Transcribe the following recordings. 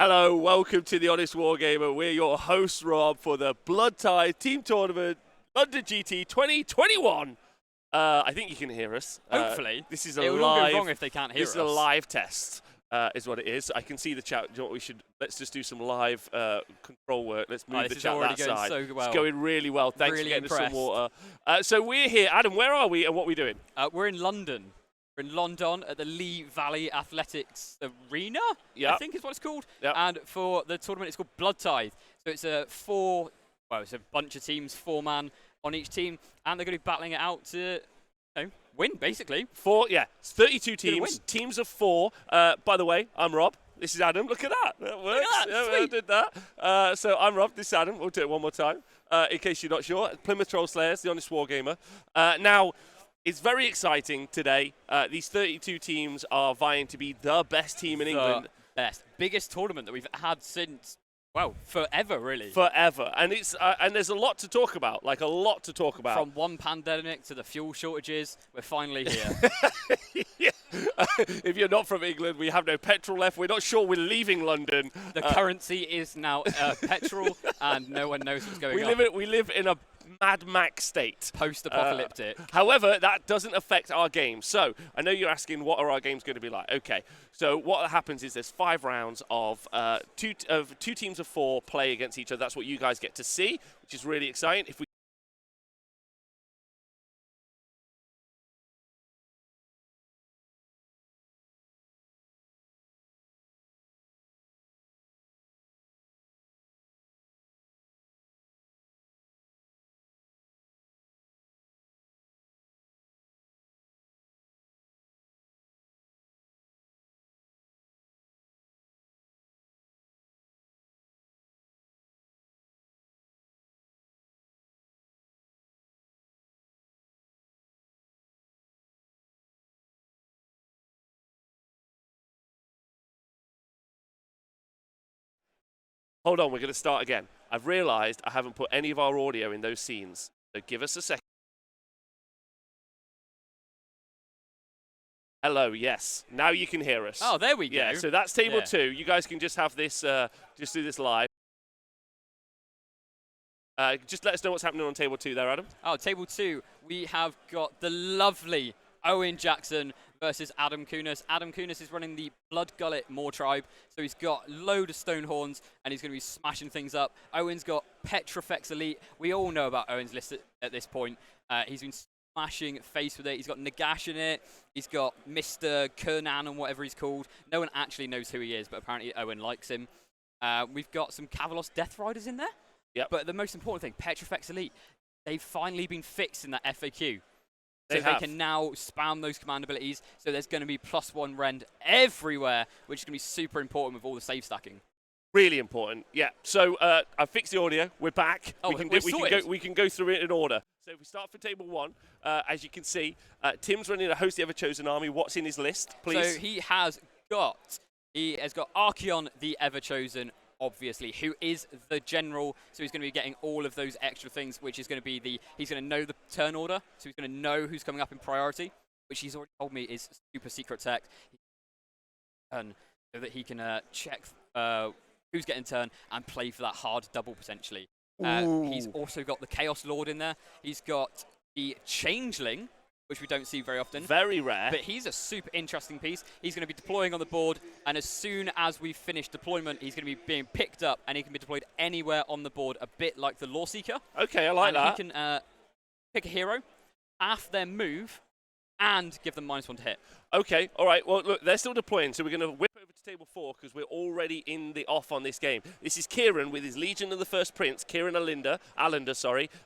Hello, welcome to the Honest Wargamer. We're your hosts, Rob, for the Bloodtithe Team Tournament London GT 2021. I think you can hear us. Hopefully. This is a it would all go wrong if they can't hear us. This is a live test, is what it is. I can see the chat. Do you know what we should? Let's just do some live control work. Let's move the chat that side. So well. It's going really well. Thanks really for getting impressed. us some water. So we're here. Adam, where are we and what are we doing? We're in London. We're in London at the Lee Valley Athletics Arena, I think is what it's called. Yep. And for the tournament, it's called Bloodtithe. So it's it's a bunch of teams, 4-man on each team, and they're going to be battling it out to win, basically. It's 32 teams, teams of 4. By the way, I'm Rob. This is Adam. Look at that. That works. I did that. So I'm Rob. This is Adam. We'll do it one more time, in case you're not sure. Plymouth Troll Slayers, the Honest Wargamer. Now, it's very exciting today. These 32 teams are vying to be the best team in England. Biggest tournament that we've had since, well, forever, really. Forever. And it's and there's a lot to talk about, like a lot to talk about. From one pandemic to the fuel shortages, we're finally here. If you're not from England, we have no petrol left. We're not sure we're leaving London. The currency is now petrol, and no one knows what's going on. We live in a Mad Max state. Post-apocalyptic. However, that doesn't affect our game. So, I know you're asking, what are our games going to be like? Okay, so what happens is there's 5 rounds of two teams of 4 play against each other. That's what you guys get to see, which is really exciting. If we Hold on, we're going to start again. I've realised I haven't put any of our audio in those scenes, so give us a second. Hello, yes. Now you can hear us. Oh, there we go. Yeah, so that's table 2. You guys can just have this, just do this live. Just let us know what's happening on table 2 there, Adam. Oh, table 2, we have got the lovely Owen Jackson versus Adam Kunis. Adam Kunis is running the Blood Gullet Moor Tribe, so he's got a load of stone horns, and he's going to be smashing things up. Owen's got Petrifex Elite. We all know about Owen's list at this point. He's been smashing face with it. He's got Nagash in it. He's got Mr. Kernan and whatever he's called. No one actually knows who he is, but apparently Owen likes him. We've got some Kavalos Death Riders in there. Yep. But the most important thing, Petrifex Elite, they've finally been fixed in that FAQ. They can now spam those command abilities, so there's going to be +1 rend everywhere, which is going to be super important with all the save stacking. Really important, yeah. So I fixed the audio. We're back. Oh, we can go through it in order. So if we start for table 1, as you can see, Tim's running a Host the Ever-Chosen army. What's in his list, please? So he has got Archeon the Ever-Chosen, obviously, who is the general, so he's going to be getting all of those extra things, which is going to be he's going to know the turn order, so he's going to know who's coming up in priority, which he's already told me is super secret tech, and so that he can check who's getting turn and play for that hard double potentially. He's also got the Chaos Lord in there. He's got the Changeling, which we don't see very often. Very rare. But he's a super interesting piece. He's going to be deploying on the board, and as soon as we finish deployment, he's going to be being picked up, and he can be deployed anywhere on the board, a bit like the Lawseeker. Okay, I like that. He can pick a hero, half their move, and give them -1 to hit. Okay, all right. Well, look, they're still deploying, so we're going to whip over to table 4 because we're already in the off on this game. This is Kieran with his Legion of the First Prince, Kieran Allender,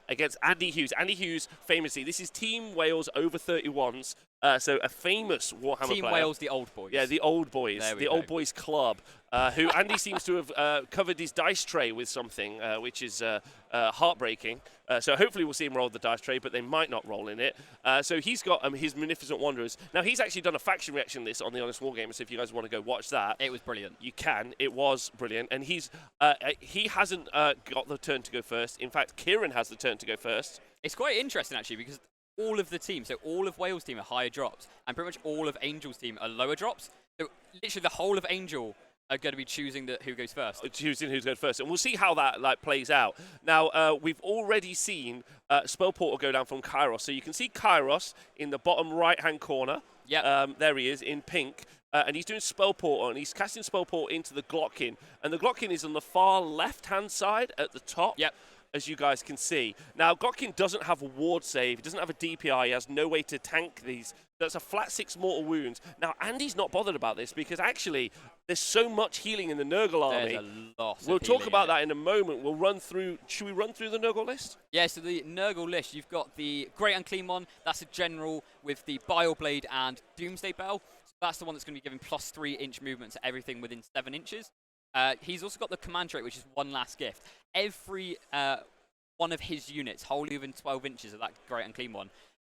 against Andy Hughes. Andy Hughes, famously, this is Team Wales over 31s, so a famous Warhammer player. Team Wales, the old boys. Yeah, the old boys, the old boys club, who Andy seems to have covered his dice tray with something, which is heartbreaking. So hopefully we'll see him roll the dice tray, but they might not roll in it. So he's got his Munificent Wanderers. Now, he's actually done a faction reaction list on the Honest Wargamer, so if you guys want to go watch that. It was brilliant. You can. It was brilliant. And he hasn't got the turn to go first. In fact, Kieran has the turn to go first. It's quite interesting, actually, because all of the teams, so all of Wales' team are higher drops, and pretty much all of Angel's team are lower drops. So literally the whole of Angel are going to be choosing who goes first. Choosing who's going first, and we'll see how that plays out. Now we've already seen Spell Portal go down from Kairos, so you can see Kairos in the bottom right-hand corner. Yeah. There he is in pink, and he's doing Spell Portal, and he's casting Spell Portal into the Glockin, and the Glockin is on the far left-hand side at the top. Yep. As you guys can see. Now, Glockin doesn't have a ward save. He doesn't have a DPI. He has no way to tank these. That's a flat 6 mortal wounds. Now, Andy's not bothered about this because actually there's so much healing in the Nurgle army. There's a lot of We'll talk about healing that in a moment. We'll run through. Should we run through the Nurgle list? Yeah, so the Nurgle list, you've got the Great Unclean one. That's a general with the Bile Blade and Doomsday Bell. So that's the one that's going to be giving plus 3-inch movement to everything within 7 inches. He's also got the command trait, which is one last gift. Every one of his units, wholly within 12 inches of that Great Unclean one,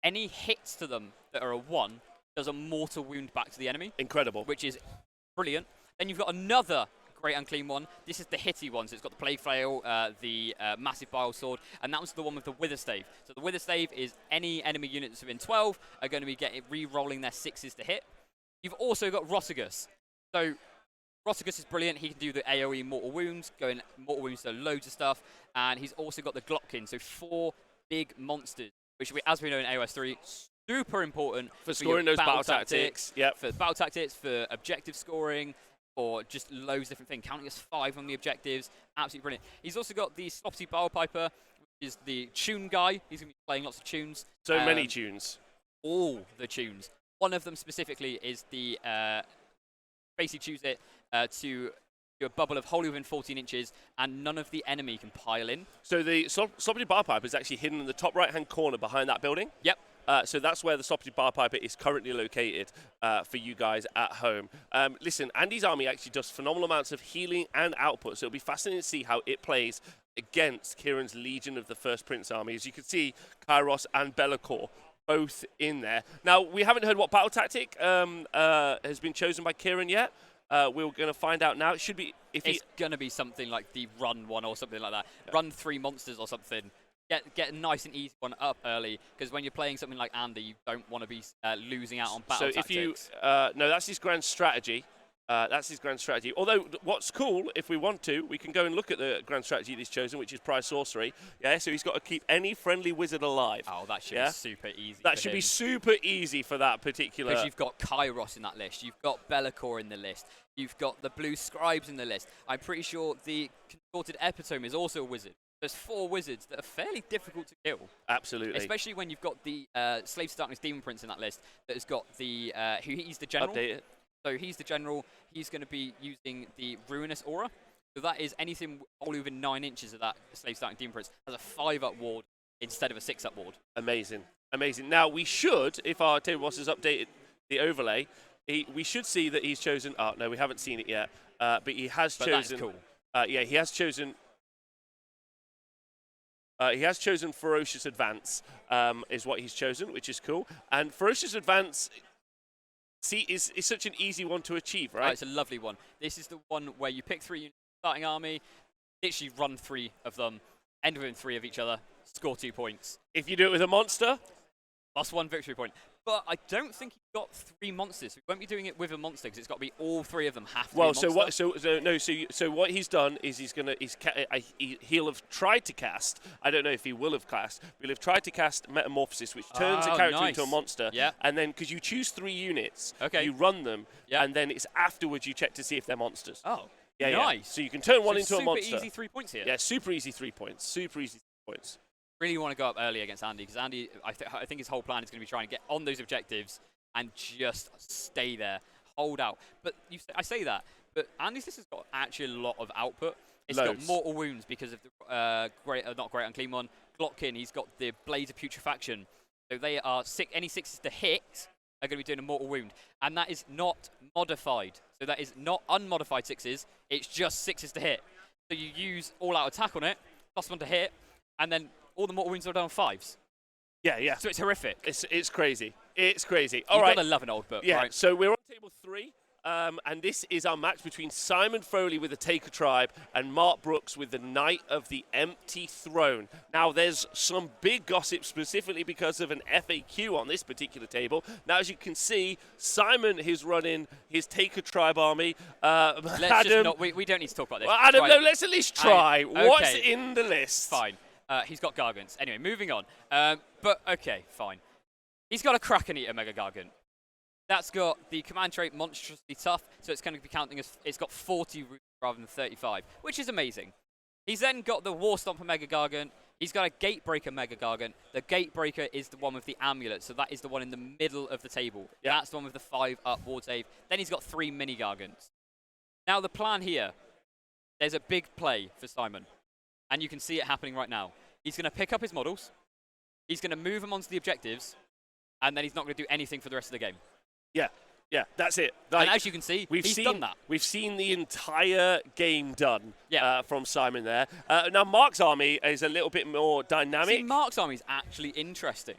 any hits to them that are a 1 does a mortal wound back to the enemy. Incredible. Which is brilliant. Then you've got another Great Unclean one. This is the hitty one, so it's got the Plague Flail, the Massive Bile Sword, and that was the one with the Wither Stave. So the Wither Stave is any enemy unit that's within 12 are going to be re-rolling their 6s to hit. You've also got Rotigus. So Rotigus is brilliant. He can do the AoE Mortal Wounds, going Mortal Wounds to loads of stuff. And he's also got the Glockin, so 4 big monsters, which, as we know in AOS 3, super important for scoring those battle tactics. Yep. For battle tactics, for objective scoring, or just loads of different things. Counting as 5 on the objectives. Absolutely brilliant. He's also got the Sloppy Bile Piper, which is the tune guy. He's going to be playing lots of tunes. So many tunes. All the tunes. One of them specifically is the basically choose it to do a bubble of wholly within 14 inches, and none of the enemy can pile in. So the Sloppy Bile Piper is actually hidden in the top right-hand corner behind that building. Yep. So that's where the Sloppy Bile Piper is currently located for you guys at home. Listen, Andy's army actually does phenomenal amounts of healing and output, so it'll be fascinating to see how it plays against Kieran's Legion of the First Prince army. As you can see, Kairos and Be'lakor both in there. Now, we haven't heard what battle tactic has been chosen by Kieran yet. We're going to find out now. It should be it's going to be something like the run one or something like that. Yeah. Run 3 monsters or something. Get a nice and easy one up early, because when you're playing something like Andy, you don't want to be losing out on battle tactics. So if you no, that's his grand strategy. That's his grand strategy. Although, what's cool, if we want to, we can go and look at the grand strategy that he's chosen, which is prize sorcery. Yeah, so he's got to keep any friendly wizard alive. Oh, that should be super easy. That should be super easy for that particular. Because you've got Kairos in that list, you've got Be'lakor in the list, you've got the Blue Scribes in the list. I'm pretty sure the Contorted Epitome is also a wizard. There's 4 wizards that are fairly difficult to kill. Absolutely. Especially when you've got the Slaves to Darkness Demon Prince in that list that has got the he's the general. Update it. So he's the general. He's going to be using the Ruinous Aura. So that is anything only within 9 inches of that Slaves to Darkness Demon Prince has a 5-up ward instead of a 6-up ward. Amazing. Amazing. Now, we should, if our table boss has updated the overlay, we should see that he's chosen. Oh, no, we haven't seen it yet. But he has chosen. That's cool. Yeah, he has chosen. He has chosen Ferocious Advance, is what he's chosen, which is cool. And Ferocious Advance, see, is such an easy one to achieve, right? It's a lovely one. This is the one where you pick 3 units, starting army, literally run 3 of them, end within 3 of each other, score 2 points. If you do it with a monster, plus 1 victory point. But I don't think he's got 3 monsters. We won't be doing it with a monster because it's got to be all 3 of them have to be a monster. So what he's done is he'll have tried to cast. I don't know if he will have cast. But he'll have tried to cast Metamorphosis, which turns a character into a monster. Yeah. And then because you choose 3 units, okay, you run them, and then it's afterwards you check to see if they're monsters. Oh, yeah, nice. Yeah. So you can turn one into a monster. Super easy 3 points here. Yeah, super easy 3 points. Super easy 3 points. Really want to go up early against Andy because Andy, I think his whole plan is going to be trying to get on those objectives and just stay there, hold out. But I say that, but Andy's list has got actually a lot of output. It's got mortal wounds because of the not great unclean one. Glockin, he's got the Blades of Putrefaction. So they are any 6s to hit are going to be doing a mortal wound, and that is not modified. So that is not unmodified 6s. It's just 6s to hit. So you use all-out attack on it, +1 to hit, and then all the mortal wounds are done on 5s. Yeah, yeah. So it's horrific. It's crazy. It's crazy. All right. You've got to love an old book, yeah. Right? So we're on table 3. And this is our match between Simon Foley with the Taker Tribe and Mark Brooks with the Knight of the Empty Throne. Now, there's some big gossip specifically because of an FAQ on this particular table. Now, as you can see, Simon is running his Taker Tribe army. Adam, we don't need to talk about this. Well, Adam, right. no, let's at least try. Okay. What's in the list? Fine. He's got Gargants. Anyway, moving on. But, okay, fine. He's got a Kraken Eater Mega Gargant. That's got the command trait Monstrously Tough, so it's going to be counting as it's got 40 roots rather than 35, which is amazing. He's then got the War Stomper Mega Gargant. He's got a Gatebreaker Mega Gargant. The Gatebreaker is the one with the amulet, so that is the one in the middle of the table. Yep. That's the one with the 5-up ward save. Then he's got 3 Mini Gargants. Now the plan here, there's a big play for Simon, and you can see it happening right now. He's going to pick up his models, he's going to move them onto the objectives, and then he's not going to do anything for the rest of the game. Yeah, that's it. And as you can see, he's done that. We've seen the entire game done yeah. From Simon there. Now, Mark's army is a little bit more dynamic. See, Mark's army is actually interesting.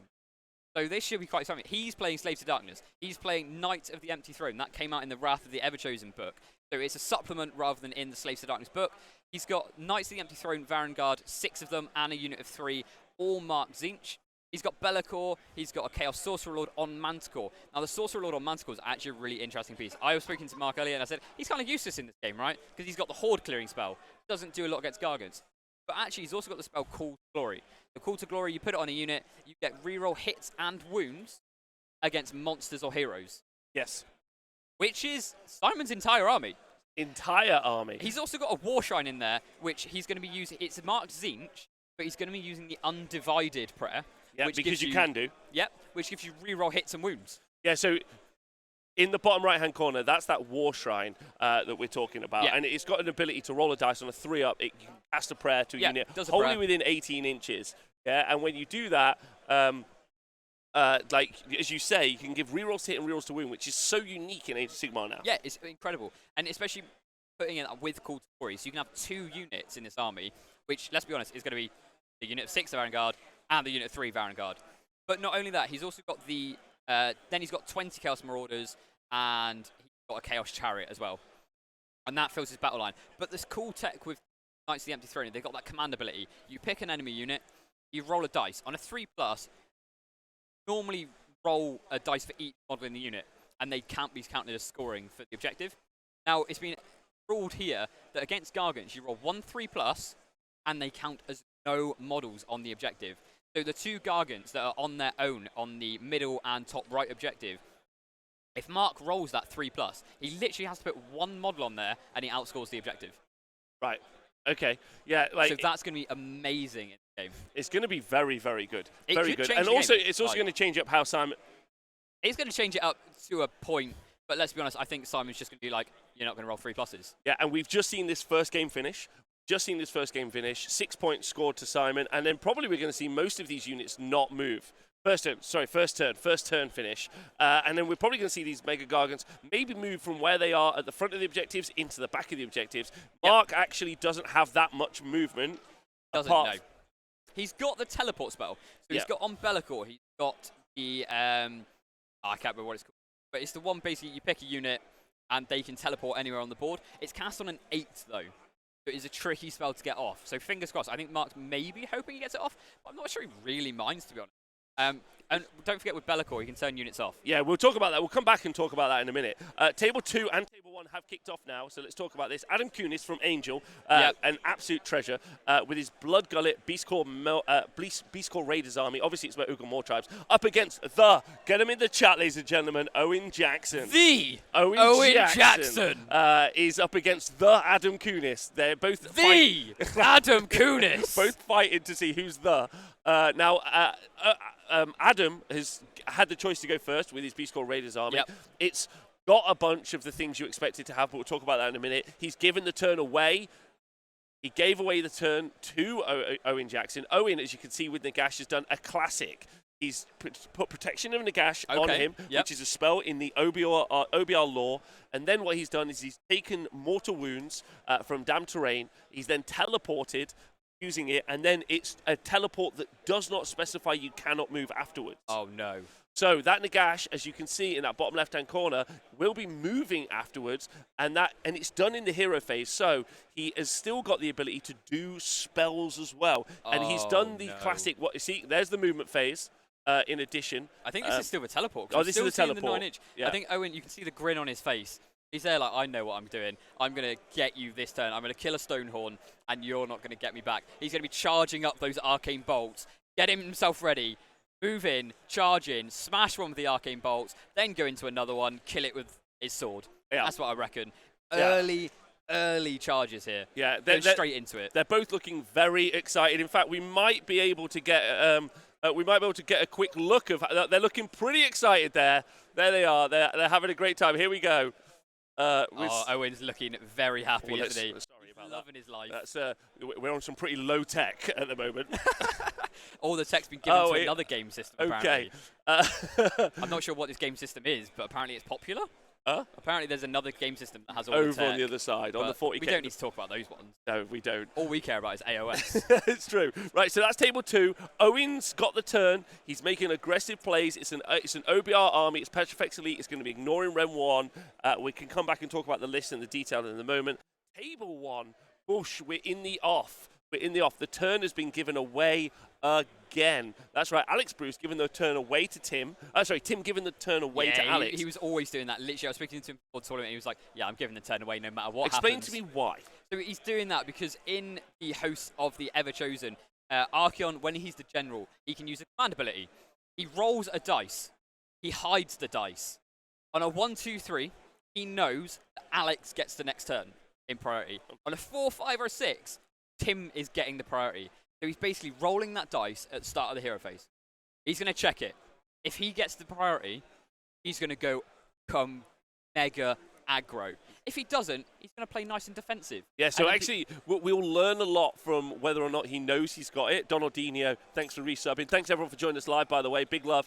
So this should be quite something. He's playing Slaves to Darkness. He's playing Knight of the Empty Throne. That came out in the Wrath of the Everchosen book. So it's a supplement rather than in the Slaves to Darkness book. He's got Knights of the Empty Throne, Varangard, 6 of them, and a unit of 3, all marked Tzeentch. He's got Be'lakor, he's got a Chaos Sorcerer Lord on Manticore. Now, the Sorcerer Lord on Manticore is actually a really interesting piece. I was speaking to Mark earlier and I said, he's kind of useless in this game, right? Because he's got the Horde clearing spell. Doesn't do a lot against Gargants. But actually, he's also got the spell Call to Glory. The Call to Glory, you put it on a unit, you get reroll hits and wounds against monsters or heroes. Yes. Which is Simon's entire army. Entire army. He's also got a War Shrine in there, which he's going to be using. It's marked Tzeentch, but he's going to be using the Undivided Prayer. Yeah, because you can do. Yep, which gives you reroll hits and wounds. Yeah, so in the bottom right-hand corner, that's that War Shrine that we're talking about. Yeah. And it's got an ability to roll a dice on a 3-up. It can cast a prayer to a unit wholly within 18 inches. Yeah, and when you do that, like, as you say, you can give rerolls to hit and rerolls to wound, which is so unique in Age of Sigmar now. Yeah, it's incredible. And especially putting it with Call to Glory, so you can have 2 units in this army, which, let's be honest, is going to be the unit of 6 of Varangard and the unit of 3 Varangard. But not only that, he's also got the... then he's got 20 Chaos Marauders, and he's got a Chaos Chariot as well. And that fills his battle line. But this cool tech with Knights of the Empty Throne, they've got that command ability. You pick an enemy unit, you roll a dice. On a 3+, normally roll a dice for each model in the unit, and they can't be counted as scoring for the objective. Now, it's been ruled here that against Gargants, you roll 1 3+, and they count as no models on the objective. So the 2 Gargants that are on their own on the middle and top right objective, if Mark rolls that 3+, he literally has to put 1 model on there, and he outscores the objective. Right. Okay. Yeah. Like, so that's going to be amazing in the game. It's going to be very, very good. It very good. And also, it's also going to change up how Simon... It's going to change it up to a point, but let's be honest, I think Simon's just going to be like, you're not going to roll 3+. Yeah, and we've just seen this first game finish. 6 points scored to Simon, and then probably we're going to see most of these units not move. First turn finish. And then we're probably going to see these Mega Gargants maybe move from where they are at the front of the objectives into the back of the objectives. Yep. Mark actually doesn't have that much movement. No. He's got the teleport spell. So he's got on Be'lakor, he's got the, I can't remember what it's called, but it's the one basically you pick a unit and they can teleport anywhere on the board. It's cast on an 8 though. So it is a tricky spell to get off. So fingers crossed. I think Mark's maybe hoping he gets it off, but I'm not sure he really minds, to be honest. And don't forget with Be'lakor, you can turn units off. Yeah, we'll talk about that. We'll come back and talk about that in a minute. Table 2 and Table 1 have kicked off now, so let's talk about this. Adam Kunis from Angel, an absolute treasure, with his Blood Gullet, Beastcore Raiders army. Obviously, it's about Ugamore tribes. Up against get him in the chat, ladies and gentlemen, Owen Jackson. The Owen Jackson. Is up against the Adam Kunis. They're both... Adam Kunis! Both fighting to see who's the... Now, Adam has had the choice to go first with his Beastcore Raiders army. Yep. It's got a bunch of the things you expected to have, but we'll talk about that in a minute. He's given the turn away. He gave away the turn to Owen Jackson. Owen, as you can see with Nagash, has done a classic. He's put Protection of Nagash on him, which is a spell in the OBR lore. And then what he's done is he's taken Mortal Wounds from Damned Terrain. He's then teleported using it, and then it's a teleport that does not specify you cannot move afterwards. Oh, no. So that Nagash, as you can see in that bottom left-hand corner, will be moving afterwards, and it's done in the hero phase. So he has still got the ability to do spells as well, and he's done the classic. What you see? There's the movement phase. In addition, I think this is still the teleport. Oh, this is the teleport. The 9-inch. Yeah. I think Owen, you can see the grin on his face. He's there like, I know what I'm doing. I'm going to get you this turn. I'm going to kill a Stonehorn, and you're not going to get me back. He's going to be charging up those arcane bolts, getting himself ready, move in, charge in, smash one with the arcane bolts, then go into another one, kill it with his sword. Yeah. That's what I reckon. Early charges here. Yeah, they're straight into it. They're both looking very excited. In fact, we might be able to get a quick look of. They're looking pretty excited there. There they are. They're having a great time. Here we go. Owen's looking very happy, isn't he? Sorry about loving his life. We're on some pretty low tech at the moment. All the tech's been given to another game system. Okay. I'm not sure what this game system is, but apparently it's popular. Apparently there's another game system that has all the tech. Over on the other side, on the 40K. We don't need to talk about those ones. No, we don't. All we care about is AOS. It's true. Right, so that's table 2. Owen's got the turn. He's making aggressive plays. It's an OBR army. It's Petrifex Elite. It's going to be ignoring Rem 1. We can come back and talk about the list and the detail in a moment. Table 1. Whoosh, we're in the off. The turn has been given away again. That's right. Alex Bruce giving the turn away to Tim. Tim giving the turn away to Alex. He was always doing that. Literally, I was speaking to him before the tournament, and he was like, yeah, I'm giving the turn away no matter what Explain happens. to me why. So he's doing that because in the host of the Ever Chosen, Archeon, when he's the general, he can use a command ability. He rolls a dice. He hides the dice. On a 1, 2, 3, he knows that Alex gets the next turn in priority. On a 4, 5, or 6, Tim is getting the priority. So he's basically rolling that dice at the start of the hero phase. He's going to check it. If he gets the priority, he's going to go mega aggro. If he doesn't, he's going to play nice and defensive. Yeah, so actually, we'll learn a lot from whether or not he knows he's got it. Donaldinho, thanks for resubbing. Thanks, everyone, for joining us live, by the way. Big love.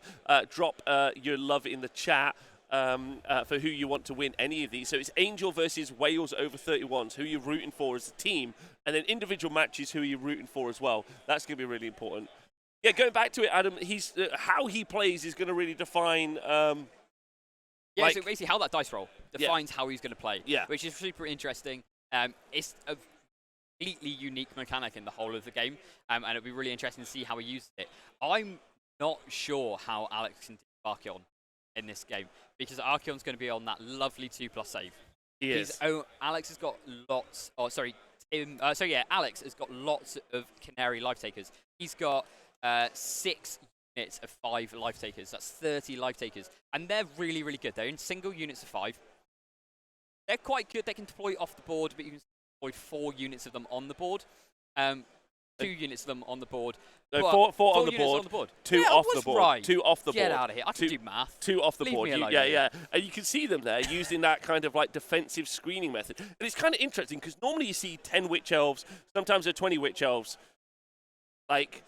Drop your love in the chat. For who you want to win any of these. So it's Angel versus Wales over 31s, who you're rooting for as a team, and then individual matches, who you're rooting for as well. That's going to be really important. Yeah, going back to it, Adam, how he plays is going to really define... so basically how that dice roll defines how he's going to play, which is super interesting. It's a completely unique mechanic in the whole of the game, and it'll be really interesting to see how he uses it. I'm not sure how Alex can do Archeon in this game, because Archeon's going to be on that lovely 2+ save. He is. Alex has got lots. Alex has got lots of Canary life takers. He's got 6 units of 5 life takers. That's 30 life takers, and they're really, really good. They're in single units of 5. They're quite good. They can deploy off the board, but you can deploy 4 units of them on the board. 2 units of them on the board. No, four on the board. 2 off the board. Right. 2 off the board. Get out of here. I can do math. 2 off the Leave board. Me alone, And you can see them there using that kind of like defensive screening method. And it's kind of interesting because normally you see 10 Witch Elves, sometimes there are 20 Witch Elves. Like,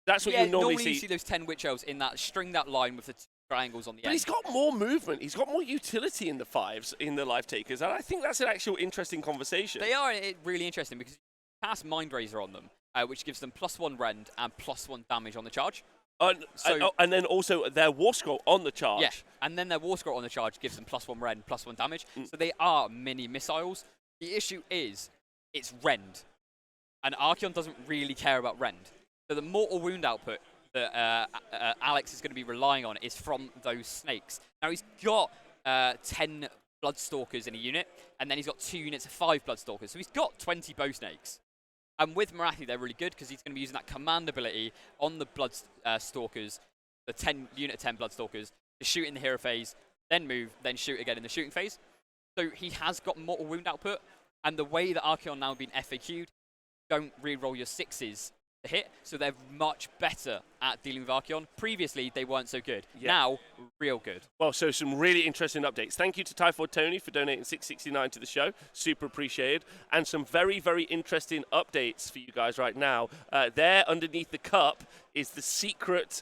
that's what you normally see. You see those 10 Witch Elves in that, string that line with the 2 triangles on the end. But he's got more movement. He's got more utility in the 5s, in the life takers. And I think that's an actual interesting conversation. They are really interesting because you cast Mind Razor on them, which gives them +1 rend and +1 damage on the charge. And then also their War Scroll on the charge. Yeah, and then their War Scroll on the charge gives them +1 rend, +1 damage. So they are mini missiles. The issue is, it's rend. And Archeon doesn't really care about rend. So the mortal wound output that Alex is going to be relying on is from those snakes. Now he's got 10 Bloodstalkers in a unit, and then he's got 2 units of 5 Bloodstalkers. So he's got 20 bow snakes. And with Marathi, they're really good because he's going to be using that command ability on the Bloodstalkers, the 10 unit of 10 Bloodstalkers, to shoot in the hero phase, then move, then shoot again in the shooting phase. So he has got mortal wound output, and the way that Archeon now been FAQ'd, don't re-roll your 6s to hit, so they're much better at dealing with Archeon. Previously, they weren't so good. Yeah. Now, real good. Well, so some really interesting updates. Thank you to Typhoid Tony for donating $6.69 to the show. Super appreciated. And some very, very interesting updates for you guys right now. There, underneath the cup, is the secret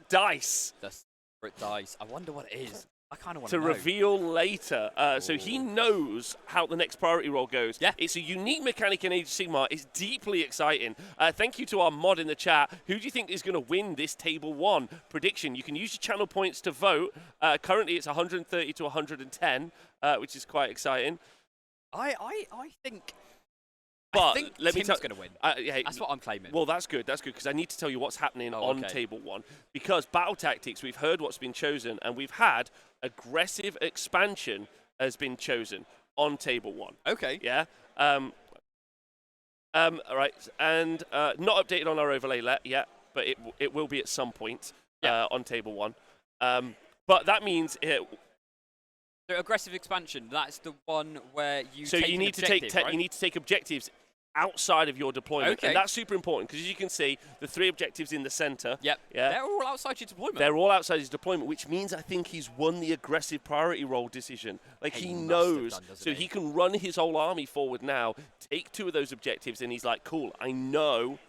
dice. The secret dice. I wonder what it is. I kind of want to know. reveal later. So he knows how the next priority roll goes. Yeah. It's a unique mechanic in Age of Sigmar. It's deeply exciting. Thank you to our mod in the chat. Who do you think is going to win this Table 1 prediction? You can use your channel points to vote. Currently, it's 130 to 110, which is quite exciting. I think... But I think let me Tim's going to win. Hey, that's what I'm claiming. Well, that's good. That's good because I need to tell you what's happening on okay. Table 1. Because Battle Tactics, we've heard what's been chosen, and we've had aggressive expansion has been chosen on Table 1. Okay. Yeah. All right. And not updated on our overlay yet, but it will be at some point on Table 1. But that means so aggressive expansion. That's the one where you. So take you an need objective, to take right? you need to take objectives outside of your deployment, Okay. and that's super important because as you can see, the 3 objectives in the center. Yep. Yeah. They're all outside your deployment. They're all outside his deployment, which means I think he's won the aggressive priority roll decision. Like he knows, so he can run his whole army forward now, take 2 of those objectives, and he's like, "Cool, I know."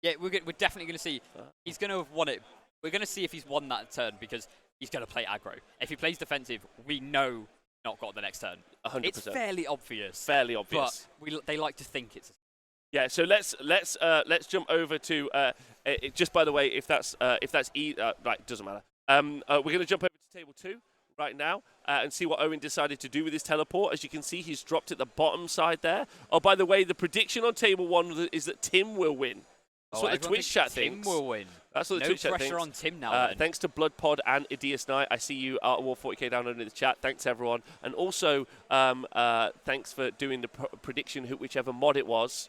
Yeah, we're definitely going to see. He's going to have won it. We're going to see if he's won that turn because he's going to play aggro. If he plays defensive, we know not got the next turn. 100%. It's fairly obvious. Fairly obvious. But they like to think it's. Yeah, so let's jump over to just by the way, if that's right, doesn't matter. We're going to jump over to Table 2 right now and see what Owen decided to do with his teleport. As you can see, he's dropped at the bottom side there. Oh, by the way, the prediction on Table 1 is that Tim will win. That's what the Twitch chat thinks. Tim will win. That's what the Twitch chat thinks. No pressure on Tim now. Thanks to Bloodpod and Idias Knight. I see you at War 40k down under the chat. Thanks everyone, and also thanks for doing the prediction, whichever mod it was.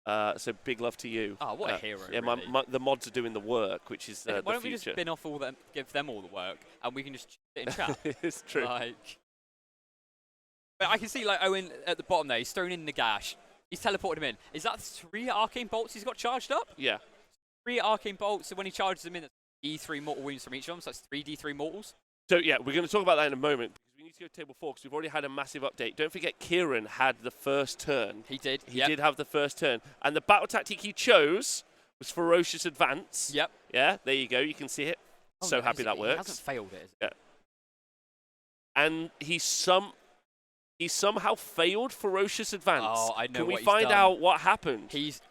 So big love to you. Oh, what a hero! Yeah, really. the mods are doing the work, which is the future. Why don't we just spin off all them, give them all the work, and we can just sit in chat? It's true. But I can see like Owen at the bottom there. He's thrown in Nagash. He's teleported him in. Is that 3 arcane bolts he's got charged up? Yeah. 3 arcane bolts. So when he charges them in, that's D3 mortal wounds from each of them. So that's 3 D3 mortals. So yeah, we're going to talk about that in a moment because we need to go to Table 4 because we've already had a massive update. Don't forget, Kieran had the first turn. He did. He did have the first turn, and the battle tactic he chose was Ferocious Advance. Yep. Yeah. There you go. You can see it. Oh, so no, happy that works. He hasn't failed it. Yeah. And he somehow failed Ferocious Advance. Oh, I know. Can we what find he's done. out what happened? He's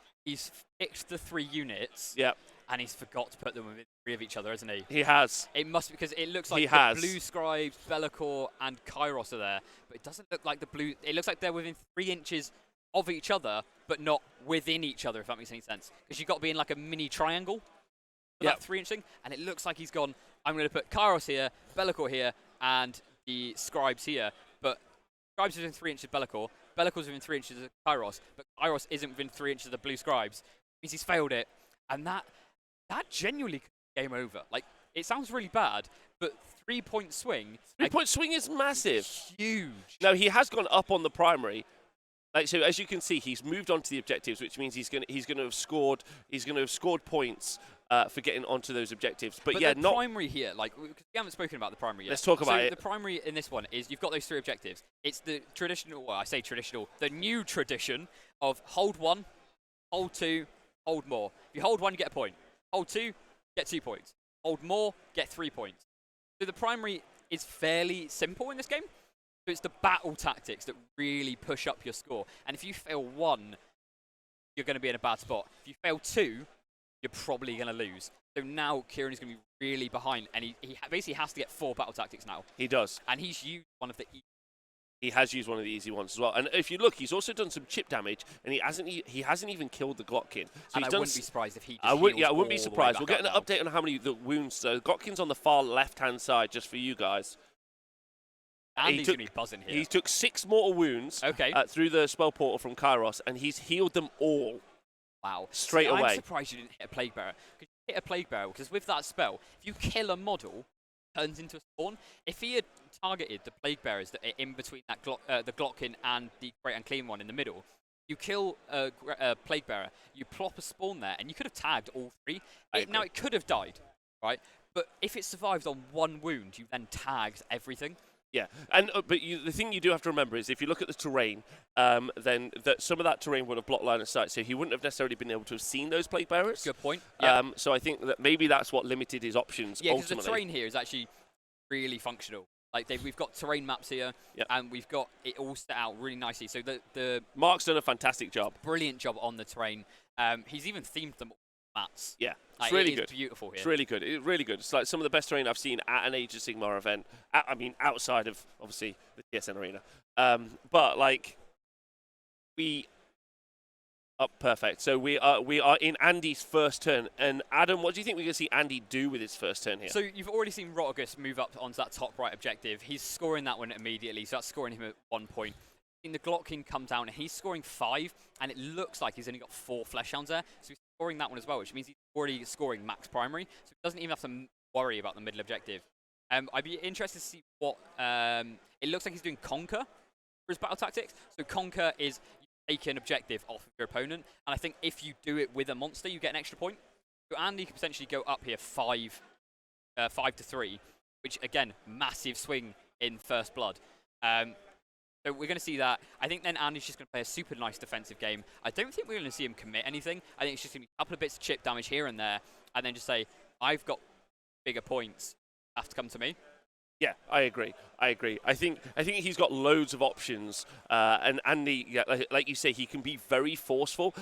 fixed the 3 units. Yep. And he's forgot to put them within 3 of each other, hasn't he? He has. It must be because it looks like the blue scribes, Be'lakor, and Kairos are there, but it doesn't look like the blue. It looks like they're within 3 inches of each other, but not within each other. If that makes any sense, because you've got to be in like a mini triangle for that 3-inch thing, and it looks like he's gone. I'm going to put Kairos here, Be'lakor here, and the scribes here, but scribes is within 3 inches of Be'lakor. Be'lakor's within 3 inches of Kairos, but Kairos isn't within 3 inches of the blue scribes. It means he's failed it, and that genuinely could be game over. Like, it sounds really bad, but 3-point swing. 3-point swing is massive. Huge. No, he has gone up on the primary. Like, so as you can see, he's moved on to the objectives, which means he's going to have scored points for getting onto those objectives. But yeah, the primary here, like, we haven't spoken about the primary yet. Let's talk about it. The primary in this one is you've got those 3 objectives. It's the traditional, well, I say traditional, the new tradition of hold 1, hold 2, hold more. If you hold 1, you get a point. Hold 2, get 2 points. Hold more, get 3 points. So the primary is fairly simple in this game. So it's the battle tactics that really push up your score. And if you fail 1, you're going to be in a bad spot. If you fail 2, you're probably going to lose. So now Kieran is going to be really behind, and he basically has to get 4 battle tactics now. He does. And he's used one of the He has used one of the easy ones as well. And if you look, he's also done some chip damage, and he hasn't even killed the Glotkin. So and I wouldn't be surprised if he just I wouldn't be surprised. We'll get an now. update on how many the wounds. So Glotkin's on the far left-hand side, just for you guys. And he's going to be buzzing here. He took 6 mortal wounds through the spell portal from Kairos, and he's healed them all. Wow. Straight away. I'm surprised you didn't hit a Plague Bearer. Because you hit a Plague Bearer, because with that spell, if you kill a model, it turns into a spawn. If he had targeted the Plague Bearers that are in between that the Glotkin and the Great Unclean one in the middle, you kill a Plague Bearer, you plop a spawn there, and you could have tagged all 3. Now, it could have died, right? But if it survives on 1 wound, you then tagged everything. Yeah, and but the thing you do have to remember is if you look at the terrain, then some of that terrain would have blocked line of sight, so he wouldn't have necessarily been able to have seen those Plague Bearers. Good point. Yeah. So I think that maybe that's what limited his options ultimately. Yeah, because the terrain here is actually really functional. Like we've got terrain maps here, and we've got it all set out really nicely. So the Mark's done a fantastic job. Brilliant job on the terrain. He's even themed them maps. Yeah, it's like, really it good. It's beautiful here. It's really good. It's really good. It's like some of the best terrain I've seen at an Age of Sigmar event. I mean, outside of obviously the TSN arena, but like we. Perfect. So we are in Andy's first turn. And Adam, what do you think we're going to see Andy do with his first turn here? So you've already seen Rotagus move up onto that top right objective. He's scoring that one immediately, so that's scoring him at 1 point. The Glock come down, and he's scoring 5, and it looks like he's only got 4 Flesh Hounds there. So he's scoring that one as well, which means he's already scoring max primary, so he doesn't even have to worry about the middle objective. I'd be interested to see what... it looks like he's doing Conquer for his battle tactics. So Conquer is... take an objective off of your opponent, and I think if you do it with a monster, you get an extra point. So Andy could potentially go up here 5 to 3, which again, massive swing in first blood. So we're going to see that. I think then Andy's just going to play a super nice defensive game. I don't think we're going to see him commit anything. I think it's just going to be a couple of bits of chip damage here and there, and then just say, I've got bigger points, have to come to me. Yeah, I agree. I think he's got loads of options, and Andy, yeah, like you say, he can be very forceful.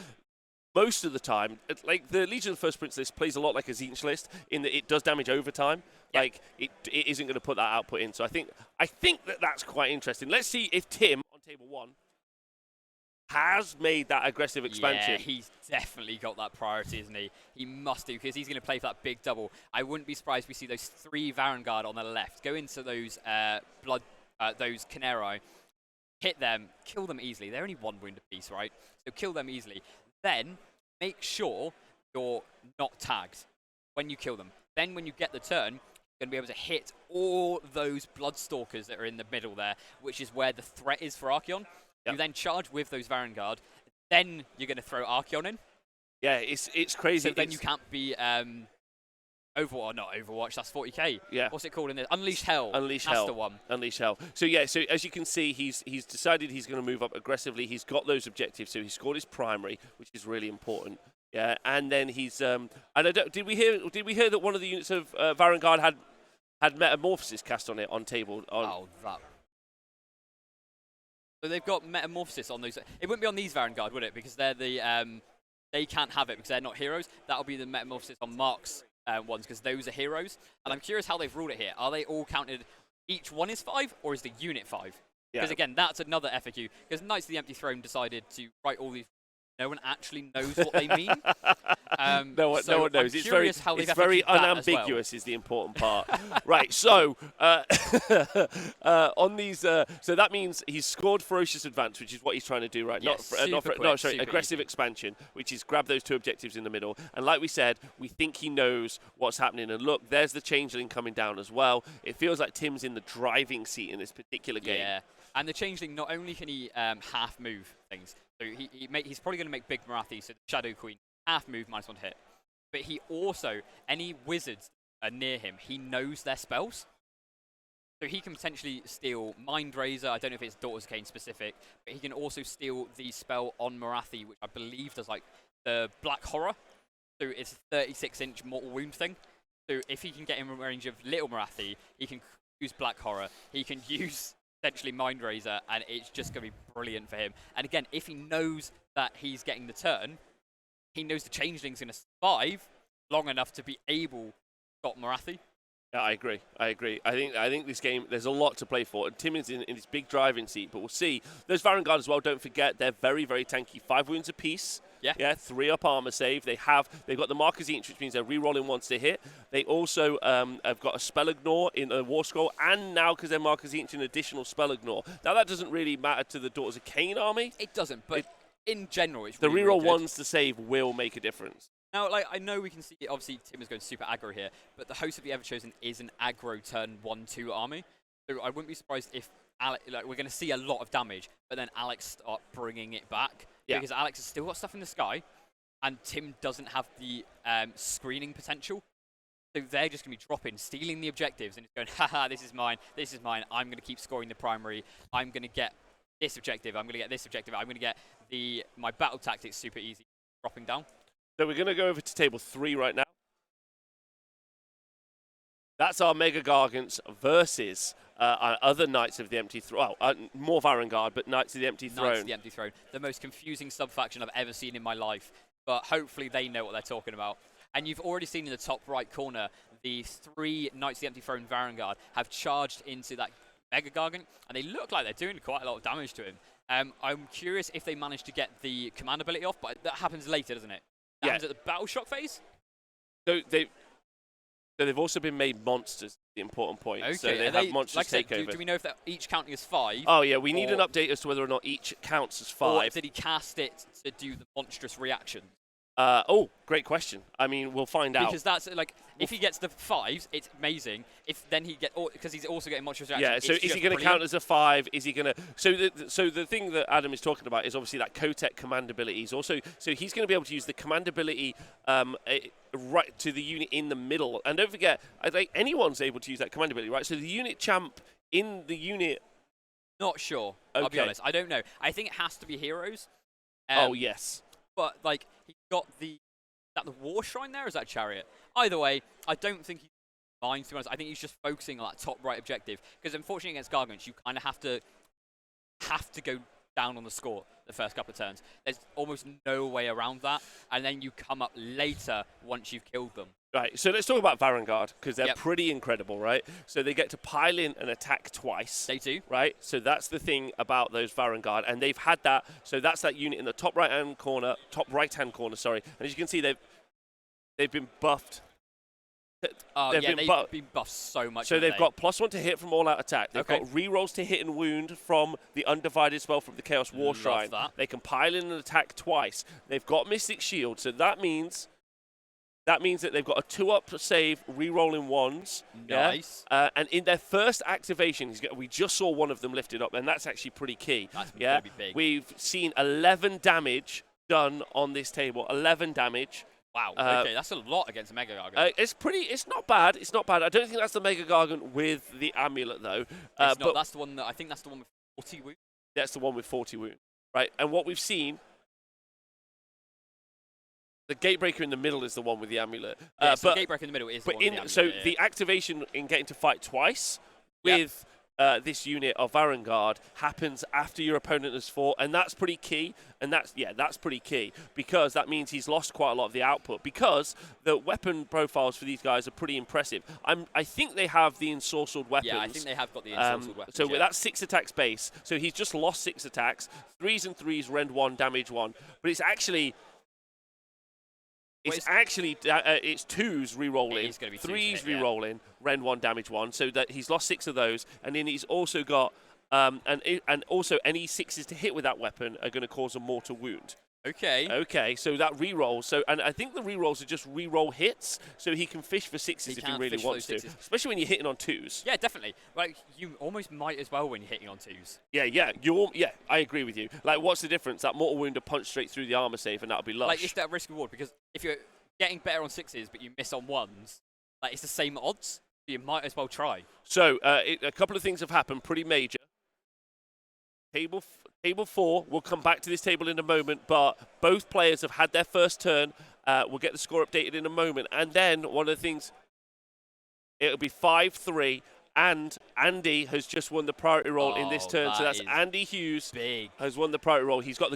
Most of the time, like the Legion of the First Prince list plays a lot like a Tzeentch list in that it does damage over time. Yeah. Like it isn't going to put that output in. So I think that's quite interesting. Let's see if Tim on table 1 has made that aggressive expansion. Yeah, he's definitely got that priority, isn't he? He must do, because he's going to play for that big double. I wouldn't be surprised if we see those 3 Varangard on the left go into those those Canary, hit them, kill them easily. They're only 1 wound apiece, right? So kill them easily. Then make sure you're not tagged when you kill them. Then when you get the turn, you're going to be able to hit all those Bloodstalkers that are in the middle there, which is where the threat is for Archaon. Yep. You then charge with those Varangard, then you're going to throw Archaon in. Yeah, it's crazy. So then you can't be Overwatch, that's 40k. Yeah. What's it called in there? Unleash Hell. Unleash that's Hell. The one. Unleash Hell. So yeah, so as you can see, he's decided he's going to move up aggressively. He's got those objectives, so he scored his primary, which is really important. Yeah, and then he's and did we hear that one of the units of Varangard had Metamorphosis cast on it on table? That. So they've got Metamorphosis on those. It wouldn't be on these Varangard, would it? Because they're the they can't have it because they're not heroes. That'll be the Metamorphosis on Mark's ones, because those are heroes. And I'm curious how they've ruled it here. Are they all counted? Each one is 5, or is the unit 5? Because again, that's another FAQ. Because Knights of the Empty Throne decided to write all these. No one actually knows what they mean. No one knows. It's very unambiguous, is the important part. Right. So on these, so that means he's scored Ferocious Advance, which is what he's trying to do, right? Yes, Aggressive expansion, which is grab those 2 objectives in the middle. And like we said, we think he knows what's happening. And look, there's the Changeling coming down as well. It feels like Tim's in the driving seat in this particular game. Yeah. And the Changeling, not only can he half move things, so he's probably going to make Big Marathi, so the Shadow Queen, half move, -1 hit. But he also, any wizards near him, he knows their spells. So he can potentially steal Mind Razor. I don't know if it's Daughters of Cain specific, but he can also steal the spell on Marathi, which I believe does like the Black Horror. So it's a 36-inch mortal wound thing. So if he can get in range of Little Marathi, he can use Black Horror. He can use essentially Mind Razor, and it's just going to be brilliant for him. And again, if he knows that he's getting the turn, he knows the Changeling's going to survive long enough to be able to stop Marathi. Yeah, I agree. I think this game, there's a lot to play for. And Tim is in his big driving seat, but we'll see. There's Varangard as well. Don't forget, they're very, very tanky. 5 wounds apiece. Yeah, 3 up armor save. They've got the Mark of Tzeentch, which means they're re-rolling once they hit. They also have got a spell ignore in a War Scroll, and now because they're Mark of Tzeentch, an additional spell ignore. Now that doesn't really matter to the Daughters of Cain army. It doesn't, but in general, it's the really, reroll really good. ones to save will make a difference. Now, like, I know we can see, obviously, Tim is going super aggro here, but the Host of the Everchosen is an aggro turn 1-2 army. So I wouldn't be surprised if we're going to see a lot of damage, but then Alex start bringing it back. Yeah. Because Alex has still got stuff in the sky, and Tim doesn't have the screening potential. So they're just going to be dropping, stealing the objectives, and it's going, haha, this is mine, I'm going to keep scoring the primary, I'm going to get this objective, I'm going to get this objective, I'm going to get my battle tactics super easy, dropping down. So we're going to go over to table 3 right now. That's our Mega Gargants versus other Knights of the Empty Throne. Well, more Varangard, but Knights of the Empty Throne. Knights of the Empty Throne. The most confusing sub-faction I've ever seen in my life. But hopefully they know what they're talking about. And you've already seen in the top right corner, the 3 Knights of the Empty Throne Varangard have charged into that Mega Gargant, and they look like they're doing quite a lot of damage to him. I'm curious if they manage to get the command ability off, but that happens later, doesn't it? That happens at the Battle Shock phase? So they've also been made monsters, the important point. Okay. So they have monsters take over. Do we know if they're each counting as 5? Oh, yeah, we need an update as to whether or not each counts as 5. Or did he cast it to do the monstrous reaction? Oh, great question. I mean, we'll find out. Because that's like, if he gets the 5s, it's amazing. If then he get, because he's also getting monstrous reaction. Yeah. So is he going to count as a 5? Is he going to? So the thing that Adam is talking about is obviously that Kotek command ability. So he's going to be able to use the command ability right to the unit in the middle. And don't forget, I think anyone's able to use that command ability, right? So the unit champ in the unit. Not sure. Okay. I'll be honest. I don't know. I think it has to be heroes. Oh yes. But like he got is that the War Shrine there? Or is that Chariot? Either way, I don't think he's lying, to be honest. I think he's just focusing on that top right objective. Because unfortunately against Gargants, you kind of have to go down on the score the first couple of turns. There's almost no way around that, and then you come up later once you've killed them. Right, so let's talk about Varangard, because they're pretty incredible, right? So they get to pile in and attack twice. They do. Right, so that's the thing about those Varangard, and they've had that, so that's that unit in the top right-hand corner, sorry. And as you can see, they've been buffed. They've been buffed so much. So they've got +1 to hit from all-out attack. They've got rerolls to hit and wound from the Undivided spell from the Chaos War Shrine. That. They can pile in and attack twice. They've got Mystic Shield, so that means that they've got a 2-up save, re-rolling ones. Nice. Yeah? And in their first activation, we just saw one of them lifted up, and that's actually pretty key. That's going to be big. We've seen 11 damage done on this table. 11 damage. Wow. Okay, that's a lot against a Mega Gargant. It's not bad. It's not bad. I don't think that's the Mega Gargant with the amulet, though. It's not. That's the one I think that's the one with 40 wounds. That's the one with 40 wounds. Right. And what we've seen. The Gatebreaker in the middle is the one with the amulet. So the Gatebreaker in the middle is the one with the amulet. So the activation in getting to fight twice with this unit of Varangard happens after your opponent has fought, and that's pretty key. And that's pretty key, because that means he's lost quite a lot of the output, because the weapon profiles for these guys are pretty impressive. I think they have the ensorcelled weapons. Yeah, I think they have got the ensorcelled weapons. So that's 6 attacks base. So he's just lost 6 attacks. 3s and 3s, rend 1, damage 1. But it's actually... It's 2s re-rolling, 3s re-rolling, rend 1, damage 1, so that he's lost 6 of those, and then he's also got, and also any 6s to hit with that weapon are going to cause a mortal wound. Okay, so that re-roll, and I think the re-rolls are just re-roll hits, so he can fish for 6s if he really wants to, especially when you're hitting on 2s. Yeah, definitely. Like, you almost might as well when you're hitting on 2s. Yeah, I agree with you. Like, what's the difference? That mortal wound to punch straight through the armor save, and that'll be lush. Like, it's that risk reward, because if you're getting better on 6s but you miss on 1s, like, it's the same odds. You might as well try. So, a couple of things have happened, pretty major. Table 4, we'll come back to this table in a moment, but both players have had their first turn. We'll get the score updated in a moment. And then one of the things, it'll be 5-3, and Andy has just won the priority roll in this turn. So that's Andy Hughes has won the priority roll. He's got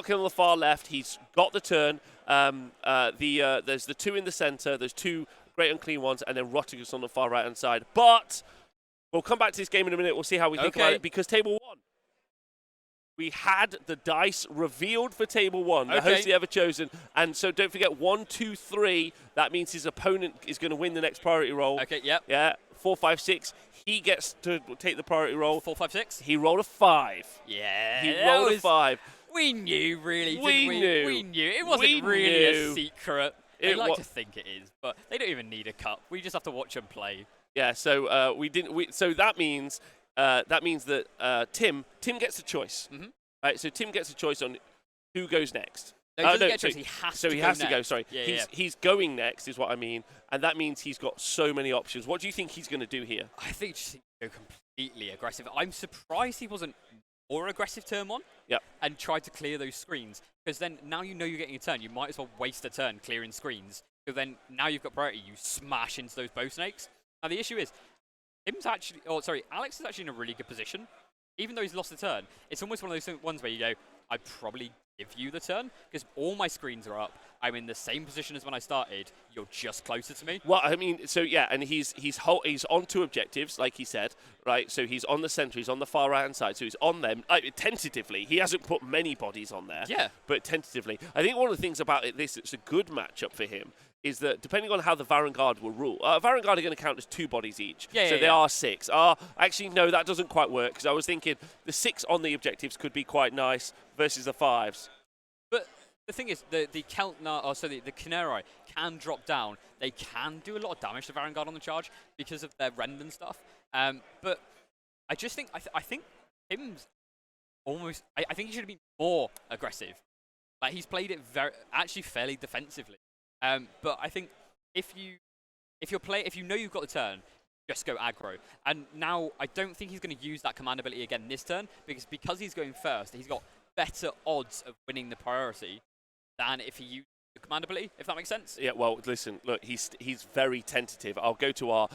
kill on the far left. He's got the turn. There's the 2 in the center. There's 2 great unclean ones, and then Rotigus on the far right-hand side. But we'll come back to this game in a minute. We'll see how we think about it, because table 1. We had the dice revealed for table 1, the host the ever chosen. And so don't forget, 1, 2, 3, that means his opponent is going to win the next priority roll. Okay, yep. Yeah, 4, 5, 6. He gets to take the priority roll. 4, 5, 6? He rolled a 5. Yeah. He rolled a 5. We knew, really, didn't we? We knew. It wasn't really a secret. They like to think it is, but they don't even need a cup. We just have to watch them play. Yeah, so so that means that Tim gets a choice. Mm-hmm. Right, so Tim gets a choice on who goes next. No, he doesn't get a choice. He has to go. So he has to go. Next. Sorry, he's going next, is what I mean, and that means he's got so many options. What do you think he's going to do here? I think just go completely aggressive. I'm surprised he wasn't more aggressive turn 1. Yep. And tried to clear those screens, because then now you know you're getting a turn. You might as well waste a turn clearing screens So then now you've got priority, you smash into those bow snakes. Now the issue is, Alex is actually in a really good position. Even though he's lost the turn, it's almost one of those ones where you go, I'd probably give you the turn, because all my screens are up. I'm in the same position as when I started. You're just closer to me. Well, I mean, so yeah, and he's on 2 objectives, like he said, right? So he's on the center, he's on the far right-hand side, so he's on them tentatively. He hasn't put many bodies on there, yeah, but tentatively. I think one of the things about it's a good matchup for him, is that depending on how the Varangard will rule, Varangard are going to count as 2 bodies each. So they are 6. Actually, no, that doesn't quite work, because I was thinking the 6 on the objectives could be quite nice versus the 5s. But the thing is, the Canary can drop down. They can do a lot of damage to Varangard on the charge because of their rend and stuff. But I just think, I think Tim's almost, I think he should have been more aggressive. Like, he's played it actually fairly defensively. But I think if you know you've got the turn, just go aggro. And now I don't think he's going to use that command ability again this turn, because he's going first. He's got better odds of winning the priority than if he used the command ability, if that makes sense. Yeah, well, listen, look, he's very tentative. I'll go to our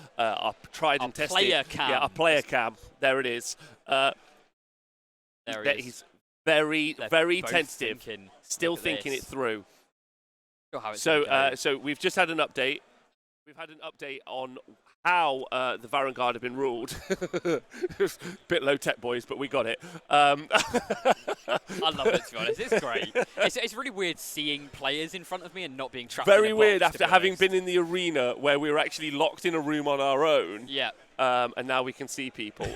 tried and tested player cam. Yeah, our player cam. There it is. There he is. He's very tentative. Still thinking it through. So we've just had an update. We've had an update on how the Varangard have been ruled. Bit low tech, boys, but we got it. I love it, to be honest. It's great. It's really weird seeing players in front of me and not being trapped. Very in a weird box, after having been in the arena where we were actually locked in a room on our own. Yeah. And now we can see people.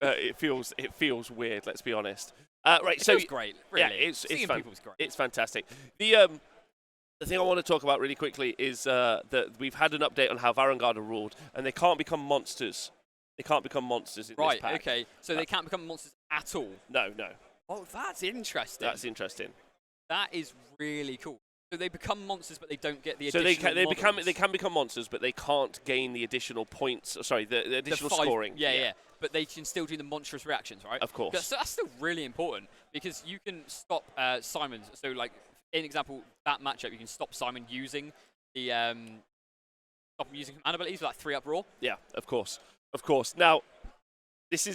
It feels weird. Let's be honest. Right. It feels great. Really. Yeah, seeing people is great. It's fantastic. The thing I want to talk about really quickly is that we've had an update on how Varangard are ruled, and they can't become monsters. They can't become monsters in this pack. Right, okay. So they can't become monsters at all? No. Oh, that's interesting. That's interesting. That is really cool. So they become monsters, but they don't get the additional models. they can become monsters, but they can't gain the additional points. Sorry, the additional scoring. Yeah. But they can still do the monstrous reactions, right? Of course. So that's still really important, because you can stop Simon's. So, like, in example, that matchup, you can stop Simon using the command abilities, like 3-up raw. Yeah, of course. Now, this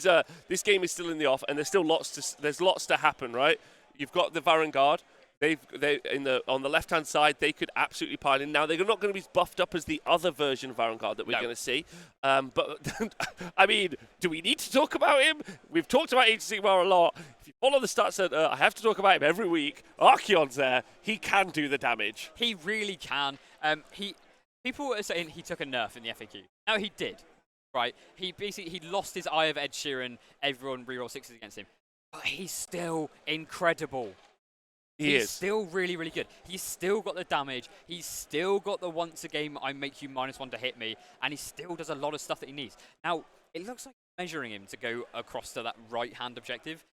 game is still in the off, and there's lots to happen, right? You've got the Varangard. On the left-hand side, they could absolutely pile in. Now, they're not going to be buffed up as the other version of Varangard that we're going to see. But, I mean, do we need to talk about him? We've talked about Sigmar a lot. If you follow the stats center, I have to talk about him every week. Archeon's there. He can do the damage. He really can. People are saying he took a nerf in the FAQ. No, he did. Right? He lost his Eye of Ed Sheeran. Everyone reroll 6s against him. But he's still incredible. He's still really, really good. He's still got the damage. He's still got the once a game I make you -1 to hit me. And he still does a lot of stuff that he needs. Now, it looks like measuring him to go across to that right-hand objective,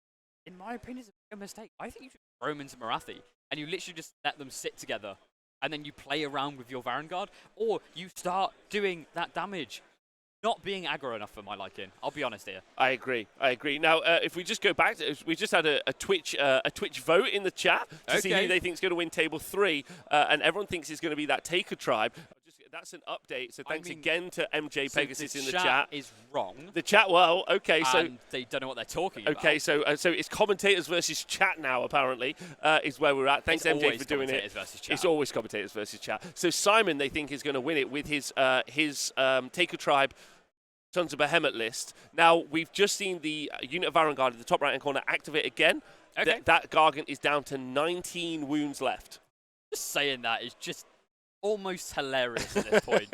in my opinion, is a mistake. I think you should throw him into Marathi, and you literally just let them sit together. And then you play around with your Varangard, or you start doing that damage. Not being aggro enough for my liking. I'll be honest here. I agree. Now, if we just go back, we just had a Twitch vote in the chat to see who they think is going to win Table 3, and everyone thinks it's going to be that Taker tribe. That's an update, so thanks again to MJ Pegasus in the chat. The chat is wrong. The chat, well, okay, so... And they don't know what they're talking about. Okay, so it's commentators versus chat now, apparently, is where we're at. Thanks, MJ, for doing it. It's always commentators versus chat. So Simon, they think, is going to win it with his Taker Tribe Sons of Behemoth list. Now, we've just seen the unit of Varangard in the top right-hand corner activate again. Okay. That Gargant is down to 19 wounds left. Just saying that is just almost hilarious at this point.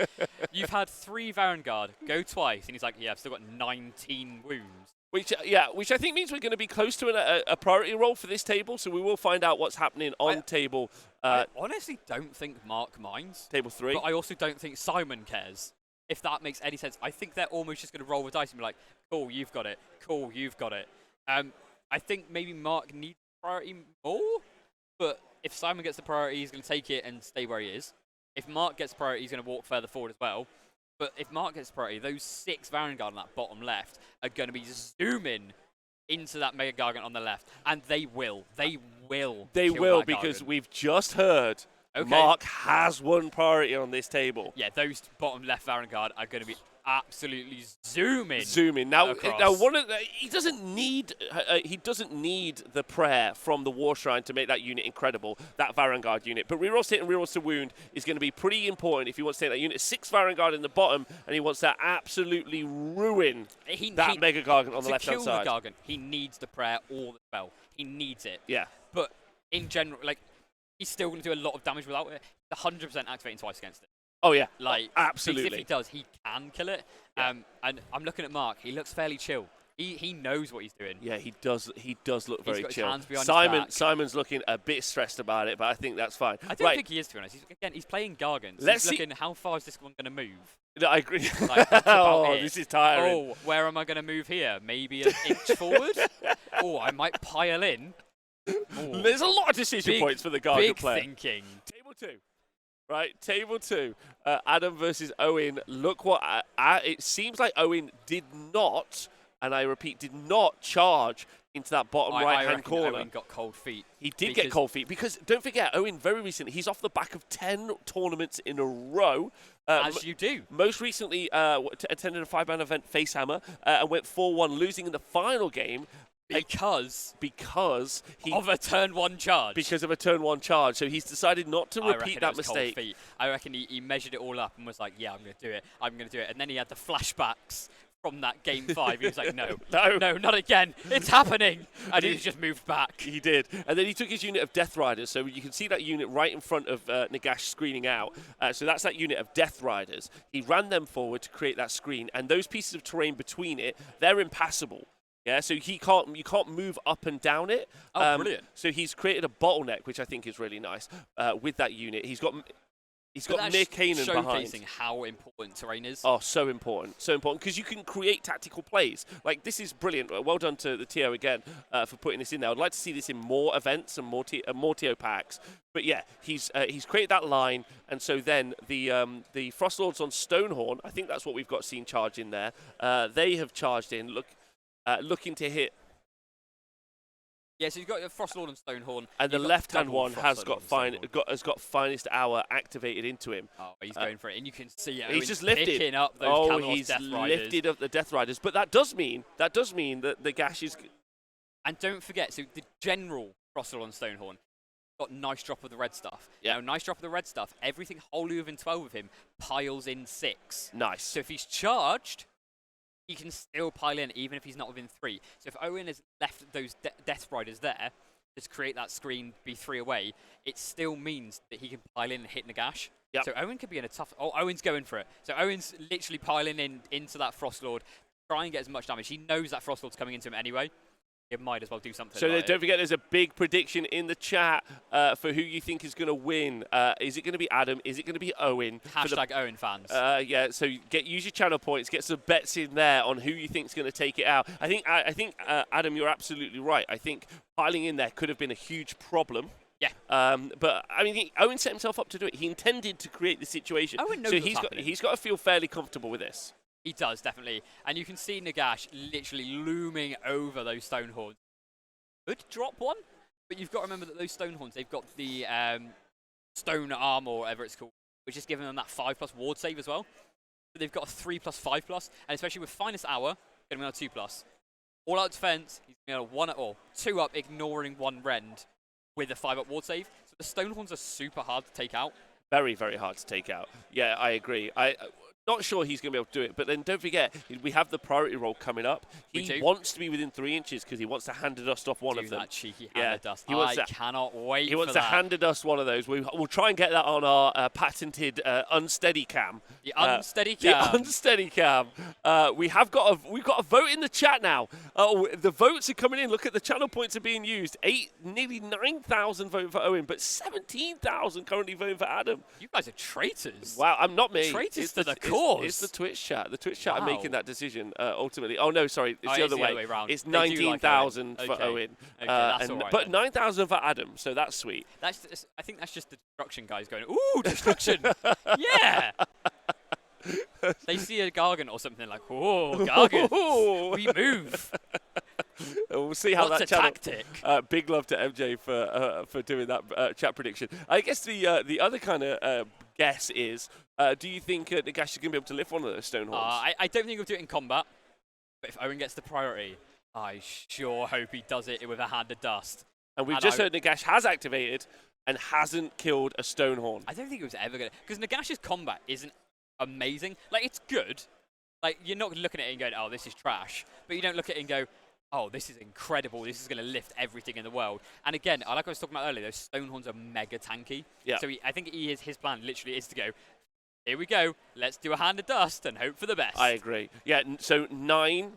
You've had 3 Varangard go twice, and he's like, yeah, I've still got 19 wounds. Which I think means we're going to be close to a priority roll for this table, so we will find out what's happening on table... I honestly don't think Mark minds. Table 3. But I also don't think Simon cares, if that makes any sense. I think they're almost just going to roll the dice and be like, cool, you've got it. Cool, you've got it. I think maybe Mark needs priority more, but if Simon gets the priority, he's going to take it and stay where he is. If Mark gets priority, he's going to walk further forward as well. But if Mark gets priority, those 6 Varangard on that bottom left are going to be zooming into that Mega Gargant on the left. And they will. They will. They will, because we've just heard Okay. Mark has one priority on this table. Yeah, those bottom left Vanguard are going to be absolutely zooming. Now, across. He doesn't need the prayer from the War Shrine to make that unit incredible, that Varangard unit. But rerolls hit and rerolls to wound is going to be pretty important if he wants to take that unit. 6 Varangard in the bottom, and he wants to absolutely ruin that Mega Gargant on the left-hand side. To kill the Gargant, he needs the prayer or the spell. He needs it. Yeah. But in general, like, he's still going to do a lot of damage without it. 100% activating twice against it. Oh, yeah. Like, absolutely. Because if he does, he can kill it. Yeah. And I'm looking at Mark. He looks fairly chill. He knows what he's doing. Yeah, he does look very got his chill. hands behind his back. Simon's looking a bit stressed about it, but I think that's fine. I don't think he is, to be honest. He's playing Gargants. He's looking, how far is this one going to move? No, I agree. Like, this is tiring. Oh, where am I going to move here? Maybe an inch forward? Oh, I might pile in. Ooh. There's a lot of decision points for the Gargant player. Big thinking. Table 2. Right, table 2. Adam versus Owen. Look what... it seems like Owen did not, and I repeat, did not charge into that bottom right-hand corner. Owen got cold feet. He did get cold feet because, don't forget, Owen, very recently, he's off the back of 10 tournaments in a row. As you do. Most recently, attended a 5-man event, Facehammer, and went 4-1, losing in the final game. Because he of a turn 1 charge. Because of a turn 1 charge. So he's decided not to repeat that mistake. Cold feet. I reckon he measured it all up and was like, yeah, I'm going to do it. I'm going to do it. And then he had the flashbacks from that game 5. He was like, no, not again. It's happening. And he's just moved back. He did. And then he took his unit of Death Riders. So you can see that unit right in front of Nagash screening out. So that's that unit of Death Riders. He ran them forward to create that screen. And those pieces of terrain between it, they're impassable. Yeah, so you can't move up and down it. Oh, brilliant! So he's created a bottleneck, which I think is really nice with that unit. He's got Mir Kanan behind. Showcasing how important terrain is. Oh, so important, because you can create tactical plays. Like, this is brilliant. Well done to the TO again for putting this in there. I'd like to see this in more events and more TO packs. But yeah, he's created that line, and so then the Frost Lords on Stonehorn, I think that's what we've got seen charge in there. They have charged in. Looking to hit. Yeah, so you've got your Frost Lord and Stonehorn. And the left-hand one has got Finest Hour activated into him. Oh, he's going for it, and you can see he's just lifted. Picking up those he's Death Riders. lifted up the Death Riders. But that does mean that the Gash is. And don't forget, so the general Frost Lord and Stonehorn got nice drop of the red stuff. Yeah. Now, nice drop of the red stuff. Everything wholly within 12 of him piles in 6. Nice. So if he's charged, he can still pile in, even if he's not within 3. So if Owen has left those Death Riders there, just create that screen, be 3 away, it still means that he can pile in and hit Nagash. Yep. So Owen could be in a tough... Oh, Owen's going for it. So Owen's literally piling into that Frost Lord, try and get as much damage. He knows that Frost Lord's coming into him anyway. It might as well do something. So don't forget, there's a big prediction in the chat for who you think is going to win. Is it going to be Adam? Is it going to be Owen? Hashtag Owen fans. Yeah. So use your channel points, get some bets in there on who you think is going to take it out. I think Adam, you're absolutely right. I think piling in there could have been a huge problem. Yeah. But I mean, Owen set himself up to do it. He intended to create the situation. Owen knows so he's got to feel fairly comfortable with this. He does, definitely. And you can see Nagash literally looming over those Stonehorns. Could drop one, but you've got to remember that those Stonehorns, they've got the stone arm or whatever it's called, which is giving them that 5+ ward save as well. So they've got a 3+, 5+, and especially with Finest Hour, going to be on a 2+. All out defense, he's going to 1 or 2 up, ignoring 1 rend with a 5+ ward save. So the Stonehorns are super hard to take out. Very, very hard to take out. Yeah, I agree. Not sure he's going to be able to do it, but then don't forget, we have the priority roll coming up. He wants to be within 3 inches because he wants to hand dust off one of them. That cheeky hand dust. I cannot wait. He wants to hand dust one of those. We'll try and get that on our patented unsteady cam. The unsteady cam. The unsteady cam. We've got a vote in the chat now. The votes are coming in. Look at the channel points are being used. Nearly 9,000 voting for Owen, but 17,000 currently voting for Adam. You guys are traitors. Wow, I'm not me. Traitors to the cause. It's the Twitch chat. The Twitch chat are making that decision ultimately. Oh no, sorry, it's the other way. Round. It's 19,000 for Owen, that's all right, but 9,000 for Adam. So that's sweet. I think that's just the destruction guys going. Ooh, destruction! Yeah. They see a Gargant or something like, oh, Gargant, we move. We'll see how What's that a channel. tactic? Big love to MJ for doing that chat prediction. I guess the other kind of guess is, do you think Nagash is going to be able to lift one of those stone horns? I don't think he'll do it in combat, but if Owen gets the priority, I sure hope he does it with a hand of dust. And we've just heard Nagash has activated and hasn't killed a stone horn. I don't think it was ever going to, because Nagash's combat isn't amazing. Like, it's good. Like, you're not looking at it and going, oh, this is trash. But you don't look at it and go, oh, this is incredible. This is going to lift everything in the world. And again, like I was talking about earlier, those stone horns are mega tanky. Yeah. So I think his plan literally is to go, here we go. Let's do a hand of dust and hope for the best. I agree. Yeah, so nine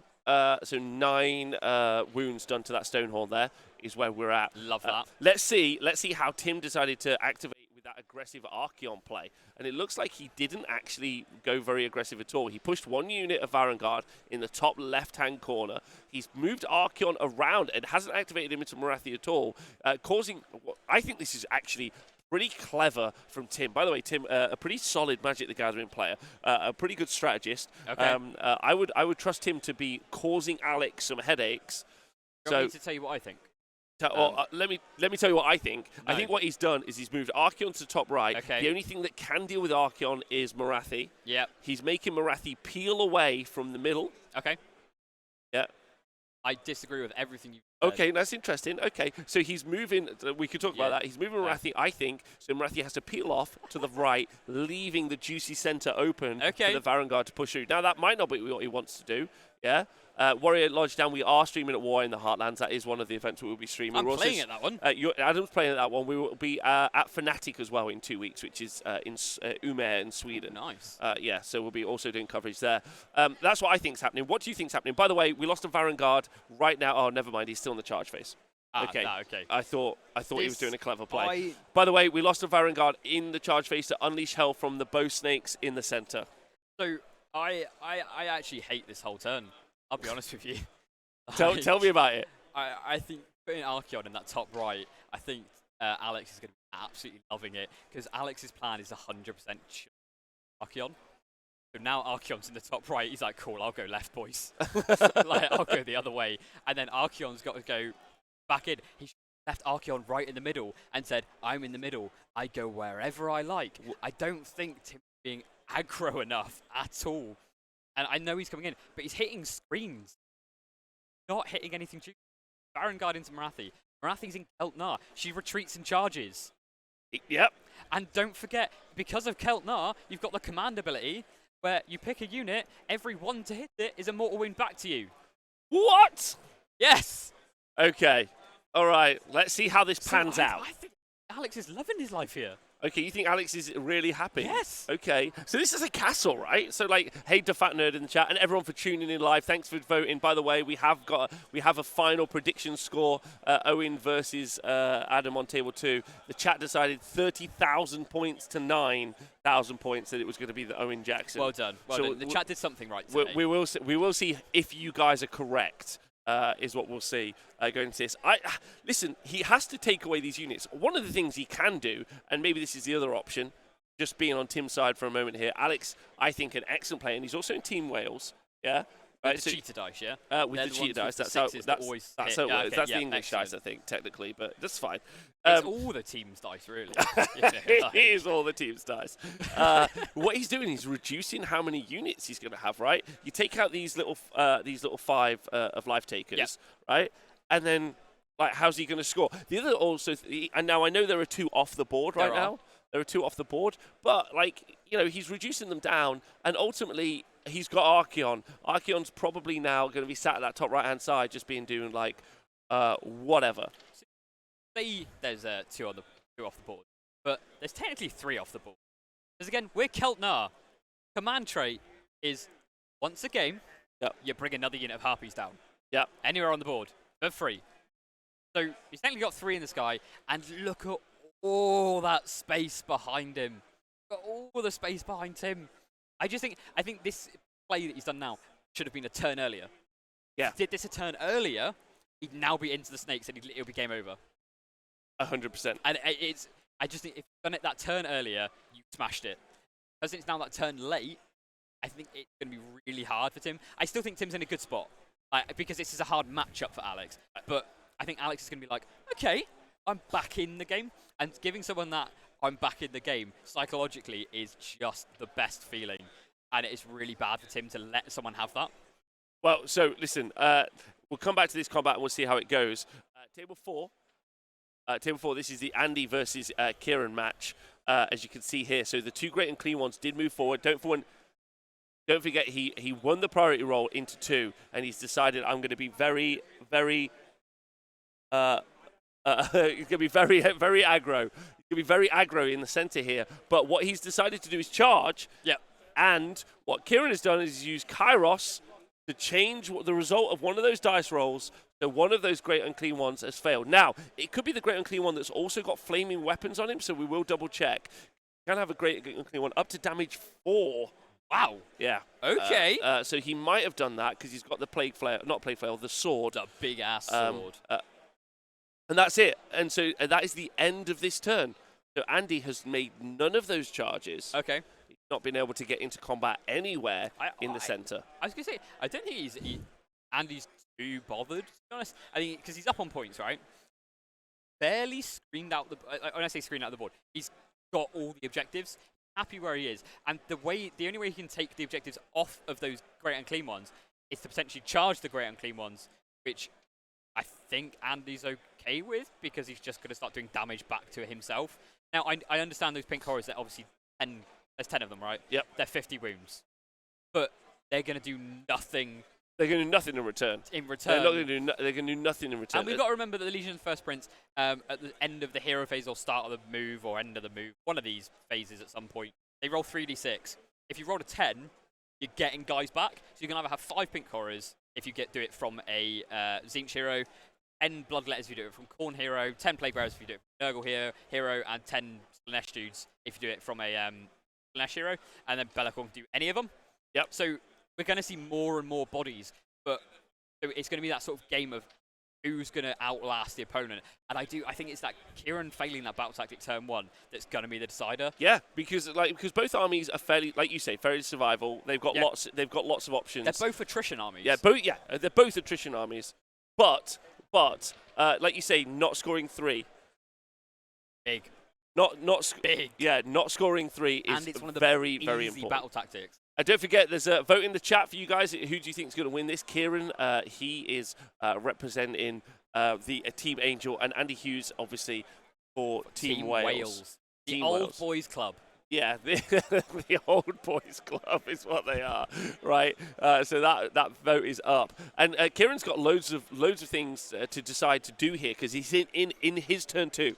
wounds done to that stone horn there is where we're at. Love that. Let's see how Tim decided to activate with that aggressive Archeon play. And it looks like he didn't actually go very aggressive at all. He pushed one unit of Varangard in the top left-hand corner. He's moved Archeon around and hasn't activated him into Morathi at all, causing... I think this is actually pretty clever from Tim. By the way, Tim, a pretty solid Magic the Gathering player, a pretty good strategist. Okay. I would trust him to be causing Alex some headaches. Do you want me to tell you what I think? Let me tell you what I think. No. I think what he's done is he's moved Archeon to the top right. Okay. The only thing that can deal with Archeon is Morathi. Yep. He's making Morathi peel away from the middle. Okay. Yeah. I disagree with everything you said. Okay, that's interesting. Okay, so he's moving. We could talk about that. He's moving Morathi, I think. So Morathi has to peel off to the right, leaving the juicy center open for the Varangard to push through. Now, that might not be what he wants to do. Yeah. Warrior Lodge Down, we are streaming at War in the Heartlands. That is one of the events we will be streaming. I'm playing at that one. Adam's playing at that one. We will be at Fnatic as well in 2 weeks, which is in Umeå in Sweden. Nice. Yeah, so we'll be also doing coverage there. That's what I think's happening. What do you think's happening? By the way, we lost a Varangard right now. Oh, never mind. He's still in the charge phase. Okay. Okay. I thought he was doing a clever play. By the way, we lost a Varangard in the charge phase to unleash hell from the bow snakes in the center. So I actually hate this whole turn. I'll be honest with you. Tell me about it. I think putting Archeon in that top right, I think Alex is going to be absolutely loving it, because Alex's plan is 100% Archeon. So now Archeon's in the top right. He's like, cool, I'll go left, boys. Like, I'll go the other way. And then Archeon's got to go back in. He left Archeon right in the middle and said, I'm in the middle. I go wherever I like. I don't think Tim's being aggro enough at all. And I know he's coming in, but he's hitting screens. Not hitting anything. Varangard into Morathi. Morathi's in Keltnar. She retreats and charges. Yep. And don't forget, because of Keltnar, you've got the command ability where you pick a unit, every one to hit it is a mortal wound back to you. What? Yes. Okay. All right. Let's see how this pans out. I think Alex is loving his life here. Okay, you think Alex is really happy? Yes. Okay, so this is a castle, right? So, like, hey to Fat Nerd in the chat, and everyone for tuning in live. Thanks for voting. By the way, we have a final prediction score: Owen versus Adam on table 2. The chat decided 30,000 points to 9,000 points that it was going to be the Owen Jackson. Well done. Well done. The chat did something right today. We will see if you guys are correct. Is what we'll see going into this. Listen, he has to take away these units. One of the things he can do, and maybe this is the other option, just being on Tim's side for a moment here. Alex, I think, an excellent player, and he's also in Team Wales. Yeah. Right, with the cheater dice, yeah? With the cheater dice. That's how it works. That's the English dice, I think, technically, but that's fine. It's all the team's dice, really. It is all the team's dice. What he's doing is reducing how many units he's going to have, right? You take out these little 5 of life takers, right? And then, like, how's he going to score? The other also, and now I know there are 2 off the board right now. There are 2 off the board, but, like, you know, he's reducing them down, and ultimately he's got Archeon. Archeon's probably now going to be sat at that top right-hand side, just doing like whatever. Say there's 2 off the board, but there's technically 3 off the board. Because again, we're Keltnar. Command trait is once a game, you bring another unit of Harpies down. Yep. Anywhere on the board for free. So he's technically got 3 in the sky, and look at all that space behind him. Got all the space behind him. I think this play that he's done now should have been a turn earlier. Yeah. If he did this a turn earlier, he'd now be into the snakes and it'll be game over. 100%. And I just think if you'd done it that turn earlier, you smashed it. Because it's now that turn late, I think it's going to be really hard for Tim. I still think Tim's in a good spot. because this is a hard matchup for Alex. But I think Alex is going to be like, okay, I'm back in the game. And giving someone that I'm back in the game psychologically is just the best feeling. And it is really bad for Tim to let someone have that. Well, so listen, we'll come back to this combat and we'll see how it goes. Table 4. Table 4, this is the Andy versus Kieran match, as you can see here. So the 2 great and clean ones did move forward. Don't forget, he won the priority roll into 2, and he's decided I'm going to be very, very... he's going to be very, very aggro. He's going to be very aggro in the center here. But what he's decided to do is charge. Yep. And what Kieran has done is use Kairos to change the result of one of those dice rolls. So one of those great unclean ones has failed. Now, it could be the great unclean one that's also got flaming weapons on him, so we will double check. Can have a great unclean one up to damage 4. Wow. Yeah. Okay. So he might have done that because he's got the plague flail, not plague flail, the sword. The big ass sword. And that's it. And so that is the end of this turn. So Andy has made none of those charges. Okay. He's not been able to get into combat anywhere in the center. I was going to say, I don't think Andy's too bothered, to be honest. I think because he's up on points, right? Barely screened out when I say screened out the board, he's got all the objectives. Happy where he is, and the only way he can take the objectives off of those great unclean ones is to potentially charge the great unclean ones, which I think Andy's okay with because he's just going to start doing damage back to himself. Now I understand those pink horrors. They're obviously 10. There's 10 of them, right? Yep. They're 50 wounds, but they're going to do nothing. They're going to do nothing in return. They're going to do nothing in return. And we've got to remember that the Legion of the First Prince, at the end of the hero phase or start of the move or end of the move, one of these phases at some point, they roll 3d6. If you roll a 10, you're getting guys back. So you can either have 5 pink horrors if you do it from a Tzeentch hero, 10 bloodletters if you do it from Khorne hero, 10 plague bearers if you do it from Nurgle hero, and 10 Slanesh dudes if you do it from a Slanesh hero, and then Be'lakor can do any of them. Yep. So we're going to see more and more bodies, but so it's going to be that sort of game of who's going to outlast the opponent. And I think it's that Kieran failing that battle tactic turn 1 that's going to be the decider. Yeah, because both armies are fairly, like you say, fairly survival. They've got lots of options. They're both attrition armies. Yeah, they're both attrition armies. But like you say, not scoring 3. Big. Not big. Yeah, not scoring 3 is and it's one of the very easy important battle tactics. And don't forget, there's a vote in the chat for you guys. Who do you think is going to win this? Kieran, he is representing the Team Angel, and Andy Hughes, obviously, for Team Wales. The Old Boys Club. Yeah, the Old Boys Club is what they are, right? So that vote is up, and Kieran's got loads of things to decide to do here because he's in his turn 2.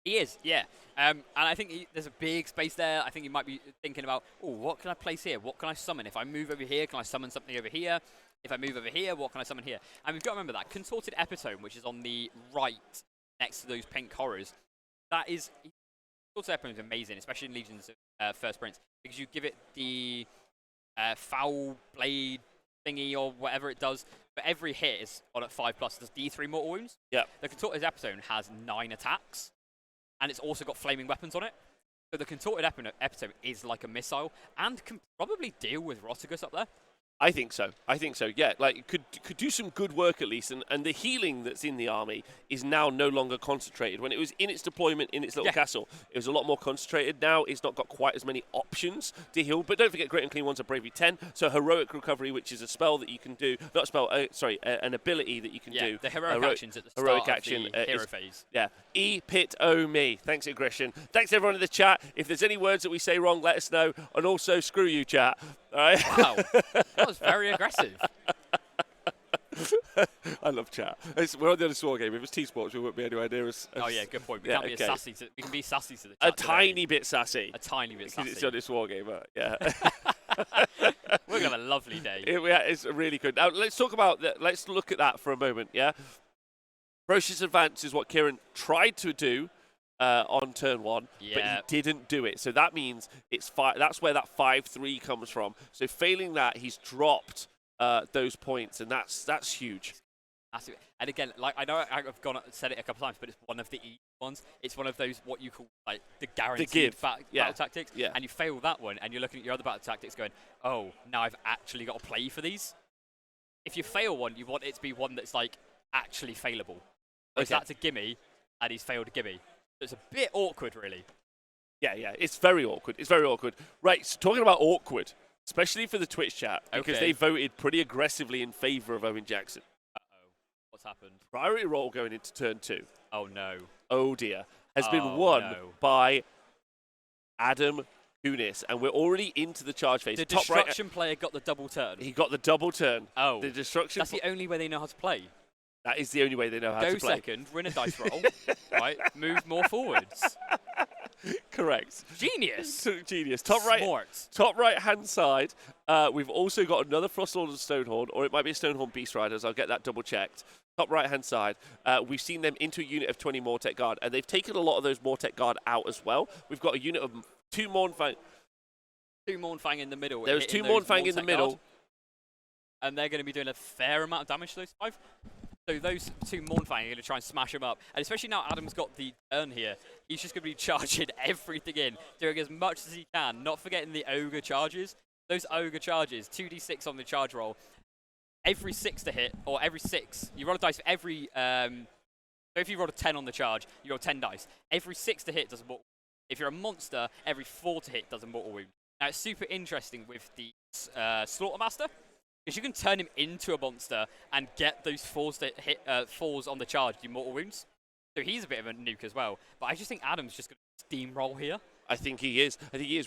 He is, yeah. And I think there's a big space there. I think he might be thinking about, what can I place here? What can I summon? If I move over here, can I summon something over here? If I move over here, what can I summon here? And we've got to remember that Contorted Epitome, which is on the right next to those pink horrors, that is... Contorted Epitome is amazing, especially in Legions of First Prince, because you give it the foul blade thingy or whatever it does, but every hit is on at 5+. It does D3 mortal wounds. Yeah. The Contorted Epitome has 9 attacks. And it's also got flaming weapons on it. So the Contorted Epitome is like a missile and can probably deal with Rotigus up there. I think so. Yeah, like it could do some good work at least, and the healing that's in the army is now no longer concentrated. When it was in its deployment in its little castle, it was a lot more concentrated. Now it's not got quite as many options to heal. But don't forget, Great and Clean Ones are Bravery 10, so Heroic Recovery, which is a spell that you can do, not a spell, an ability that you can do. The heroic actions at the start of the hero phase. Yeah, E-pit-o-me. Thanks, aggression. Thanks everyone in the chat. If there's any words that we say wrong, let us know, and also screw you, chat. All right. Wow, that was very aggressive. I love chat. We're on the other War game. If it was T-Sports, we wouldn't be anywhere near us. Oh yeah, good point. We can be sassy. We can be sassy to the chat. A tiny bit sassy. A tiny bit sassy. It's on this War game, yeah. We're gonna have a lovely day. It's really good. Now let's talk about that. Let's look at that for a moment. Yeah. Ferocious Advance is what Kieran tried to do on turn 1, but he didn't do it. So that means it's that's where that 5-3 comes from. So failing that, he's dropped those points, and that's huge. And again, like I know I've said it a couple times, but it's one of the easy ones. It's one of those what you call like the guaranteed battle tactics. Yeah. And you fail that one, and you're looking at your other battle tactics, going, "Oh, now I've actually got to play for these." if you fail one, you want it to be one that's like actually failable. Whereas Okay. that's a gimme, and he's failed a gimme. So it's a bit awkward, really. Yeah, it's very awkward. It's very awkward. Right, so talking about awkward, especially for the Twitch chat, because they voted pretty aggressively in favor of Owen Jackson. Uh-oh. What's happened? Priority roll going into turn 2. Oh, no. Oh, dear. Has been won by Adam Kunis, and we're already into the charge phase. The destruction player got the double turn. He got the double turn. Oh. The destruction. That's the only way they know how to play. That is the only way they know how to play. Go second, win a dice roll, right? Move more forwards. Correct. Genius. Genius. Smart. Top right hand side. We've also got another Frostlord and Stonehorn, or it might be a Stonehorn Beast Riders. I'll get that double checked. Top right hand side. We've seen them into a unit of 20 Mortek Guard, and they've taken a lot of those Mortek Guard out as well. We've got a unit of 2 Mournfang. 2 Mournfang in the middle. There's 2 Mournfang in the middle. Guard, and they're going to be doing a fair amount of damage to those 5. So those 2 Mournfang are going to try and smash them up. And especially now Adam's got the turn here, he's just going to be charging everything in, doing as much as he can, not forgetting the Ogre charges. Those Ogre charges, 2d6 on the charge roll. Every 6 to hit, or every 6, you roll a dice for every... so if you roll a 10 on the charge, you roll 10 dice. Every 6 to hit does a mortal wound. If you're a monster, every 4 to hit does a mortal wound. Now it's super interesting with the Slaughtermaster, because you can turn him into a monster and get those 4s that hit 4s on the charge, do mortal wounds. So he's a bit of a nuke as well. But I just think Adam's just going to steamroll here. I think he is.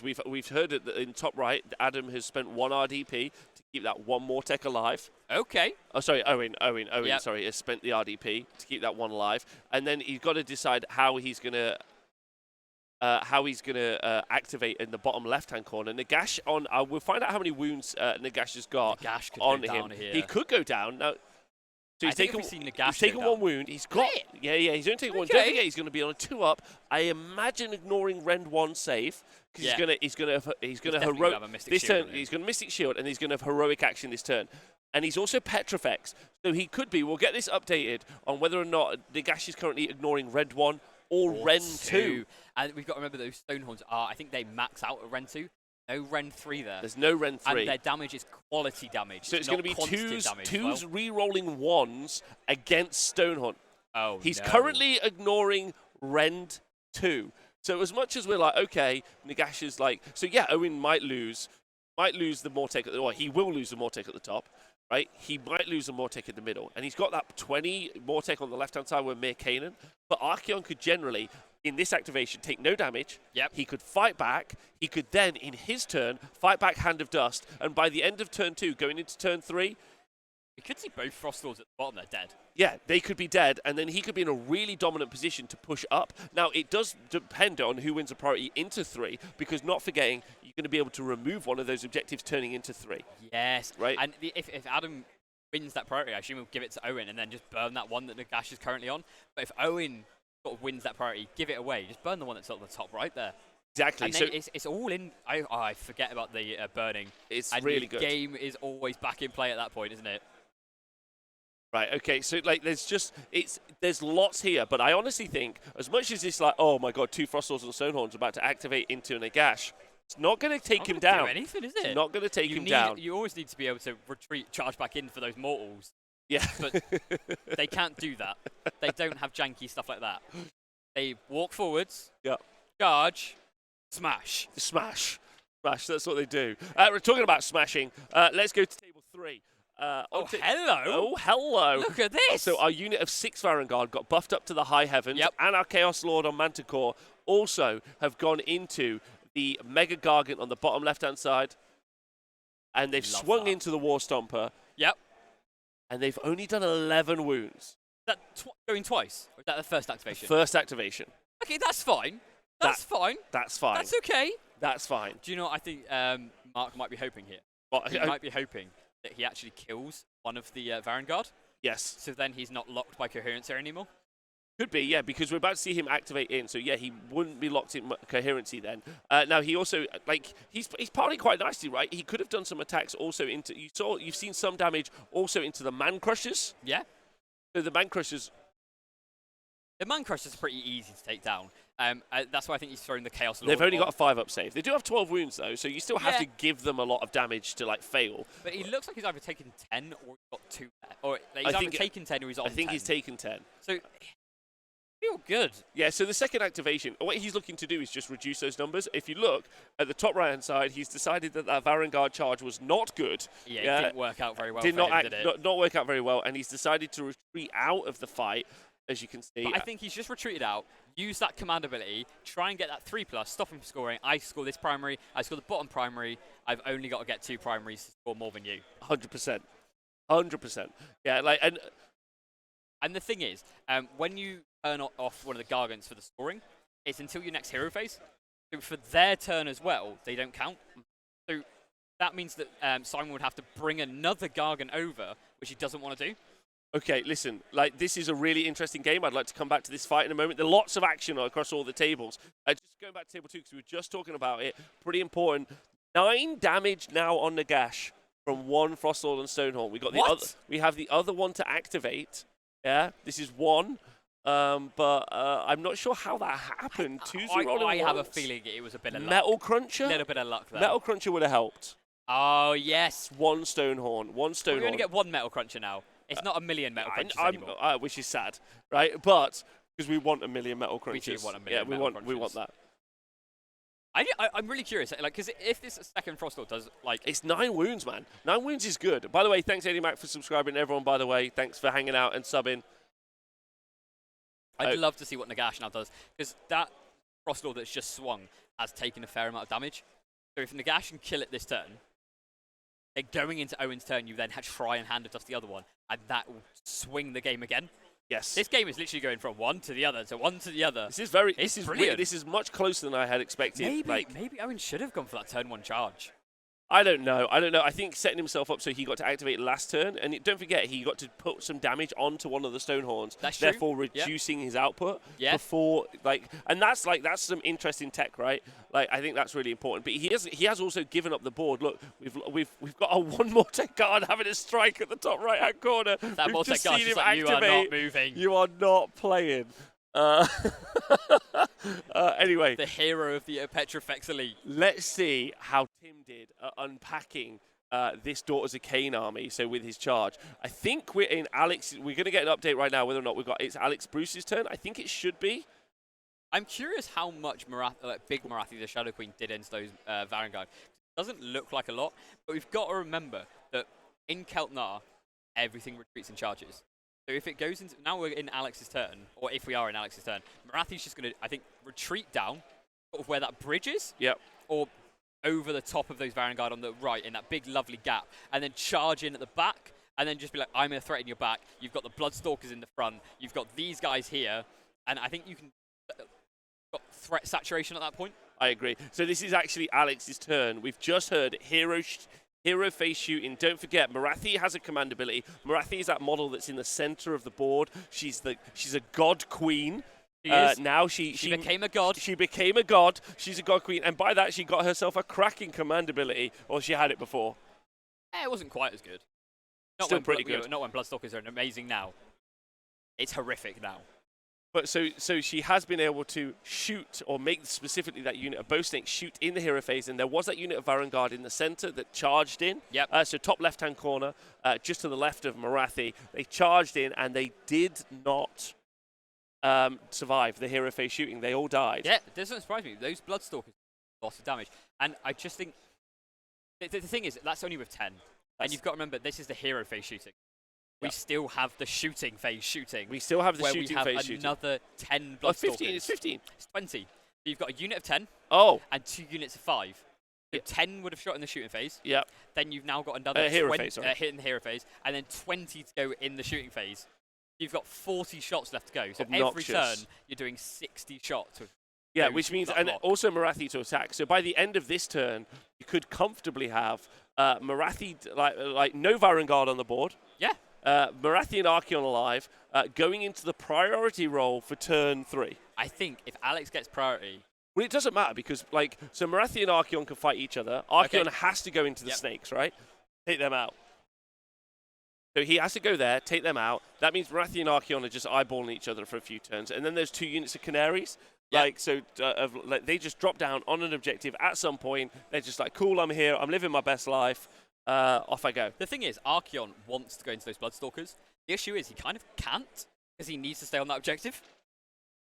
We've heard it in top right. Adam has spent 1 RDP to keep that 1 Mortek alive. Okay. Oh, sorry, Owen. Yep. Sorry, has spent the RDP to keep that 1 alive, and then he's got to decide how he's gonna activate in the bottom left-hand corner. Nagash on. We'll find out how many wounds Nagash has got Nagash could on go him. down here. He could go down now. So he's taken 1 wound. He's got. Yeah. He's only taken 1. Don't forget, he's going to be on a 2-up. I imagine ignoring Rend 1 save because he's going to heroic this turn. He's going to Mystic Shield and he's going to have heroic action this turn. And he's also Petrifex, so he could be. We'll get this updated on whether or not Nagash is currently ignoring Rend 1 or Rend 2. And we've got to remember those Stonehorns are. I think they max out at Rend 2. No Rend 3 there. There's no Rend 3. And their damage is quality damage. So it's going to be twos well. re-rolling 1s against Stonehorn. Oh, He's currently ignoring Rend 2. So as much as we're like, okay, Nagash is like, so yeah, Owen might lose the Mortek, or he will lose the Mortek at the top, right? He might lose the Mortek in the middle. And he's got that 20 Mortek on the left-hand side with Mir Kanan. But Archeon could generally, in this activation, take no damage. Yep. He could fight back. He could then, in his turn, fight back Hand of Dust. And by the end of turn 2, going into turn 3, we could see both Frostlords at the bottom. They're dead. yeah, they could be dead. And then he could be in a really dominant position to push up. Now, it does depend on who wins a priority into 3, because not forgetting, you're going to be able to remove one of those objectives turning into 3. Yes. Right. And if Adam wins that priority, I assume he'll give it to Owen and then just burn that one that Nagash is currently on. But if Owen sort of wins that priority, give it away. Just burn the one that's at the top right there. Exactly. And so it's all in. I forget about the burning. It's and really the good. Game is always back in play at that point, isn't it? Right, okay, so like there's lots here, but I honestly think, as much as it's like, oh my god, 2 Frostlords and Stonehorns about to activate into Nagash, it's not going to take him down. Do anything, is it? It's not going to take him down. You always need to be able to retreat, charge back in for those mortals. Yeah. But they can't do that. They don't have janky stuff like that. They walk forwards, charge, smash. Smash. That's what they do. We're talking about smashing. Let's go to table 3. Hello. Oh, hello. Look at this. So our unit of 6 Varangard got buffed up to the high heavens, and our Chaos Lord on Manticore also have gone into the Mega Gargant on the bottom left-hand side, and they've swung into the War Stomper. Yep. And they've only done 11 wounds. Is that going twice? Or is that the first activation? First activation. Okay, that's fine. That's fine. That's fine. That's okay. That's fine. Do you know what I think Mark might be hoping here? He might be hoping that he actually kills one of the Varangard. Yes. So then he's not locked by coherency anymore. Could be, yeah, because we're about to see him activate in. So, yeah, he wouldn't be locked in coherency then. Now, he also, like, he's partying quite nicely, right? He could have done some attacks also into, you've seen some damage also into the Man Crushers. Yeah. So the Man Crushers, The Man Crushers are pretty easy to take down. That's why I think he's throwing the Chaos Lord. They've only got a 5-up save. They do have 12 wounds, though, so you still have Yeah. to give them a lot of damage to, like, fail. But he looks like he's either taken 10 or he's got 2. Or like, he's either taken 10 or he's on 10. I think he's taken 10. So, feel good. Yeah, so the second activation, what he's looking to do is just reduce those numbers. If you look at the top right-hand side, he's decided that Varangard charge was not good. Yeah, it didn't work out very well did for not him, did it? Not work out very well, and he's decided to retreat out of the fight, as you can see. But I think he's just retreated out, use that command ability, try and get that 3+, stop him from scoring. I score this primary, I score the bottom primary. I've only got to get 2 primaries to score more than you. 100%. 100%. Yeah, like, and the thing is, when you turn off one of the Gargants for the scoring, it's until your next hero phase. So for their turn as well, they don't count. So that means that Simon would have to bring another Gargant over, which he doesn't want to do. Okay, listen, like, this is a really interesting game. I'd like to come back to this fight in a moment. There's lots of action across all the tables. Just going back to table 2, because we were just talking about it, pretty important. 9 damage now on Nagash from 1 Frostlord and Stonehorn. We have the other one to activate. Yeah, this is 1. But I'm not sure how that happened. 2-0 I have a feeling it was a bit of luck. Metal Cruncher? A little bit of luck there. Metal Cruncher would have helped. Oh, yes. 1 Stonehorn. 1 Stonehorn. We're going to get 1 Metal Cruncher now. It's not a million Metal Crunchers anymore. Which is sad, right? But because we want a million Metal Crunchers. We do want a million Metal Crunchers. We want that. I'm really curious, like, because if this second Frostlord does, like... It's 9 wounds, man. 9 wounds is good. By the way, thanks, Eddie Mac, for subscribing. Everyone, by the way, thanks for hanging out and subbing. I'd love to see what Nagash now does, because that Frostlord that's just swung has taken a fair amount of damage. So if Nagash can kill it this turn, then going into Owen's turn, you then try and hand it off the other one, and that will swing the game again. Yes. This game is literally going from one to the other to one to the other. This is very. This is brilliant. This is much closer than I had expected. Maybe Owen should have gone for that turn 1 charge. I don't know. I think setting himself up so he got to activate last turn, and don't forget he got to put some damage onto one of the Stonehorns, therefore reducing his output before and that's some interesting tech, right? Like, I think that's really important. But he has also given up the board. Look, we've got a 1 more tech guard having a strike at the top right hand corner. That more tech guard is like, you are not moving. You are not playing. Anyway, the hero of the Petrifex Elite. Let's see how Tim did at unpacking this Daughters of Cain army. So with his charge, I think we're in Alex. We're going to get an update right now whether or not it's Alex Bruce's turn. I think it should be. I'm curious how much Big Marathi, the Shadow Queen, did into those Varangard. It doesn't look like a lot, but we've got to remember that in Keltnar, everything retreats and charges. So if it goes into, now we're in Alex's turn, or if we are in Alex's turn, Marathi's just going to, I think, retreat down, sort of where that bridge is. Yep. Or over the top of those Varangard on the right in that big lovely gap, and then charge in at the back, and then just be like, I'm going to threaten your back. You've got the Bloodstalkers in the front. You've got these guys here, and I think you can got threat saturation at that point. I agree. So this is actually Alex's turn. We've just heard Hero face shooting. Don't forget, Marathi has a command ability. Marathi is that model that's in the center of the board. She's a god queen. Now she became a god. She became a god. She's a god queen, and by that she got herself a cracking command ability, or she had it before. It wasn't quite as good. Still pretty good. Not when Bloodstalkers are amazing now. It's horrific now. But so she has been able to shoot, or make specifically that unit of Bow Snake shoot in the hero phase, and there was that unit of Varangard in the center that charged in. Yep. So top left-hand corner, just to the left of Marathi, they charged in, and they did not survive the hero phase shooting. They all died. Yeah, it doesn't surprise me. Those Bloodstalkers, lots of damage. And I just think, the thing is, that's only with 10. And you've got to remember, this is the hero phase shooting. We still have the shooting phase shooting. We still have the shooting phase shooting. We have another 10 Bloodstalkers. 15, it's 15. It's 20. So you've got a unit of 10. Oh. And 2 units of 5. So 10 would have shot in the shooting phase. Yep. Then you've now got another hero 20 phase, hit in the hero phase. And then 20 to go in the shooting phase. You've got 40 shots left to go. So every turn, you're doing 60 shots. Yeah, which means, and also Marathi to attack. So by the end of this turn, you could comfortably have Marathi, like no Varangard on the board. Yeah. Marathi and Archeon alive, going into the priority role for turn 3. I think if Alex gets priority... Well, it doesn't matter because, so Marathi and Archeon can fight each other. Archeon has to go into the snakes, right? Take them out. So he has to go there, take them out. That means Marathi and Archeon are just eyeballing each other for a few turns. And then there's 2 units of Canaries. Like, so they just drop down on an objective at some point. They're just like, cool, I'm here. I'm living my best life. Off I go. The thing is, Archeon wants to go into those Bloodstalkers. The issue is he kind of can't because he needs to stay on that objective.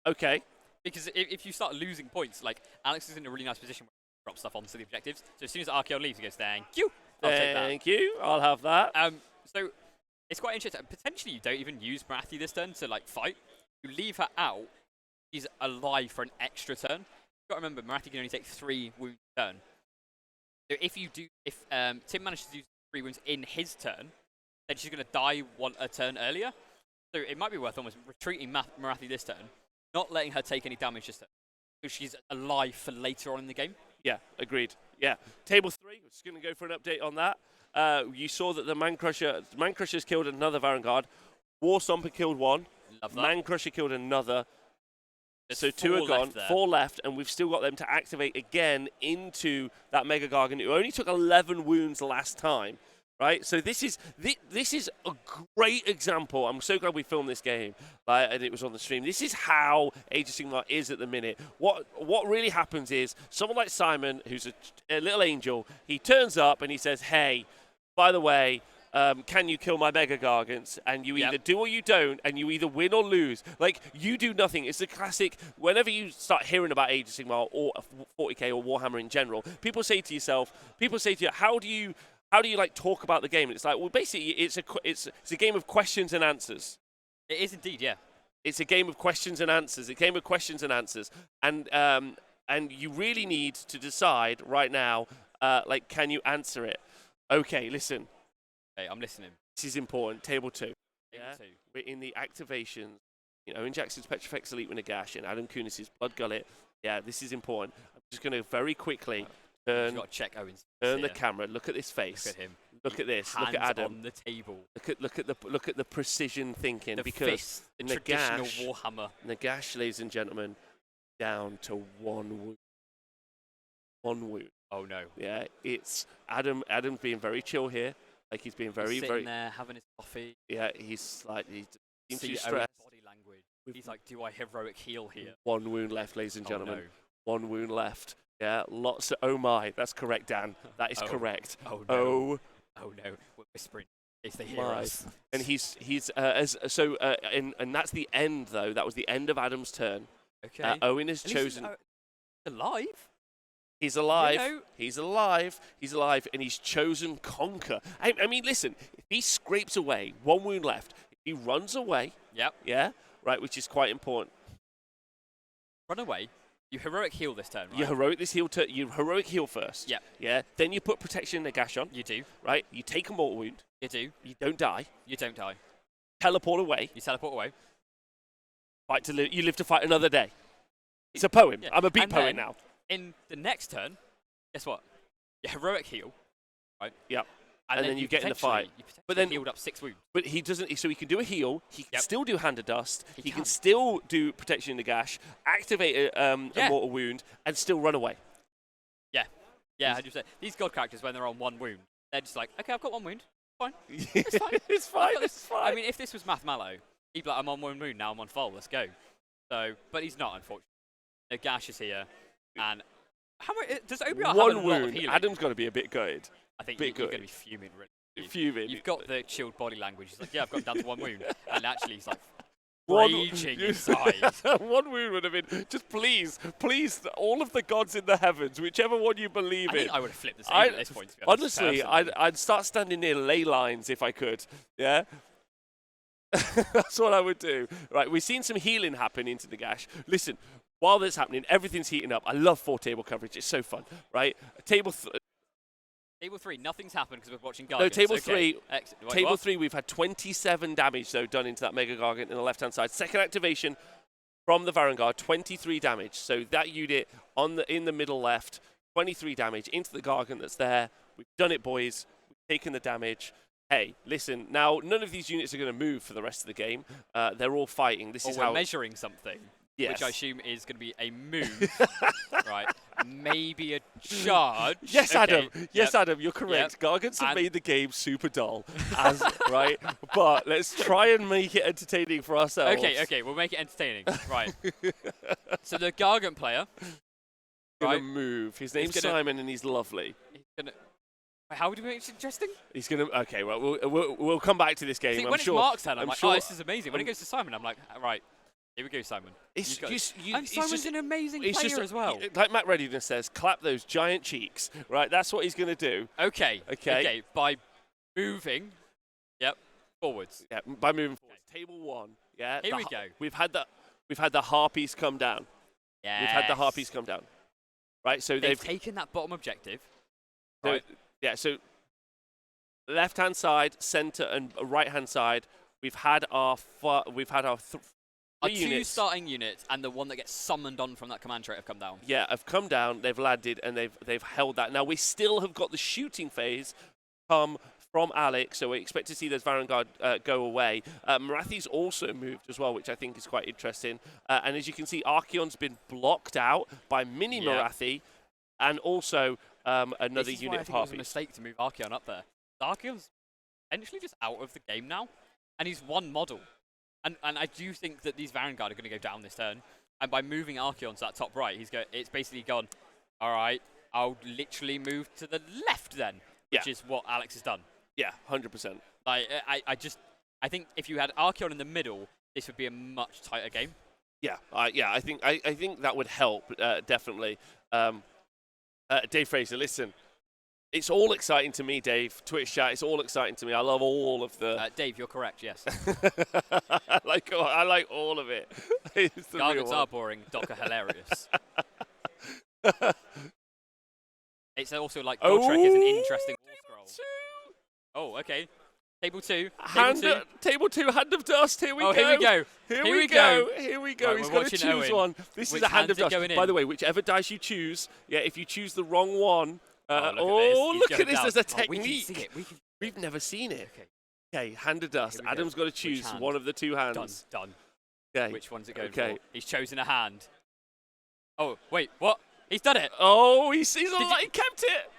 Okay. Because if you start losing points, like, Alex is in a really nice position where he drops stuff onto the objectives. So as soon as Archeon leaves, he goes, thank you. Thank you. I'll have that. So it's quite interesting. Potentially, you don't even use Marathi this turn to, like, fight. You leave her out, she's alive for an extra turn. You've got to remember, Marathi can only take 3 wounds a turn. So if Tim manages to use 3 wounds in his turn, then she's going to die a turn earlier. So it might be worth almost retreating Marathi this turn, not letting her take any damage this turn, so she's alive for later on in the game. Yeah, agreed. Yeah. Table 3, we're just going to go for an update on that. You saw that the Man Crusher's killed another Vanguard. War Stomper killed 1. Love that. Man Crusher killed another. There's so 2 are gone, 4 left, and we've still got them to activate again into that Mega Gargant, who only took 11 wounds last time, right? So this is a great example. I'm so glad we filmed this game, and it was on the stream. This is how Age of Sigmar is at the minute. What really happens is someone like Simon, who's a little angel, he turns up and he says, hey, by the way, can you kill my Mega Gargants? And you either do or you don't, and you either win or lose. Like, you do nothing. It's the classic, whenever you start hearing about Age of Sigmar or 40k or Warhammer in general, people say to you, how do you like talk about the game? And it's like, well, basically, it's a game of questions and answers. It is indeed, yeah. It's a game of questions and answers. And you really need to decide right now, like, can you answer it? Okay, listen. Hey, I'm listening. This is important. Table 2. Yeah. We're in the activations. Owen Jackson's Petrifex Elite with Nagash and Adam Kunis' Blood Gullet. Yeah, this is important. I'm just going to very quickly turn the camera. Look at this face. Look at him. Look at this. Hands look at Adam on the table. Look at the precision thinking. The because fist, the traditional Warhammer. Nagash, ladies and gentlemen, down to 1 wound. 1 wound. Oh no. Yeah, it's Adam's being very chill here. Like, he's being very sitting there having his coffee. Yeah, he's slightly too stressed. Body language. He's like, do I heroic heal here? 1 wound left, ladies and gentlemen. No. 1 wound left. Yeah, lots of, oh my, that's correct, Dan. That is correct. Oh no. Oh no. We're whispering. If they hear us. And and that's the end though. That was the end of Adam's turn. Okay. Owen has chosen. Alive? He's alive. He's alive. He's alive, and he's chosen Conquer. I mean, listen. If he scrapes away, 1 wound left. If he runs away. Yep. Yeah. Right, which is quite important. Run away. You heroic heal this turn, right? You heroic heal first. Yeah. Yeah. Then you put protection in Nagash on. You do. Right. You take a mortal wound. You do. You don't die. You don't die. Teleport away. You teleport away. Fight to live. You live to fight another day. It's a poem. Yeah. I'm a beat poet now. In the next turn, guess what? You heroic heal, right? Yep. And then you get in the fight. But then healed up 6 wounds. But he doesn't. So he can do a heal. He can still do Hand of Dust. He can still do protection in the gash. Activate a mortal wound and still run away. Yeah. Yeah. 100%. These god characters, when they're on 1 wound, they're just like, okay, I've got 1 wound. Fine. It's fine. It's fine. It's fine. I mean, if this was Math Mallow, he'd be like, I'm on 1 wound now. I'm on full. Let's go. So, but he's not, unfortunately. The gash is here, and how much does OBR have 1 a wound. lot of healing? Adam's got to be a bit gutted. I think you're going to be fuming. Really. Fuming. You've got the chilled body language. He's like, yeah, I've got down to 1 wound, and actually he's like raging inside. 1 wound would have been just please, all of the gods in the heavens, whichever one you believe in. I think I would have flipped the same at this point. To be honest, honestly, I'd start standing near ley lines if I could. Yeah. That's what I would do. Right, we've seen some healing happen into the gash. Listen, while this happening, everything's heating up. I love 4 table coverage. It's so fun, right? Table 3, nothing's happened because we're watching Gargants. No, table 3. Wait, table 3, we've had 27 damage, though, done into that Mega Gargant in the left-hand side. Second activation from the Varangard, 23 damage. So that unit in the middle left, 23 damage into the Gargant that's there. We've done it, boys. We've taken the damage. Hey, listen, now none of these units are going to move for the rest of the game. They're all fighting. This is how we're measuring something, yes. which I assume is going to be a move. Right, maybe a charge. Yes, okay. Adam. Yes, Adam, you're correct. Gargants have made the game super dull, right? But let's try and make it entertaining for ourselves. Okay, we'll make it entertaining. Right. So the Gargant player gonna move. His name's Simon, and he's lovely. He's gonna. How would we make it interesting? He's gonna. Okay, well, we'll come back to this game. See, I'm when sure. it's Mark's turn, I'm like, sure, oh, this is amazing. When it goes to Simon, I'm like, right, here we go, Simon. And Simon's an amazing player as well. Like Matt Readiness says, clap those giant cheeks. Right, that's what he's gonna do. Okay. By moving, forwards. Yeah, by moving forwards. Table 1. Yeah. Here we go. We've had the harpies come down. Yes. We've had the harpies come down. Right, so they've taken that bottom objective. Right. Yeah, so left-hand side, center, and right-hand side, we've had our three units. 2 starting units and the one that gets summoned on from that command trait have come down. Yeah, have come down. They've landed and they've held that. Now we still have got the shooting phase come from Alex, so we expect to see those Vanguard go away. Marathi's also moved as well, which I think is quite interesting. And as you can see, Archeon's been blocked out by Mini Marathi, and also another unit of Harpies. It was a mistake to move Archeon up there. Archeon's essentially just out of the game now, and he's one model. And I do think that these Vanguard are going to go down this turn. And by moving Archeon to that top right, it's basically gone, all right, I'll literally move to the left then, which is what Alex has done. Yeah, 100%. I think if you had Archeon in the middle, this would be a much tighter game. Yeah, I think that would help definitely. Dave Fraser, listen, it's all exciting to me, Dave. Twitch chat, it's all exciting to me. I love all of the. Dave, you're correct. Yes. I like all of it. Gargants are boring. Docker hilarious. It's also like God Trek is an interesting war scroll. Oh, okay. Table 2. Table 2, Hand of Dust. Here we go. Here we go. Here we go. Right, he's got to choose Owen. one. This is a Hand of Dust. By the way, whichever dice you choose, if you choose the wrong one. Look at this. There's a technique. We can see it. We've never seen it. Okay, Hand of Dust. Adam's got to choose one of the 2 hands. Done. Okay. Which one's it going for? He's chosen a hand. Oh, wait, what? He's done it. Oh, he kept it.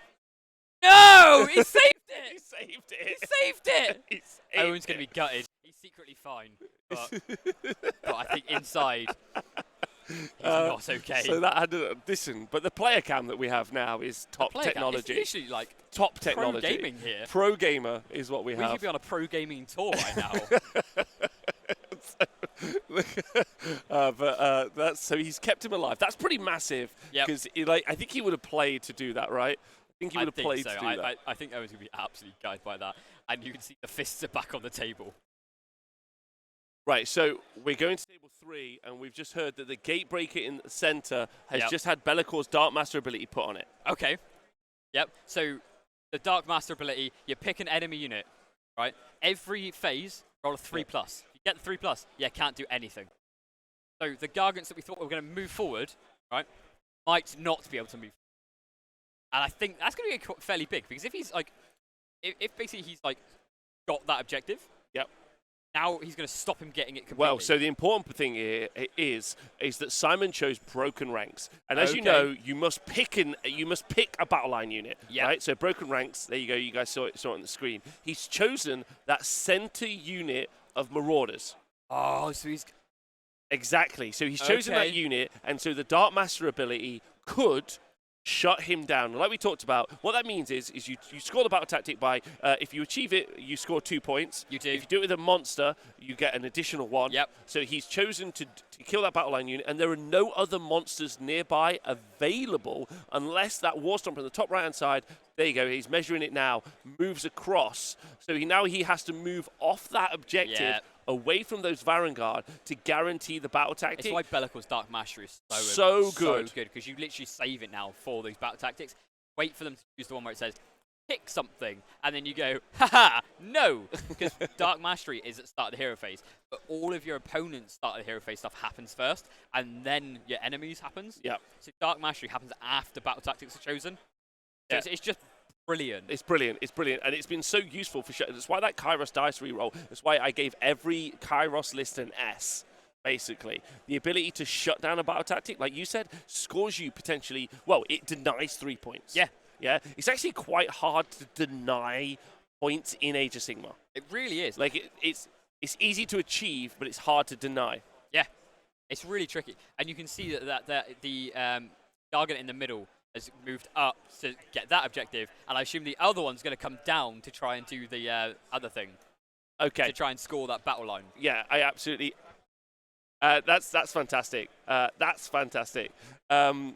No! He saved it! He saved it. Owen's going to be gutted. He's secretly fine. But I think inside, he's not okay. So that had listen, but the player cam that we have now is top technology. It's literally like top technology. Pro gaming here. Pro gamer is what we have. We could be on a pro gaming tour right now. But so he's kept him alive. That's pretty massive. Because I think he would have played to do that, right? I think he would have played to do that. I think Owen's going to be absolutely gutted by that. And you can see the fists are back on the table. Right, so we're going to table 3, and we've just heard that the Gatebreaker in the center has just had Bellacor's Dark Master ability put on it. Okay. Yep. So the Dark Master ability, you pick an enemy unit, right? Every phase, roll a 3+. If you get the 3+, can't do anything. So the Gargants that we thought were going to move forward, right, might not be able to move. And I think that's going to be fairly big, because if he's like, if basically he's like got that objective, now he's going to stop him getting it completely. Well, so the important thing here is that Simon chose Broken Ranks, and as you know, you must pick a battle line unit, right? So Broken Ranks, there you go. You guys saw it on the screen. He's chosen that center unit of Marauders. Oh, so he's exactly. So he's chosen that unit, and so the Dark Master ability could shut him down. Like we talked about, what that means is you score the battle tactic by, if you achieve it, you score 2 points. You do. If you do it with a monster, you get an additional 1. Yep. So he's chosen to kill that battle line unit, and there are no other monsters nearby available unless that War Stomper on the top right-hand side, there you go, he's measuring it now, moves across. So he has to move off that objective, away from those Varangard to guarantee the battle tactic. It's why Bellacor's Dark Master is so good. So good, because you literally save it now for those battle tactics. Wait for them to use the one where it says, pick something, and then you go, haha, no! Because Dark Mastery is at the start of the hero phase, but all of your opponent's start of the hero phase stuff happens first, and then your enemies happens. Yeah. So Dark Mastery happens after battle tactics are chosen. So it's just brilliant. It's brilliant. It's brilliant. And it's been so useful for sure. That's why that Kairos dice reroll, that's why I gave every Kairos list an S. basically. The ability to shut down a battle tactic, like you said, scores you potentially, well, it denies 3 points. Yeah. Yeah. It's actually quite hard to deny points in Age of Sigmar. It really is. Like, it's easy to achieve, but it's hard to deny. Yeah. It's really tricky. And you can see that the Gargant in the middle has moved up to get that objective, and I assume the other one's going to come down to try and do the other thing. Okay. To try and score that battle line. Yeah, I absolutely. That's fantastic. That's fantastic. We're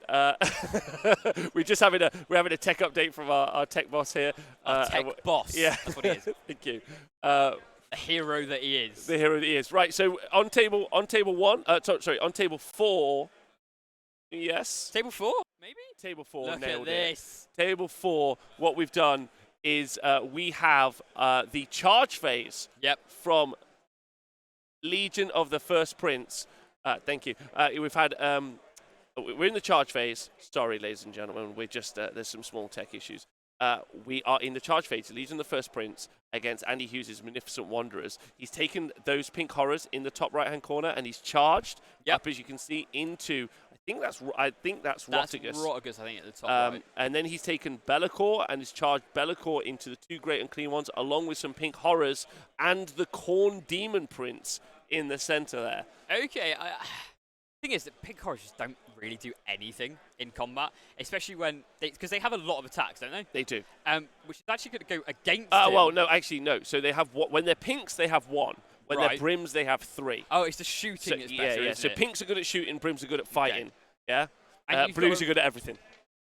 having a tech update from our tech boss here. Our tech boss. Yeah, that's what he is. Thank you. The hero that he is. The hero that he is. Right. So on table 1. On table 4. Yes. Table 4, maybe. Table 4. Look nailed at this. It. Table 4. What we've done is we have the charge phase. Yep. From Legion of the First Prince. Thank you. We've had. We're in the charge phase. Sorry, ladies and gentlemen. We're just there's some small tech issues. We are in the charge phase. Legion of the First Prince against Andy Hughes' Magnificent Wanderers. He's taken those pink horrors in the top right-hand corner and he's charged up, as you can see, into. I think that's Rotigus. Rotigus, I think, at the top right. And then he's taken Be'lakor and has charged Be'lakor into the 2 Great Unclean Ones, along with some pink horrors and the Khorne Demon Prince in the center there. Okay, the thing is that pink horrors just don't really do anything in combat, especially when because they have a lot of attacks, don't they? They do. Which is actually going to go against. Well, no, actually, no. So they have when they're pinks, they have 1. When right. they're brims, they have 3. Oh, it's the shooting that's better, yeah. So it? pinks are good at shooting, brims are good at fighting. Okay. Yeah. And blues are good at everything.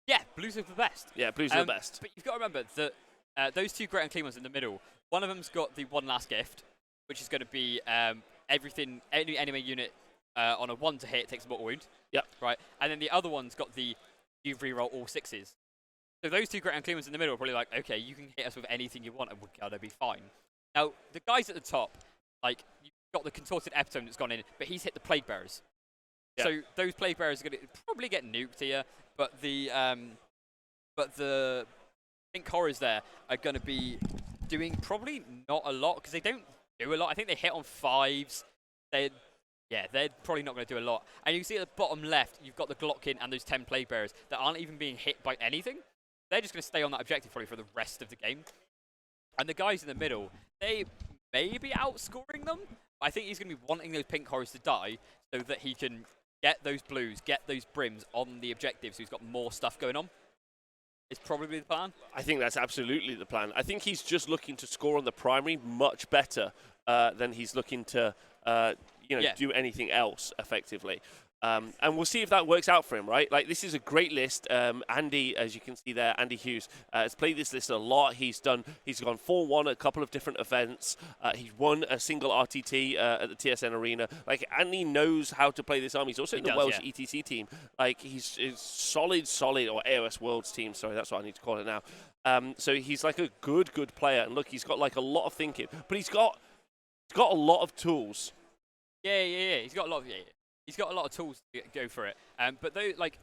Yeah, blues are the best. Yeah, blues are the best. But you've got to remember that those 2 Great Unclean Ones in the middle, one of them's got the one last gift, which is going to be everything, any enemy unit on a 1 to hit takes a mortal wound. Yep. Right. And then the other one's got the you reroll all 6s. So those 2 Great Unclean Ones in the middle are probably like, okay, you can hit us with anything you want and we're going to be fine. Now, the guys at the top, like, you've got the Contorted Epitome that's gone in, but he's hit the Plague Bearers. Yep. So those Plague Bearers are going to probably get nuked here, but the pink horrors there are going to be doing probably not a lot because they don't do a lot. I think they hit on 5s. They're probably not going to do a lot. And you see at the bottom left, you've got the Glotkin and those 10 Plague Bearers that aren't even being hit by anything. They're just going to stay on that objective probably for the rest of the game. And the guys in the middle, they may be outscoring them. I think he's going to be wanting those pink horrors to die so that he can get those blues, get those brims on the objective so he's got more stuff going on. It's probably the plan. I think that's absolutely the plan. I think he's just looking to score on the primary much better than he's looking to do anything else effectively. And we'll see if that works out for him, right? Like, this is a great list. Andy, as you can see there, Andy Hughes, has played this list a lot. He's gone 4-1 at a couple of different events. He's won a single RTT at the TSN Arena. Like, Andy knows how to play this army. He's also in the Welsh ETC team. Like, he's solid, or AOS Worlds team. Sorry, that's what I need to call it now. So he's like a good player. And look, he's got like a lot of thinking. But he's got a lot of tools. Yeah. He's got a lot of... He's got a lot of tools to go for it. But though, like,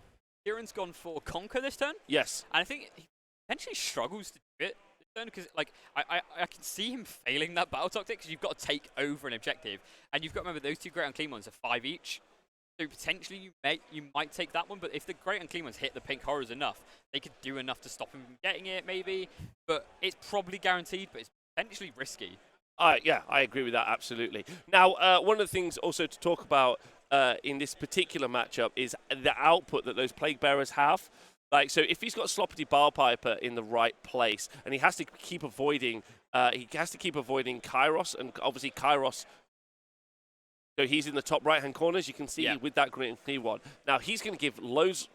Kieran's gone for Conquer this turn. Yes. And I think he potentially struggles to do it this turn because, like, I can see him failing that battle tactic because you've got to take over an objective. And you've got to remember those 2 Great Unclean Ones are 5 each. So potentially you might take that one. But if the Great Unclean Ones hit the pink horrors enough, they could do enough to stop him from getting it, maybe. But it's probably guaranteed, but it's potentially risky. Yeah, I agree with that, absolutely. Now, one of the things also to talk about in this particular matchup is the output that those Plague Bearers have. Like, so if he's got Sloppity Barpiper in the right place, and he has to keep avoiding Kairos, and obviously Kairos. So he's in the top right-hand corner, as you can see, with that Great Unclean One. Now he's going to give loads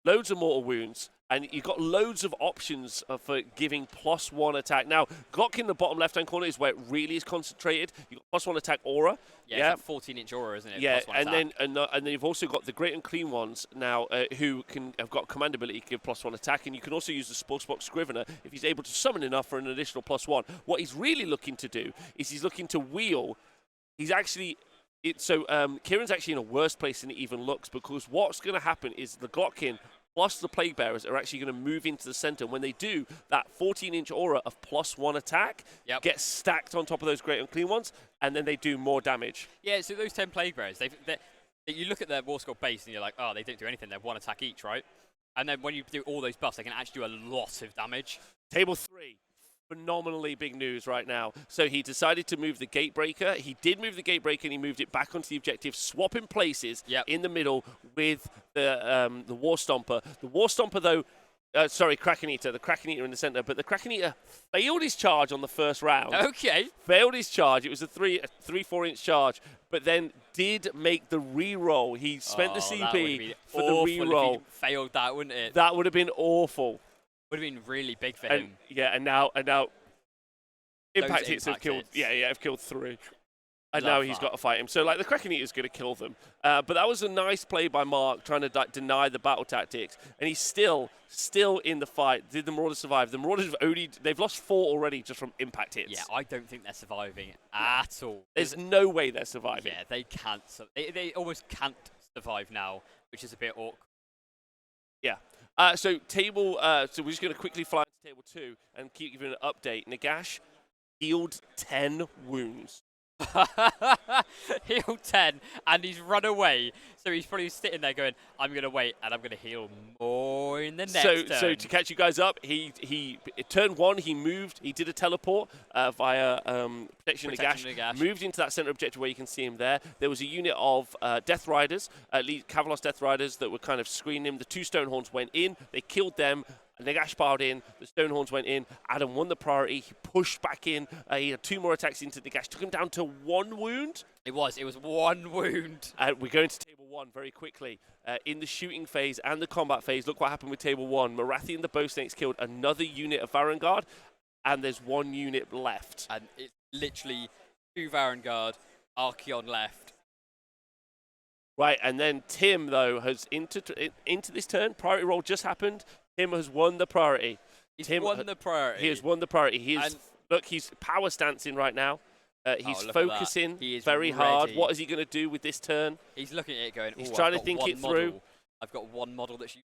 of mortal wounds. And you've got loads of options for giving +1 attack. Now, Glock in the bottom left-hand corner is where it really is concentrated. You've got +1 attack aura. Yeah, it's a 14-inch aura, isn't it? Yeah, and then you've also got the Great Unclean Ones now who have got command ability to give +1 attack. And you can also use the Sportsbox Scrivener if he's able to summon enough for an additional +1. What he's really looking to do is he's looking to wheel. He's actually... Kieran's actually in a worse place than it even looks because what's going to happen is the Glotkin plus the Plague Bearers are actually going to move into the center. When they do, that 14-inch aura of +1 attack gets stacked on top of those Great Unclean Ones, and then they do more damage. Yeah, so those 10 Plague Bearers, you look at their War Scroll base and you're like, oh, they don't do anything. They're 1 attack each, right? And then when you do all those buffs, they can actually do a lot of damage. Table 3. Phenomenally big news right now. So he decided to move the Gatebreaker. He did move the Gatebreaker, and he moved it back onto the objective, swapping places in the middle with the War Stomper. The War Stomper, though, Kraken Eater. The Kraken Eater in the center, but the Kraken Eater failed his charge on the first round. Okay. Failed his charge. It was a 3-4-inch charge, but then did make the re-roll. He spent the CP for the re-roll. If he failed that, wouldn't it? That would have been awful. Would have been really big for him. Yeah, and now impact hits have killed. Have killed 3. And now he's got to fight him. So, like, the Kraken Eater is going to kill them. But that was a nice play by Mark, trying to deny the battle tactics. And he's still in the fight. Did the Marauders survive? The Marauders they've lost 4 already just from impact hits. Yeah, I don't think they're surviving at all. There's no way they're surviving. Yeah, they can't. They almost can't survive now, which is a bit awkward. Yeah. So we're just going to quickly fly into table 2 and keep giving an update. Nagash healed 10 wounds. Healed 10, and he's run away. So he's probably sitting there going, I'm going to wait, and I'm going to heal more in the next turn. So to catch you guys up, he turn 1, he moved, he did a teleport via Protection Nagash, moved into that center objective where you can see him there. There was a unit of Death Riders, at least Kavalos Death Riders, that were kind of screening him. The 2 Stonehorns went in, they killed them. Nagash piled in, the Stonehorns went in, Adam won the priority, he pushed back in, he had 2 more attacks into Nagash, took him down to 1 wound. It was 1 wound. We're going to table 1 very quickly. In the shooting phase and the combat phase, look what happened with table 1. Marathi and the Bow Snakes killed another unit of Varangard, and there's 1 unit left. And it's literally 2 Varangard, Archeon left. Right, and then Tim, though, has into this turn, priority roll just happened. Tim has won the priority. He has won the priority. He's power stancing right now. He's focusing very hard. What is he going to do with this turn? He's looking at it going, he's trying to think it through. I've got 1 model that's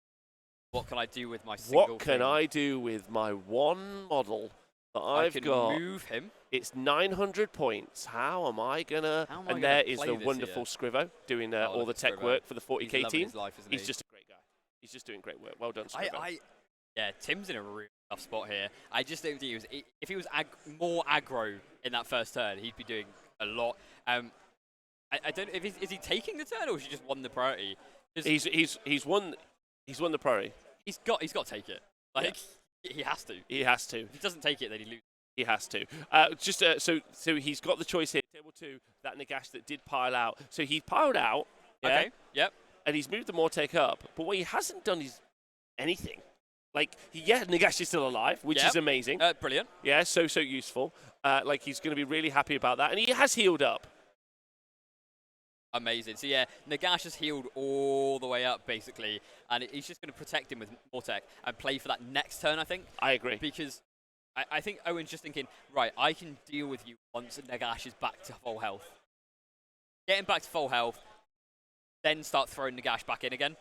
what can I do with my single What can I do with my 1 model that I've got? I can move him. It's 900 points. How am I going to... And there is the wonderful Scrivo doing all the tech work for the 40k team. He's just a great guy. He's just doing great work. Well done, Scrivo. Yeah, Tim's in a really tough spot here. I just don't think if he was more aggro in that first turn, he'd be doing a lot. I don't know, is he taking the turn or has he just won the priority? He's won the priority. He's got to take it. He has to. He has to. If he doesn't take it, then he loses. He has to. So he's got the choice here. Table 2, that Nagash that did pile out. So he piled out. Yeah? Okay. Yep. And he's moved the Mortek up. But what he hasn't done is anything. Nagash is still alive, which is amazing. Brilliant. Yeah, so useful. He's going to be really happy about that. And he has healed up. Amazing. So, yeah, Nagash has healed all the way up, basically. And he's just going to protect him with Mortek and play for that next turn, I think. I agree. Because I think Owen's just thinking, right, I can deal with you once Nagash is back to full health. Get him back to full health, then start throwing Nagash back in again.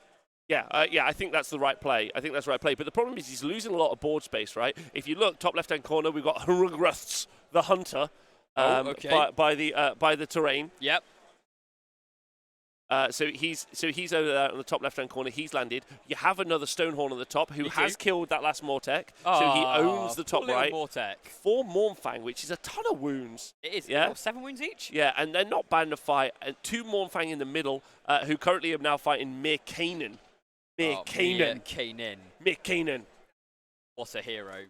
Yeah, I think that's the right play. But the problem is he's losing a lot of board space, right? If you look, top left-hand corner, we've got Hrugraths, the Hunter, by the terrain. Yep. So he's over there on the top left-hand corner. He's landed. You have another Stonehorn on the top who has killed that last Mortek. So he owns the top right. Mortek. 4 Mournfang, which is a ton of wounds. It is. Yeah. 7 wounds each. Yeah, and they're not bad in a fight. And 2 Mournfang in the middle, who currently are now fighting Mir Kanan. Mir Kanan. What a hero.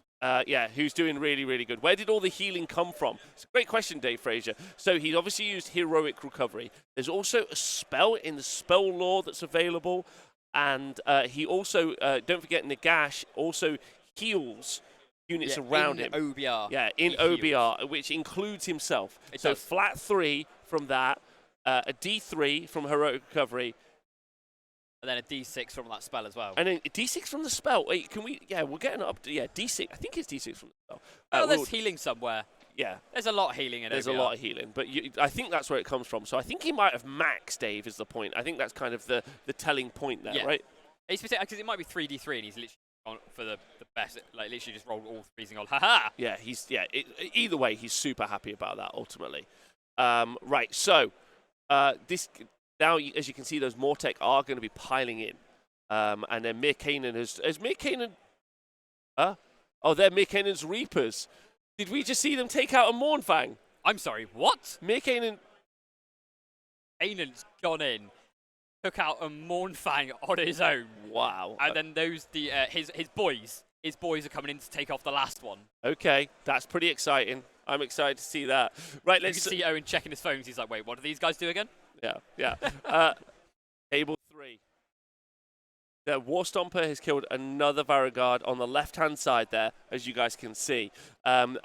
Who's doing really, really good. Where did all the healing come from? It's a great question, Dave Fraser. So he obviously used Heroic Recovery. There's also a spell in the spell lore that's available. And he also, don't forget, Nagash also heals units around him. OBR. Yeah, in OBR, which includes himself. So flat 3 from that, a D3 from Heroic Recovery, and then a D6 from that spell as well. And then a D6 from the spell. Wait, can we... Yeah, we're getting up to... Yeah, D6. I think it's D6 from the spell. There's healing somewhere. Yeah. There's a lot of healing in it. There's a lot of healing. But I think that's where it comes from. So I think he might have maxed, Dave, is the point. I think that's kind of the telling point there, right? It's because it might be 3d3 and he's literally gone for the best. Like literally just rolled all threes and gone, haha. Yeah, either way, he's super happy about that ultimately. Right, so this now, as you can see, those Mortek are going to be piling in, and then Mir Kanan has Mir Kanan. Oh, they're Mir Kanan's Reapers. Did we just see them take out a Mournfang? I'm sorry, what? Mir Kanan. Kanan's gone in, took out a Mournfang on his own. Wow. And then his boys are coming in to take off the last one. Okay, that's pretty exciting. I'm excited to see that. Right, let's see Owen checking his phones. He's like, wait, what do these guys do again? Yeah. Table 3. The War Stomper has killed another Varigard on the left-hand side there, as you guys can see. And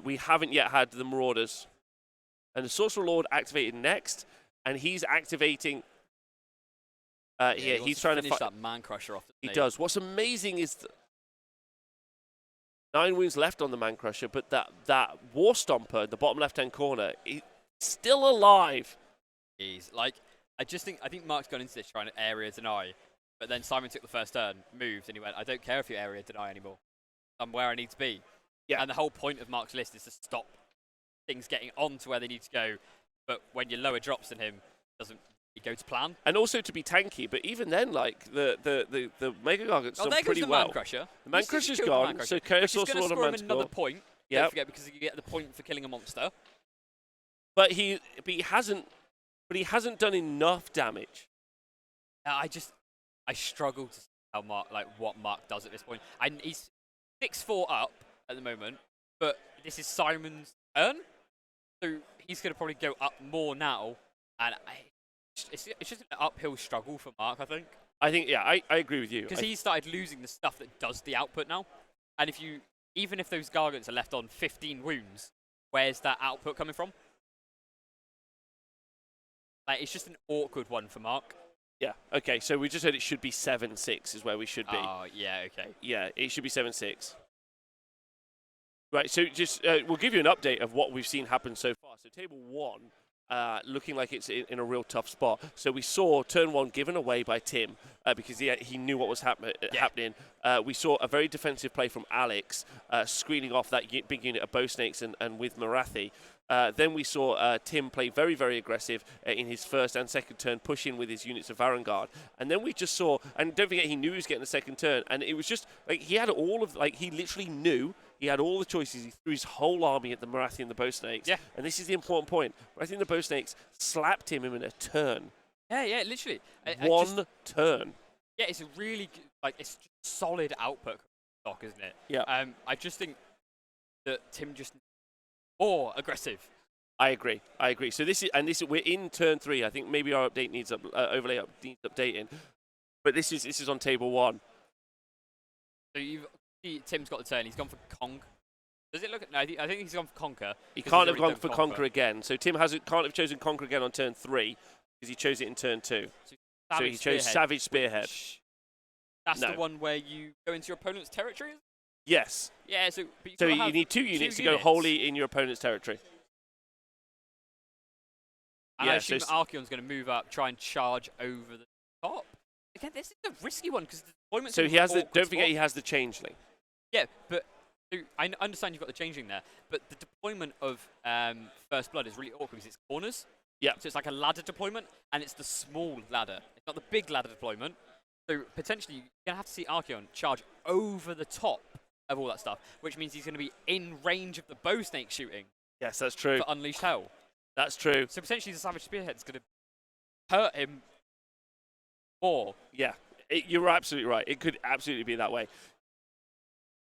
we haven't yet had the Marauders. And the Sorcerer Lord activated next, and he's activating... he's trying to finish that Man Crusher off. He does. What's amazing is 9 wounds left on the Man Crusher, but that War Stomper, the bottom left-hand corner, he's still alive. I think Mark's gone into this trying to area deny, but then Simon took the first turn, moved, and he went, I don't care if you area deny anymore. I'm where I need to be. Yeah. And the whole point of Mark's list is to stop things getting on to where they need to go, but when you're lower drops than him, doesn't go to plan. And also to be tanky, but even then, like, the Mega Gargant's done pretty well. Man Crusher. The Man Crusher's gone, so Chaos Sorcerer Lord and Manticore. Another point. Yeah. Don't forget, because you get the point for killing a monster. But he hasn't done enough damage. I struggle to see how what Mark does at this point. He's 6-4 up at the moment, but this is Simon's turn, so he's going to probably go up more now, and it's just an uphill struggle for Mark, I think. I agree with you. Because he started losing the stuff that does the output now, and even if those Gargants are left on 15 wounds, where's that output coming from? It's just an awkward one for Mark. Yeah, okay, so we just said it should be 7-6 is where we should be. Oh, yeah, okay. Yeah, it should be 7-6. Right, so just we'll give you an update of what we've seen happen so far. So table 1, looking like it's in a real tough spot. So we saw turn 1 given away by Tim because he knew what was happening. We saw a very defensive play from Alex, screening off that big unit of Bow Snakes and with Marathi. Then we saw Tim play very, very aggressive in his first and second turn, push in with his units of Varangard. And then we just saw, and don't forget, he knew he was getting a second turn, and it was just, he had he literally knew he had all the choices. He threw his whole army at the Marathi and the Bow Snakes. Yeah. And this is the important point. Marathi and the Bow Snakes slapped him in a turn. Yeah, literally. One turn. Yeah, it's a really, it's solid output stock, isn't it? Yeah. I just think that Tim just more aggressive. I agree. So we're in turn 3. I think maybe our update needs overlay needs updating, but this is on table 1. So Tim's got the turn. He's gone for Conk. Does it look? No, I think he's gone for Conquer. He can't have gone for Conquer again. So Tim can't have chosen Conquer again on turn 3 because he chose it in turn 2. So he chose Savage Spearhead. That's the one where you go into your opponent's territory. Yes. Yeah, so you need 2 units to go wholly in your opponent's territory. And I assume Archeon's going to move up, try and charge over the top. Again, this is a risky one because the deployment's so he has the. Don't forget, he has the Changeling. Yeah, but I understand you've got the Changeling there, but the deployment of First Blood is really awkward because it's corners. Yeah. So it's like a ladder deployment, and it's the small ladder. It's not the big ladder deployment. So potentially you're going to have to see Archeon charge over the top of all that stuff, which means he's going to be in range of the Bow Snake shooting. Yes, that's true. For Unleashed Hell. That's true. So potentially the Savage Spearhead is going to hurt him more. Yeah, you're absolutely right. It could absolutely be that way.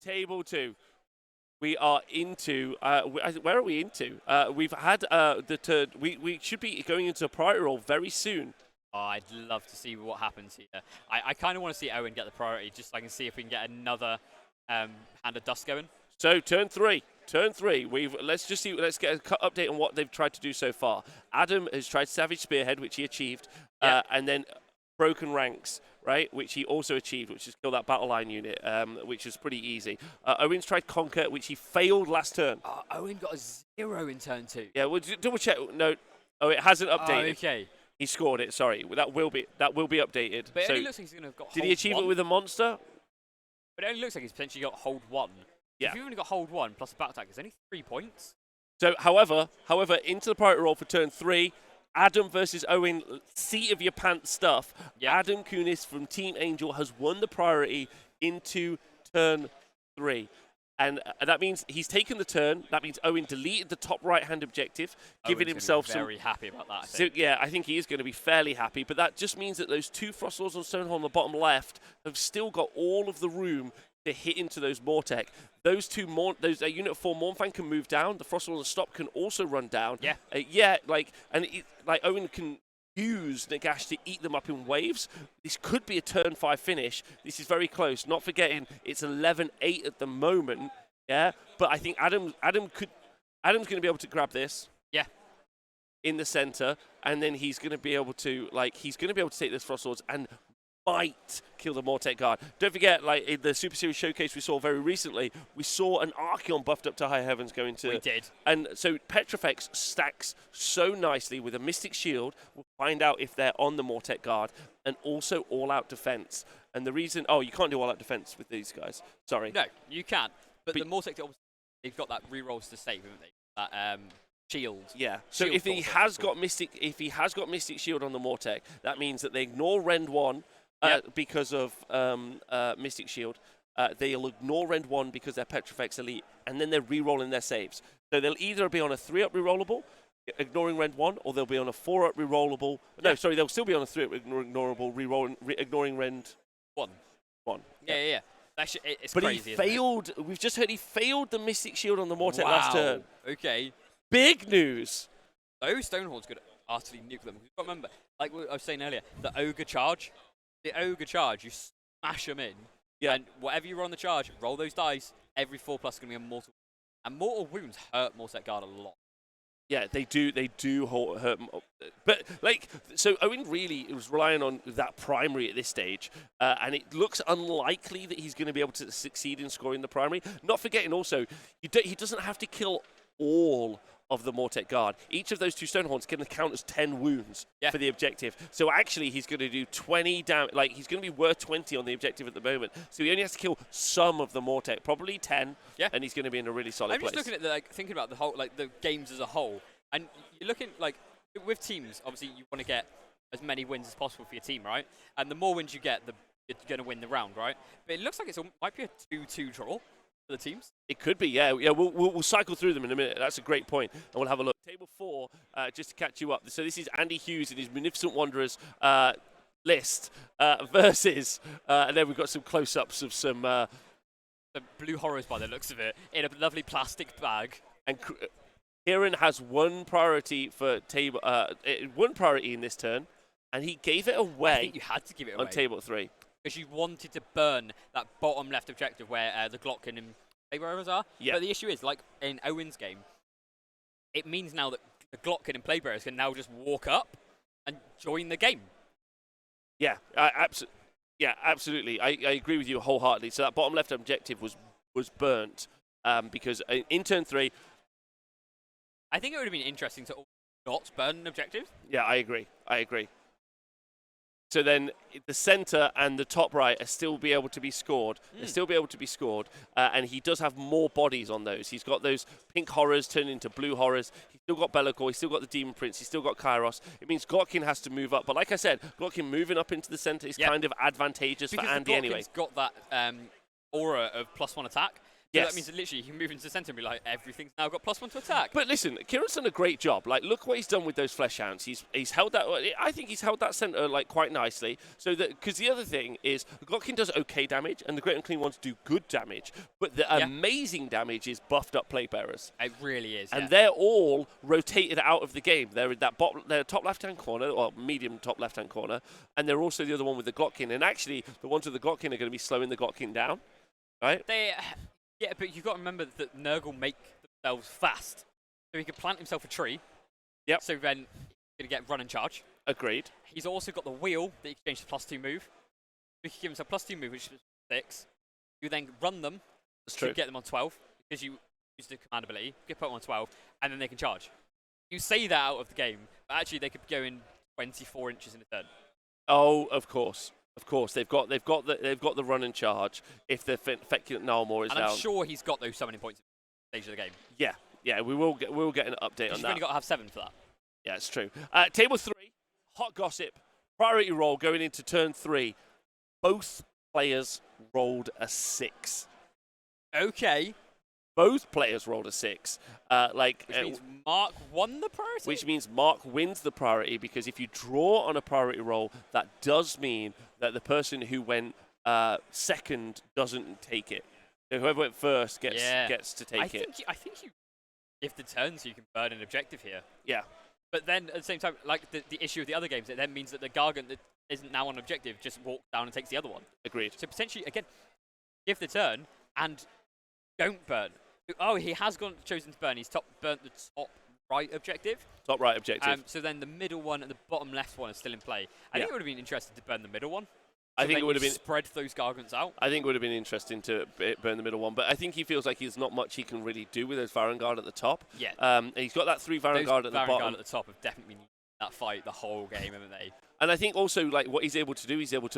Table 2. We are into. Where are we into? We've had the turn. We should be going into a priority roll very soon. Oh, I'd love to see what happens here. I kind of want to see Owen get the priority just so I can see if we can get another Hand of Dust going. So turn 3. Let's get an update on what they've tried to do so far. Adam has tried Savage Spearhead, which he achieved, and then Broken Ranks, right, which he also achieved, which is kill that battle line unit, which is pretty easy. Owen's tried Conquer, which he failed last turn. Owen got a 0 in turn 2. Yeah, we'll double check. No, it hasn't updated. Oh, okay. He scored it. Sorry, that will be updated. But it so only looks like he's going to have got did hold he achieve 1. it with a monster? But it only looks like he's potentially got hold 1. Yeah. If you've only got hold 1 plus a back attack, it's only 3 points. So, however, into the priority roll for turn 3. Adam versus Owen, seat of your pants stuff. Yep. Adam Kunis from Team Angel has won the priority into turn 3. And that means he's taken the turn. That means Owen deleted the top right-hand objective, giving himself some... very happy about that, I So, think. yeah, I think he is going to be fairly happy. But that just means that those 2 Frost Lords on Stonehall on the bottom left have still got all of the room to hit into those Mortek. Those Unit 4 Mornfang can move down. The Frost Lord on the stop can also run down. Yeah. Owen can use Nagash to eat them up in waves. This could be a turn 5 finish. This is very close. Not forgetting it's 11-8 at the moment. Yeah, but I think Adam's going to be able to grab this. Yeah. In the center, and then he's going to be able to take this Frost Lords and might kill the Mortek Guard. Don't forget, like in the Super Series showcase we saw very recently, we saw an Archeon buffed up to High Heavens going to... We did. And so Petrifex stacks so nicely with a Mystic Shield. We'll find out if they're on the Mortek Guard, and also all-out defense. And the reason... Oh, you can't do all-out defense with these guys. Sorry. No, you can. But the Mortek, they've got that re-rolls to save, haven't they? That shield. Yeah. So Shield if he has got Mystic Shield on the Mortek, that means that they ignore Rend 1 because of Mystic Shield. They'll ignore Rend 1 because they're Petrifex Elite, and then they're re-rolling their saves. So they'll either be on a 3-up re-rollable, ignoring Rend 1, or they'll be on a 4-up re-rollable. No, sorry, they'll still be on a 3-up ignorable, ignoring Rend 1. Yeah. It's but crazy, he failed. We've just heard he failed the Mystic Shield on the Mortek last turn. Okay. Big news. Those Stonehalls could utterly nuke them. You've got to remember, like I was saying earlier, the Ogre Charge. The Ogre Charge, you smash them in. Yeah. And whatever you roll on the charge, roll those dice. Every 4+ is going to be a mortal. And mortal wounds hurt Mortek Guard a lot. Yeah, they do hurt. But, so Owen really was relying on that primary at this stage, and it looks unlikely that he's going to be able to succeed in scoring the primary. Not forgetting also, he doesn't have to kill all of the Mortek Guard. Each of those 2 Stonehorns can count as 10 wounds for the objective. So actually, he's going to do 20 damage. Like, he's going to be worth 20 on the objective at the moment. So he only has to kill some of the Mortek, probably 10, and he's going to be in a really solid place. I'm just looking at thinking about the whole, the games as a whole, and you're looking with teams. Obviously, you want to get as many wins as possible for your team, right? And the more wins you get, you're going to win the round, right? But it looks like it might be a 2-2 draw for the teams. It could be, yeah. We'll cycle through them in a minute. That's a great point, and we'll have a look. Table 4, just to catch you up. So this is Andy Hughes and his Munificent Wanderers list versus, and then we've got some close-ups of some the blue horrors by the looks of it in a lovely plastic bag. And Kieran has one priority for table, one priority in this turn, and he gave it away. I think you had to give it away on table 3. Because you wanted to burn that bottom left objective where the Glockkin and Playbearers are. Yeah. But the issue is, like in Owen's game, it means now that the Glockkin and Playbearers can now just walk up and join the game. Yeah, absolutely. I agree with you wholeheartedly. So that bottom left objective was burnt because in turn 3... I think it would have been interesting to not burn an objective. Yeah, I agree. So then the center and the top right are still be able to be scored. They'll still be able to be scored. And he does have more bodies on those. He's got those pink horrors turned into blue horrors. He's still got Bellicor. He's still got the Demon Prince. He's still got Kairos. It means Glockkin has to move up. But like I said, Glockkin moving up into the center is kind of advantageous for Andy anyway. Because got that aura of +1 attack. So yes. That means that literally you can move into the centre and be like, everything's now got +1 to attack. But listen, Kieran's done a great job. Like, look what he's done with those Flesh Hounds. He's held that. I think he's held that centre like quite nicely. So that because the other thing is, Glockkin does okay damage, and the Great Unclean ones do good damage. But the amazing damage is buffed up Playbearers. It really is. And they're all rotated out of the game. They're in that they're top left-hand corner, or medium top left-hand corner, and they're also the other one with the Glockkin. And actually, the ones with the Glockkin are going to be slowing the Glockkin down, right? Yeah, but you've got to remember that Nurgle make themselves fast. So he can plant himself a tree. Yep. So then he's going to get run and charge. Agreed. He's also got the wheel that he can change to +2 move. He can give himself +2 move, which is 6. You then run them to get them on 12, because you use the command ability, get put them on 12, and then they can charge. You say that out of the game, but actually they could go in 24 inches in a turn. Oh, of course. Of course, they've got the run and charge if the Feculent Gnarlmaw is and down. I'm sure he's got those summoning points at the stage of the game. Yeah, we will get an update on You've that. only got to have 7 for that. Yeah, it's true. Table 3, hot gossip, priority roll going into turn 3. Both players rolled a 6. Okay. Both players rolled a 6. Which means Mark won the priority? Which means Mark wins the priority, because if you draw on a priority roll, that does mean that the person who went second doesn't take it. So whoever went first gets to take it. I think you give the turn so you can burn an objective here. Yeah. But then at the same time, like the issue of the other games, it then means that the Gargant that isn't now on objective just walks down and takes the other one. Agreed. So potentially, again, give the turn and don't burn. Oh, he has chosen to burn. He's burnt the top right objective. Top right objective. So then the middle one and the bottom left one are still in play. I think it would have been interesting to burn the middle one. I think it would have been spread those Gargants out. I think it would have been interesting to burn the middle one, but I think he feels like he's not much he can really do with those Varangard at the top. Yeah. He's got that 3 Varangard at the bottom. Varangard at the top have definitely needed that fight the whole game, haven't they? And I think also like what he's able to do, he's going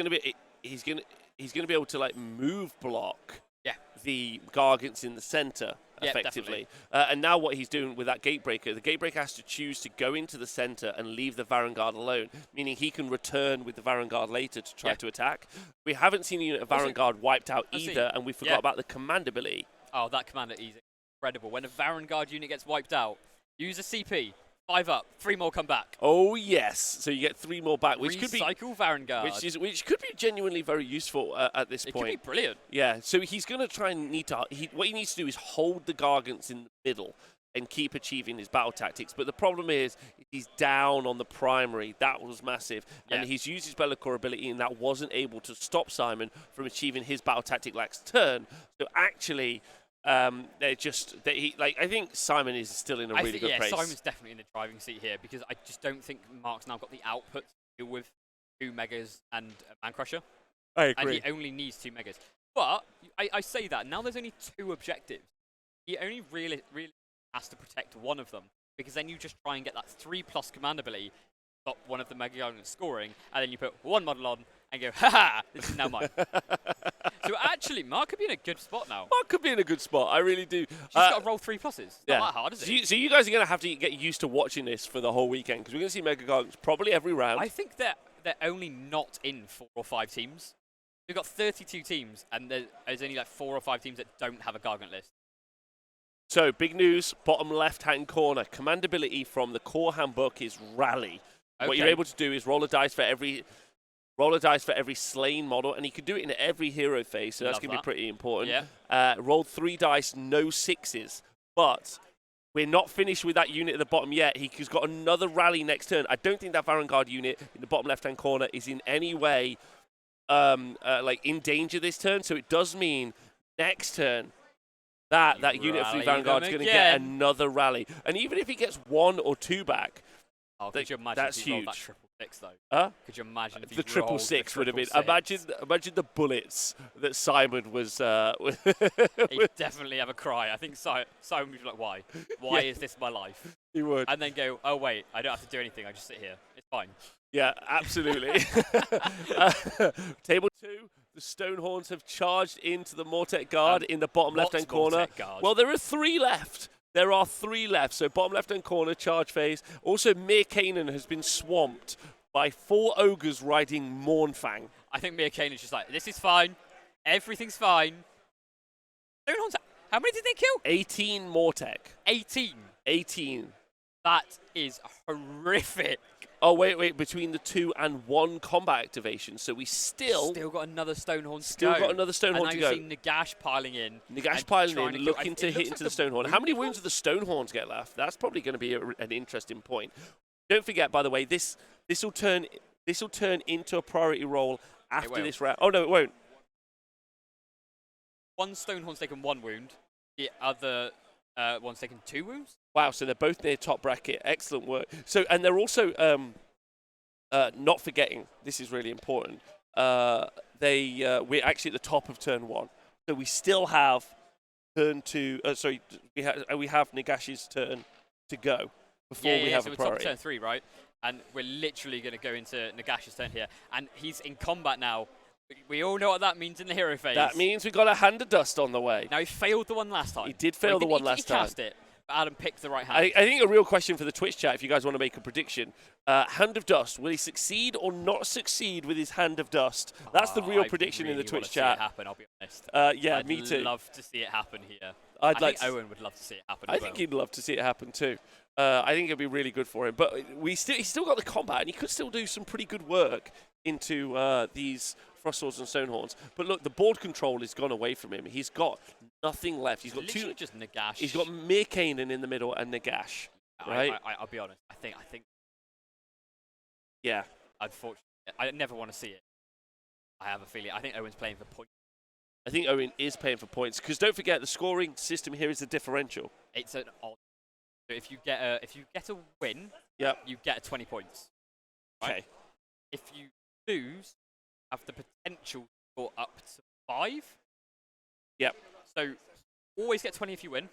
to be able to like move block. Yeah. The Gargants in the center effectively. And now what he's doing with that Gatebreaker, the Gatebreaker has to choose to go into the center and leave the Varangard alone, meaning he can return with the Varangard later to try to attack. We haven't seen a unit of Varangard wiped out either, and we forgot about the command ability. Oh, that command is incredible. When a Varangard unit gets wiped out, use a CP. 5 up, 3 more come back. Oh yes, so you get 3 more back, which could be Varangard, which could be genuinely very useful at this point. It could be brilliant. Yeah, so he's going to try and what he needs to do is hold the Gargants in the middle and keep achieving his battle tactics. But the problem is he's down on the primary. That was massive, and he's used his Be'lakor ability, and that wasn't able to stop Simon from achieving his battle tactic last turn. So actually. I think Simon is still in a really good place. Yeah, Simon's definitely in the driving seat here, because I just don't think Mark's now got the output to deal with 2 Megas and a Man Crusher. I agree. And he only needs 2 Megas. But I say that, now there's only 2 objectives. He only really has to protect one of them, because then you just try and get that 3+ command ability, stop one of the Mega Gargants scoring, and then you put 1 model on and go, haha, this is now mine. So actually, Mark could be in a good spot now. Mark could be in a good spot. I really do. She's got to roll 3 pluses. Not that hard, is it? So you guys are going to have to get used to watching this for the whole weekend, because we're going to see Mega Gargants probably every round. I think they're only not in 4 or 5 teams. We've got 32 teams, and there's only like 4 or 5 teams that don't have a Gargant list. So, big news, bottom left-hand corner. Command ability from the core handbook is Rally. Okay. What you're able to do is roll a dice for every slain model, and he could do it in every hero phase, so that's going to be pretty important. Yeah. Rolled 3 dice, no 6s. But we're not finished with that unit at the bottom yet. He's got another Rally next turn. I don't think that Varangard unit in the bottom left-hand corner is in any way in danger this turn, so it does mean next turn that unit of 3 Vanguard is going to get another Rally. And even if he gets 1 or 2 back, could you imagine that's if he rolled huge. that 6 though? Huh? Could you imagine if he the triple six would have been? Imagine the bullets that Simon was. He'd definitely have a cry. I think Simon would be like, "Why? Why is this my life?" He would. And then go, "Oh wait, I don't have to do anything. I just sit here. It's fine." Yeah, absolutely. Table 2. The Stonehorns have charged into the Mortek Guard in the bottom left-hand corner. Well, there are 3 left. There are 3 left. So bottom left-hand corner, charge phase. Also, Mir Kanan has been swamped by 4 ogres riding Mournfang. I think Mir Kanan's just like, this is fine. Everything's fine. Stonehorns, how many did they kill? 18 Mortek. 18. That is horrific. Oh, wait. Between the 2 and 1 combat activation. So we still got another Stonehorn to go. And now you're seeing Nagash piling in. Looking to hit into the Stonehorn. How many wounds do the Stonehorns get left? That's probably going to be an interesting point. Don't forget, by the way, this will turn into a priority roll after this round. Oh, no, it won't. One Stonehorn's taken 1 wound. The other one's taken 2 wounds. Wow, so they're both near top bracket. Excellent work. So, and they're also not forgetting. This is really important. We're actually at the top of turn 1, so we still have turn 2. We have Nagash's turn to go. before we have so a we're priority. top turn 3, right? And we're literally going to go into Nagash's turn here. And he's in combat now. We all know what that means in the hero phase. That means we've got a Hand of Dust on the way. Now, he failed the one last time. He did fail the one last time. He cast it, but Adam picked the right hand. I think a real question for the Twitch chat, if you guys want to make a prediction, Hand of Dust, will he succeed or not succeed with his Hand of Dust? That's the real prediction in the Twitch chat. See it happen, I'll be honest. Yeah, I'd me too. I'd love to see it happen here. I think Owen would love to see it happen. I think he'd love to see it happen too. I think it'd be really good for him. But he's still got the combat, and he could still do some pretty good work into these Frost Swords and Stonehorns. But look, the board control has gone away from him. He's got nothing left. He's got two. Just Nagash. He's got Mirkanen in the middle and Nagash. Right? I'll be honest. I think. Yeah. Unfortunately, I never want to see it. I have a feeling. I think Owen's playing for points. I think Owen is paying for points because don't forget the scoring system here is a differential. It's an odd. So if you get a win, yep, you get 20 points. Right? Okay. If you lose, have the potential to score up to 5. Yep. So always get 20 if you win,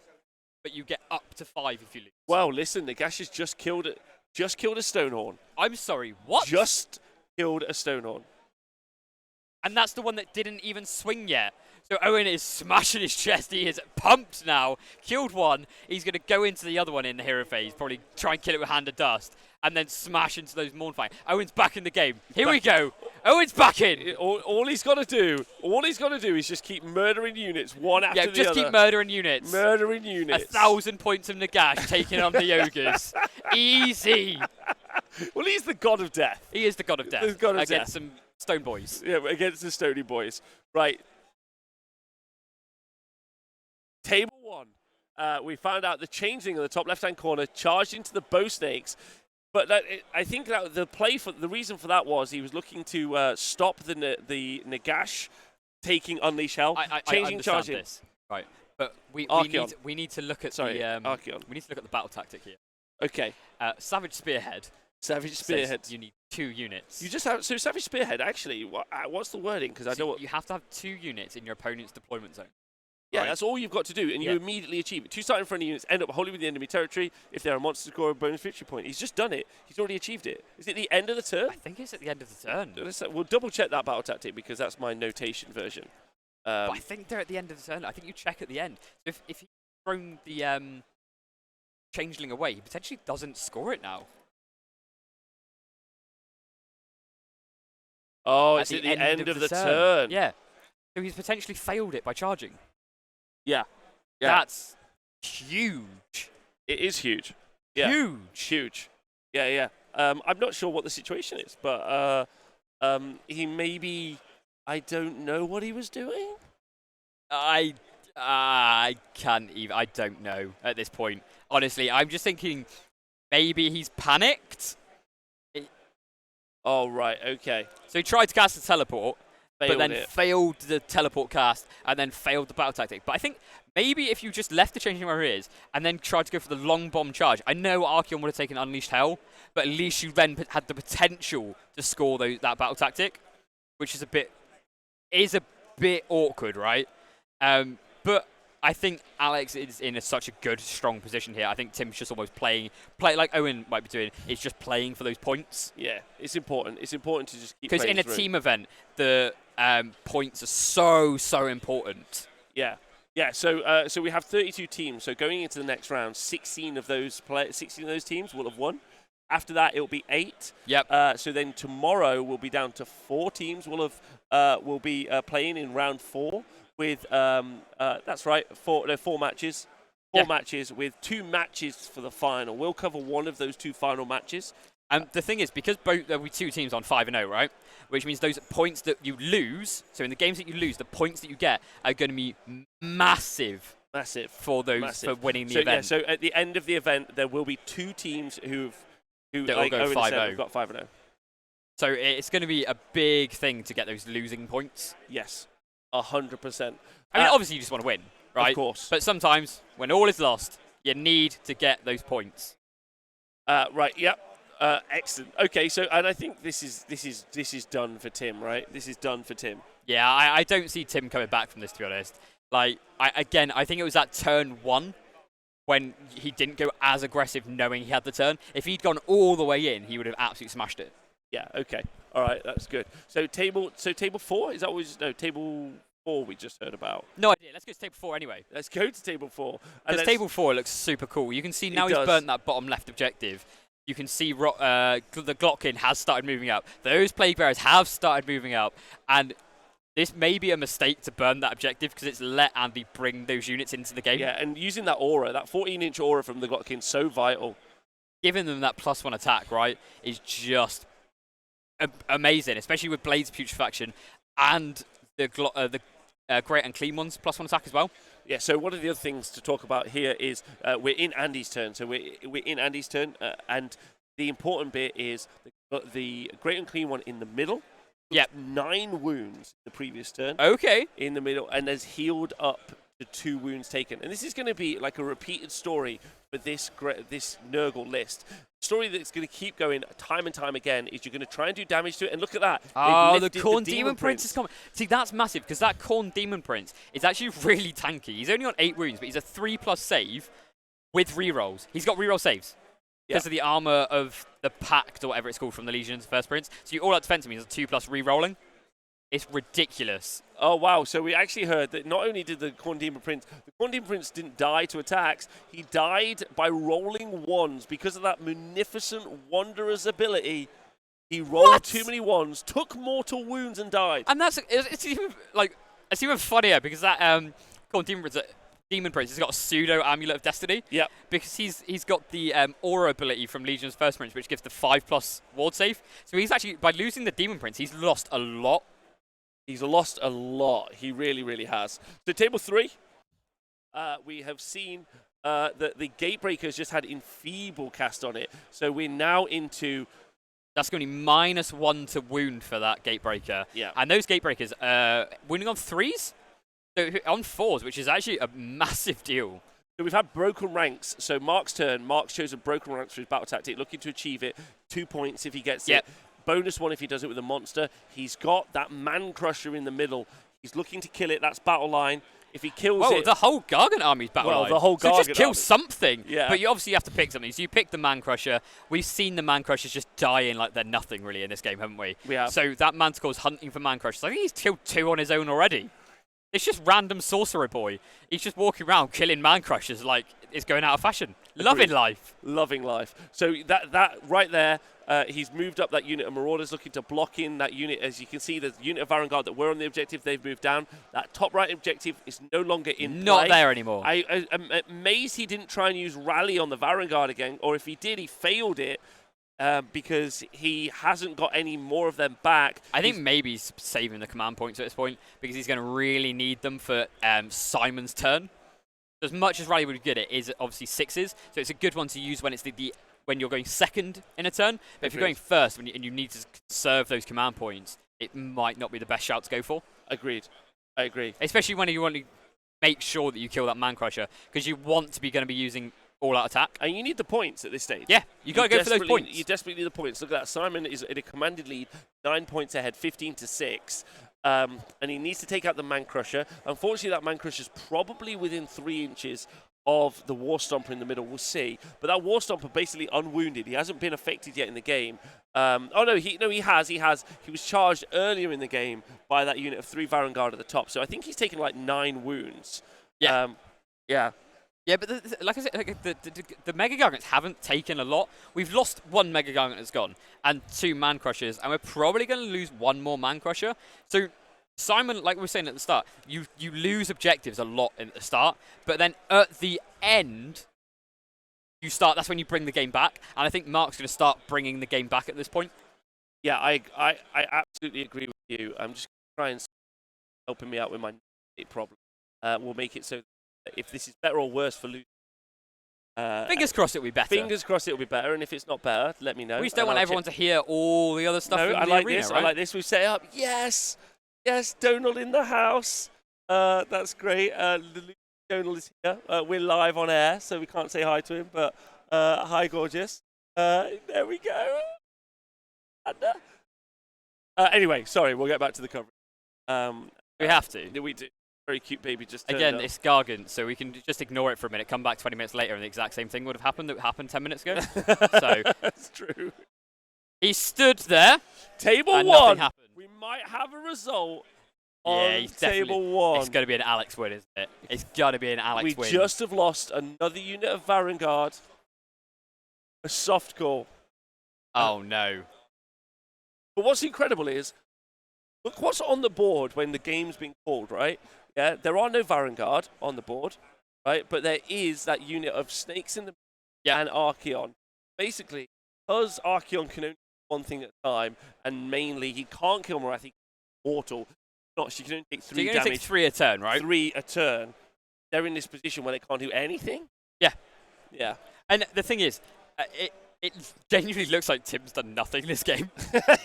but you get up to 5 if you lose. Well, listen, Nagash has just killed a Stonehorn. I'm sorry, what? Just killed a Stonehorn. And that's the one that didn't even swing yet. So Owen is smashing his chest. He is pumped now. Killed one. He's going to go into the other one in the hero phase. Probably try and kill it with Hand of Dust. And then smash into those Mournfang. Owen's back in the game. Here we go. Owen's back in. All he's got to do is just keep murdering units one after the other. Yeah, just keep murdering units. Murdering units. 1,000 points of Nagash taking on the Ogres. Easy. Well, he's the god of death. He is the god of death. The god of against some stone boys. Yeah, against the stony boys. Right. Table 1. We found out the changeling in the top left-hand corner charged into the bow snakes. But I think that the reason for that was he was looking to stop the Nagash taking Unleash Hell, changing charging. This. Right, but we need to look at Archeon. We need to look at the battle tactic here. Okay. Savage Spearhead. Savage Spearhead. You need 2 units. You just have Savage Spearhead. Actually, what's the wording? Because I don't. You have to have 2 units in your opponent's deployment zone. Yeah, right? That's all you've got to do, and you immediately achieve it. 2 starting front units end up wholly with the enemy territory. If they're a monster, score a bonus victory point. He's just done it. He's already achieved it. Is it the end of the turn? I think it's at the end of the turn. We'll double check that battle tactic because that's my notation version. But I think they're at the end of the turn. I think you check at the end. So if he's thrown the changeling away, he potentially doesn't score it now. Oh, it's at the end of the turn. Yeah. So he's potentially failed it by charging. Yeah. That's huge. It is huge. Yeah. Huge. Yeah. I'm not sure what the situation is, but he maybe, I don't know what he was doing. I can't even. I don't know at this point. Honestly, I'm just thinking maybe he's panicked. Oh, right. Okay. So he tried to cast a teleport. But then it. Failed the teleport cast, and then failed the battle tactic. But I think maybe if you just left the changing where it is, and then tried to go for the long bomb charge, I know Archeon would have taken Unleashed Hell, but at least you then had the potential to score that battle tactic, which is a bit awkward, right? But I think Alex is in such a good, strong position here. I think Tim's just almost play like Owen might be doing. It's just playing for those points. Yeah, it's important. It's important to just keep because in a team event, the points are so important. Yeah. So we have 32 teams. So going into the next round, 16 of those teams will have won. After that, it'll be 8. Yep. So then tomorrow we'll be down to 4 teams. Will be playing in round 4 with that's right, 4 matches. 4 matches with 2 matches for the final. We'll cover one of those 2 final matches. And the thing is, because there'll be 2 teams on 5-0, right? Which means those points that you lose, so in the games that you lose, the points that you get are going to be massive for winning the event. Yeah, so at the end of the event, there will be 2 teams who like go 5-0. We've got 5-0. So it's going to be a big thing to get those losing points. Yes, 100%. I mean, obviously you just want to win, right? Of course. But sometimes, when all is lost, you need to get those points. Right. Yep. Excellent. Okay. So, and I think this is done for Tim, right? This is done for Tim. Yeah, I don't see Tim coming back from this, to be honest. Like, I think it was at turn 1 when he didn't go as aggressive knowing he had the turn. If he'd gone all the way in, he would have absolutely smashed it. Yeah, okay. All right, that's good. So table 4, is that what we just, no, table 4 we just heard about? No idea. Let's go to table 4 anyway. Let's go to table 4. Because table 4 looks super cool. You can see now he's burnt that bottom left objective. You can see the Glockin has started moving up. Those Plague Bearers have started moving up. And this may be a mistake to burn that objective because it's let Andy bring those units into the game. Yeah, and using that aura, that 14-inch aura from the Glockin, so vital. Giving them that +1 attack, right, is just amazing, especially with Blade's Putrefaction and the Great and Clean ones +1 attack as well. Yeah, so one of the other things to talk about here is we're in Andy's turn. So we're in Andy's turn, and the important bit is the Great and Clean one in the middle. Yep. 9 wounds the previous turn. Okay. In the middle, and has healed up to 2 wounds taken. And this is going to be like a repeated story for this Nurgle list. Story that's going to keep going time and time again is you're going to try and do damage to it, and look at that. Oh, the Khorne Demon Prince is coming. See, that's massive, because that Khorne Demon Prince is actually really tanky. He's only on 8 wounds, but he's a 3+ save with rerolls. He's got reroll saves because of the armor of the Pact, or whatever it's called, from the Legion's first prince. So you all out defense means a 2+ rerolling. It's ridiculous. Oh, wow. So we actually heard that not only did the Khorne Demon Prince didn't die to attacks, he died by rolling wands because of that munificent Wanderer's ability. He rolled too many wands, took mortal wounds, and died. And it's even funnier because that Khorne Demon Prince has got a pseudo Amulet of Destiny. Yeah. Because he's got the Aura ability from Legion's First Prince, which gives the 5+ ward save. So he's actually, by losing the Demon Prince, he's lost a lot. He's lost a lot. He really, really has. So table 3, we have seen that the Gatebreaker's just had Enfeeble cast on it. So we're now into... That's going to be -1 to wound for that Gatebreaker. Yeah. And those Gatebreakers, wounding on 3s? So on 4s, which is actually a massive deal. So we've had broken ranks. So Mark's turn. Mark's chosen broken ranks for his battle tactic, looking to achieve it. 2 points if he gets it. Bonus 1 if he does it with a monster. He's got that Man Crusher in the middle. He's looking to kill it. That's battle line. If he kills it... the whole Gargant army's battle line. the whole Gargant So just kill army. something. Yeah. But you obviously have to pick something. So you pick the Man Crusher. We've seen the Man Crushers just dying like they're nothing really in this game, haven't we? We have. So that Manticore's hunting for Man Crushers. I think he's killed 2 on his own already. It's just random Sorcerer Boy. He's just walking around killing Man Crushers like it's going out of fashion. Agreed. Loving life. Loving life. So that right there, he's moved up that unit of Marauders, looking to block in that unit. As you can see, the unit of Varangard that were on the objective, they've moved down. That top right objective is no longer in Not play. there anymore. I'm amazed he didn't try and use Rally on the Varangard again, or if he did, he failed it. Because he hasn't got any more of them back. I think maybe he's saving the command points at this point because he's going to really need them for Simon's turn. As much as Rally would get it is obviously 6s, so it's a good one to use when it's when you're going second in a turn. But if you're going first and you need to conserve those command points, it might not be the best shout to go for. Agreed. I agree. Especially when you want to make sure that you kill that Man Crusher because you want to be going to be using all-out attack. And you need the points at this stage. Yeah, you got to go for those points. You desperately need the points. Look at that. Simon is in a commanded lead, 9 points ahead, 15-6. And he needs to take out the Man Crusher. Unfortunately, that Man Crusher is probably within 3 inches of the War Stomper in the middle. We'll see. But that War Stomper basically unwounded. He hasn't been affected yet in the game. He has. He was charged earlier in the game by that unit of 3 Varangard at the top. So I think he's taken like 9 wounds. Yeah. Yeah, but like I said, the Mega Gargants haven't taken a lot. We've lost 1 Mega Gargant that's gone, and 2 Man Crushers, and we're probably going to lose 1 more Man Crusher. So Simon, like we were saying at the start, you lose objectives a lot at the start, but then at the end, that's when you bring the game back, and I think Mark's going to start bringing the game back at this point. Yeah, I absolutely agree with you. I'm just trying to helping me out with my problem. We'll make it so if this is better or worse for losing. Fingers crossed it'll be better. Fingers crossed it'll be better, and if it's not better, let me know. We just don't want everyone to hear all the other stuff in the arena, right? I like this. We've set up. Yes, Donald in the house. That's great. Donald is here. We're live on air, so we can't say hi to him, but hi, gorgeous. There we go. Anyway, sorry, we'll get back to the coverage. We have to. We do. very cute baby just turned Again, up. it's Gargant, so we can just ignore it for a minute, come back 20 minutes later, and the exact same thing would have happened that happened 10 minutes ago. So that's true. He stood there. Table and 1. Nothing happened. We might have a result Yeah, on table 1. It's going to be an Alex win, isn't it? It's going to be an Alex win. We just have lost another unit of Varangard. A soft call. Oh, no. But what's incredible is, look what's on the board when the game's been called, right? Yeah, there are no Varangard on the board, right? But there is that unit of Snakes in the and Archeon. Basically, because Archeon can only do one thing at a time, and mainly he can't kill Morathi, mortal. She can only take 3 damage. So you can only take 3 a turn, right? 3 a turn. They're in this position where they can't do anything. Yeah. Yeah. And the thing is, it genuinely looks like Tim's done nothing this game.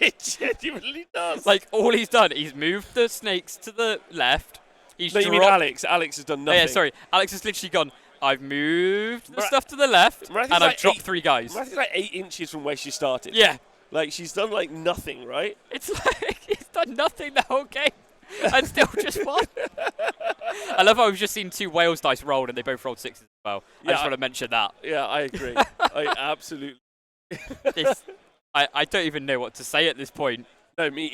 It genuinely does. Like, all he's done, he's moved the snakes to the left. He's no, you mean Alex? Alex has done nothing. Oh, yeah, sorry. Alex has literally gone, I've moved the stuff to the left, and I've dropped 3 guys. Morathi's like 8 inches from where she started. Yeah. Like, she's done, like, nothing, right? It's like he's done nothing the whole game and still just won. I love how we've just seen 2 Wales dice rolled, and they both rolled 6s as well. Yeah, I just want to mention that. Yeah, I agree. I absolutely... I don't even know what to say at this point. No, me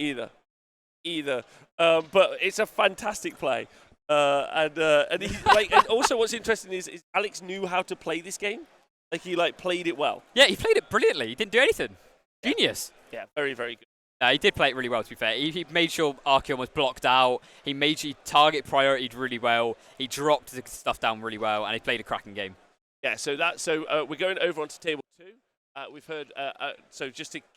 either. But it's a fantastic play. And he, like, and also what's interesting is Alex knew how to play this game. Like, he played it well. Yeah, he played it brilliantly. He didn't do anything. Genius. Yeah, very, very good. He did play it really well, to be fair. He made sure Archeon was blocked out. He made sure he target prioritied really well. He dropped the stuff down really well, and he played a cracking game. Yeah, so we're going over onto table 2. We've heard, so just to keep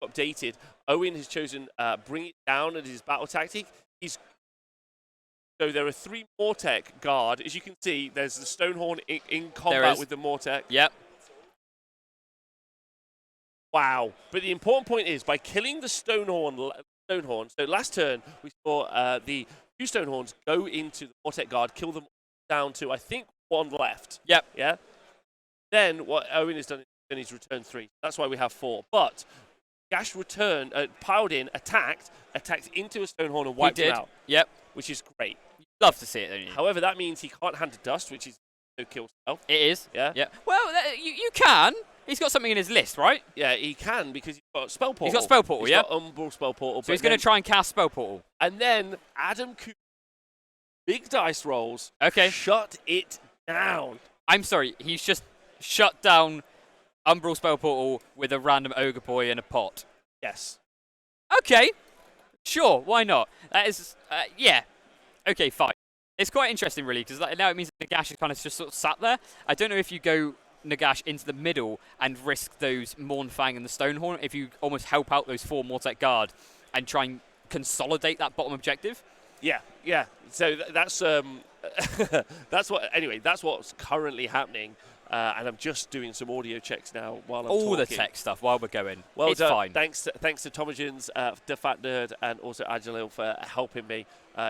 updated, Owen has chosen Bring It Down as his battle tactic. So there are 3 Mortek guard. As you can see, there's the Stonehorn in combat with the Mortek. Yep. Wow. But the important point is, by killing the Stonehorn, so last turn, we saw the 2 Stonehorns go into the Mortek guard, kill them down to, I think, 1 left. Yep. Yeah? Then what Owen has done is return 3. That's why we have 4. But Gash returned, piled in, attacked into a Stonehorn and wiped him out. Yep. Which is great. Love to see it, don't you? However, that means he can't hand to dust, which is no kill spell. It is. Yeah. Yeah. Well, you can. He's got something in his list, right? Yeah, he can because he's got spell portal. He's got spell portal, he's got Umbral spell portal. So he's going to try and cast spell portal. And then Adam Kunis, big dice rolls. Okay. Shut it down. I'm sorry. He's just shut down Umbral spell portal with a random ogre boy in a pot. Yes. Okay. Sure. Why not? That is. Yeah. Okay. Fine. It's quite interesting, really, because now it means that Nagash is kind of just sort of sat there. I don't know if you go Nagash into the middle and risk those Mournfang and the Stonehorn, if you almost help out those 4 Mortek guard and try and consolidate that bottom objective. Yeah. So that's that's what. Anyway, that's what's currently happening. And I'm just doing some audio checks now while I'm talking. All the tech stuff while we're going. Well it's done. Fine. Thanks to Tomogens, the Fat Nerd, and also Agilil for helping me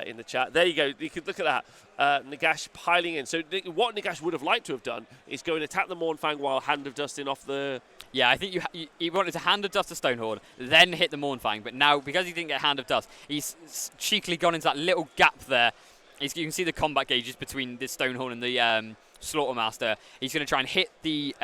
in the chat. There you go. You can look at that. Nagash piling in. So what Nagash would have liked to have done is go and attack the Mournfang while Hand of Dusting off the... Yeah, I think he wanted to Hand of Dust the Stonehorn, then hit the Mournfang. But now, because he didn't get Hand of Dust, he's cheekily gone into that little gap there. You can see the combat gauges between the Stonehorn and the... Slaughtermaster. He's going to try and hit the.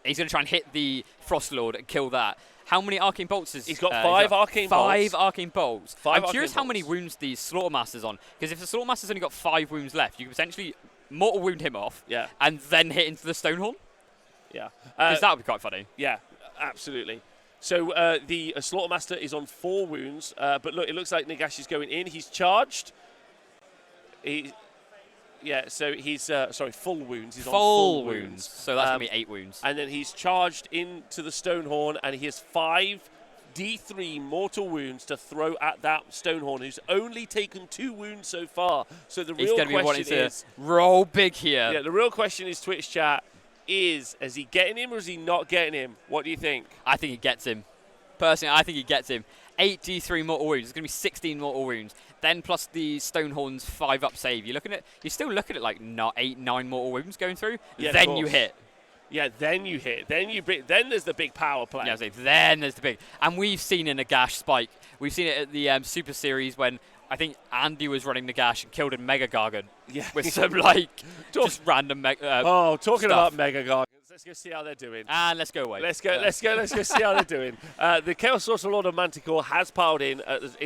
He's going to try and hit the Frost Lord and kill that. How many arcane bolts is? He's got 5 arcane bolts. 5 arcane bolts. I'm curious how bolts. many wounds the Slaughtermaster's on, because if the Slaughtermaster's only got 5 wounds left, you could potentially mortal wound him off. Yeah. And then hit into the Stonehorn. Yeah. Because that would be quite funny. Yeah. Absolutely. So the Slaughtermaster is on 4 wounds, but look, it looks like Nagash is going in. He's charged. Yeah, so he's, full wounds. He's on full wounds. So that's going to be 8 wounds. And then he's charged into the Stonehorn, and he has 5 D3 mortal wounds to throw at that Stonehorn, who's only taken 2 wounds so far. So the real question is... roll big here. Yeah, the real question is, Twitch chat, is he getting him or is he not getting him? What do you think? I think he gets him. Personally, I think he gets him. 8 D3 mortal wounds. It's going to be 16 mortal wounds. Then plus the Stonehorn's 5 up save. You're still looking at like 8, 9 mortal wounds going through. Yeah, then you hit. Yeah, then you hit. Then there's the big power play. Yeah, then there's the big. And we've seen a Nagash spike. We've seen it at the Super Series when I think Andy was running Nagash and killed a Mega Gargant. Yeah. With some just random. Talking stuff. about Mega Gargants. Let's go see how they're doing. And let's go away. Let's go see how they're doing. The Chaos Sorcerer Lord of Manticore has piled in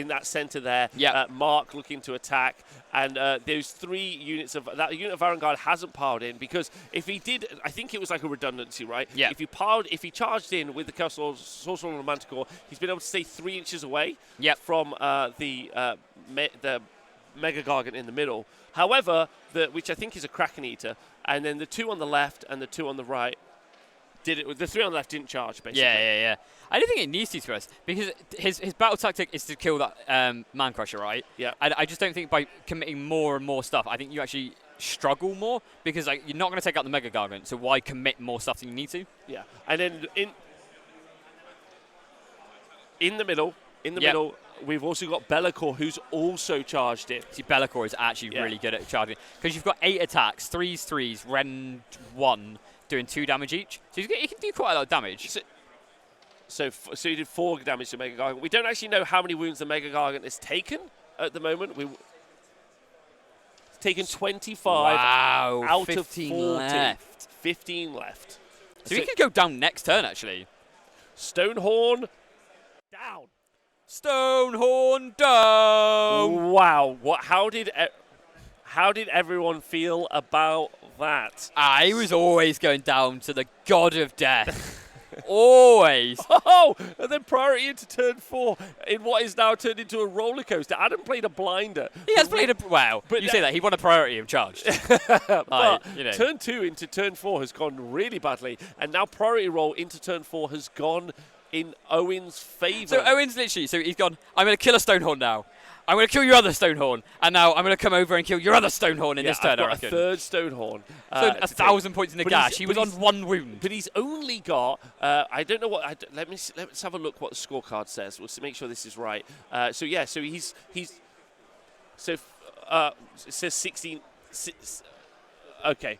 that centre there. Yeah. Mark looking to attack. And those 3 units of that unit of Varangard hasn't piled in because if he did, I think it was like a redundancy, right? Yeah. If he charged in with the Chaos Sorcerer Lord of Manticore, he's been able to stay 3 inches away from the Mega Gargant in the middle. However, which I think is a Kraken Eater, and then the 2 on the left and the 2 on the right did it. The 3 on the left didn't charge, basically. Yeah. I don't think it needs to us because his battle tactic is to kill that Man Crusher, right? Yeah. I just don't think by committing more and more stuff, I think you actually struggle more because you're not going to take out the Mega Gargant, so why commit more stuff than you need to? Yeah. And then in the middle, we've also got Be'lakor, who's also charged in. See, Be'lakor is actually really good at charging because you've got 8 attacks, 3s, rend 1, doing 2 damage each. So he can do quite a lot of damage. So he did 4 damage to Mega Gargant. We don't actually know how many wounds the Mega Gargant has taken at the moment. It's taken 25 out of 40. Left. 15 left. So he could go down next turn, actually. Stonehorn down. Stonehorn down. Wow. How did everyone feel about that? I was always going down to the God of Death. Always. Oh, and then priority into turn 4 in what is now turned into a roller coaster. Adam played a blinder. He has played but you say that he won a priority and charged. But turn 2 into turn 4 has gone really badly, and now priority roll into turn 4 has gone in Owen's favour. So Owen's literally, he's gone, I'm going to kill a Stonehorn now. I'm going to kill your other Stonehorn, and now I'm going to come over and kill your other Stonehorn in this turn, I've got I reckon. a 3rd Stonehorn. So 1,000 points in the gash. He was on 1 wound. But he's only got, I don't know what, let's have a look what the scorecard says. We'll make sure this is right. It says 16, okay.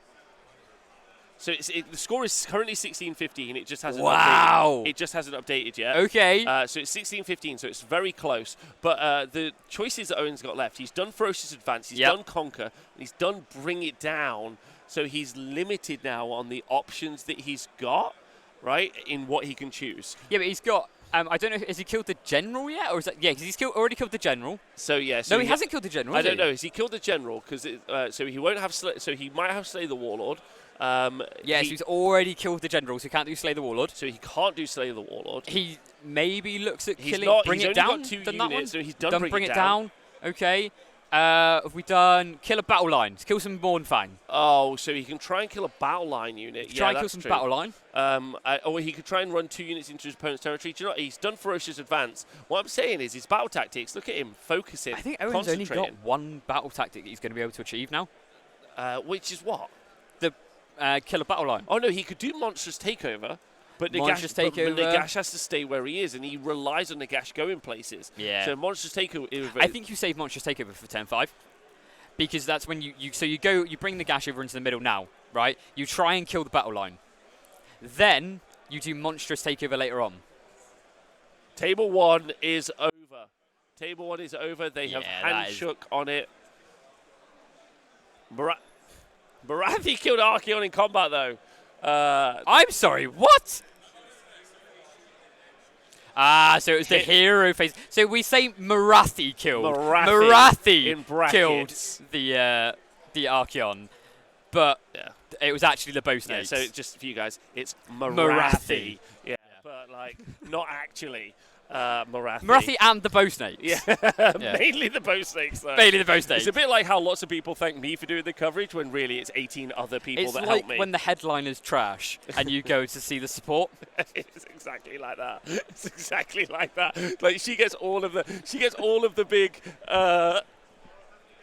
So the score is currently 16-15. It just hasn't updated. It just hasn't updated yet. Okay. So it's 16-15, so it's very close. But the choices that Owen's got left, he's done Ferocious Advance, he's done Conquer, he's done Bring It Down. So he's limited now on the options that he's got, right, in what he can choose. Yeah, but he's got... I don't know, has he killed the General yet? Or is that... Yeah, because he's already killed the General. So, yeah. No, he hasn't killed the General, I don't know. Has he killed the General? Because so he won't have... So he might have Slay the Warlord. So he's already killed the General, so he can't do Slay the Warlord. So he can't do Slay the Warlord. He maybe looks at killing Bring It Down. He's only got 2 units, so he's done Bring It Down. Okay. Have we done kill a battle line? Kill some Mournfang. Oh, so he can try and kill a battle line unit. Try and kill some battle line. Or he could try and run 2 units into his opponent's territory. Do you know what? He's done Ferocious Advance. What I'm saying is his battle tactics, look at him, focusing, I think Owen's only got 1 battle tactic that he's going to be able to achieve now. Which is what? The kill a battle line. Oh, no, he could do Monstrous Takeover. But Nagash has to stay where he is, and he relies on Nagash going places. Yeah. So Monstrous Takeover... I think you save Monstrous Takeover for turn 5. Because that's when you bring Nagash over into the middle now, right? You try and kill the battle line. Then you do Monstrous Takeover later on. Table 1 is over. Table 1 is over. They have hand-shook on it. Marathi killed Archeon in combat, though. I'm sorry, what? So it was the hero phase. So we say Marathi killed. Marathi killed the Archeon, but it was actually the bow snakes. Yeah, so just for you guys, it's Marathi. Yeah, but not actually. Marathi and the bow snakes. Yeah, mainly the bow snakes, though. Mainly the bow snakes. It's a bit like how lots of people thank me for doing the coverage when really it's 18 other people that help me. It's like when the headline is trash and you go to see the support. It's exactly like that. It's exactly like that. Like she gets all of the big.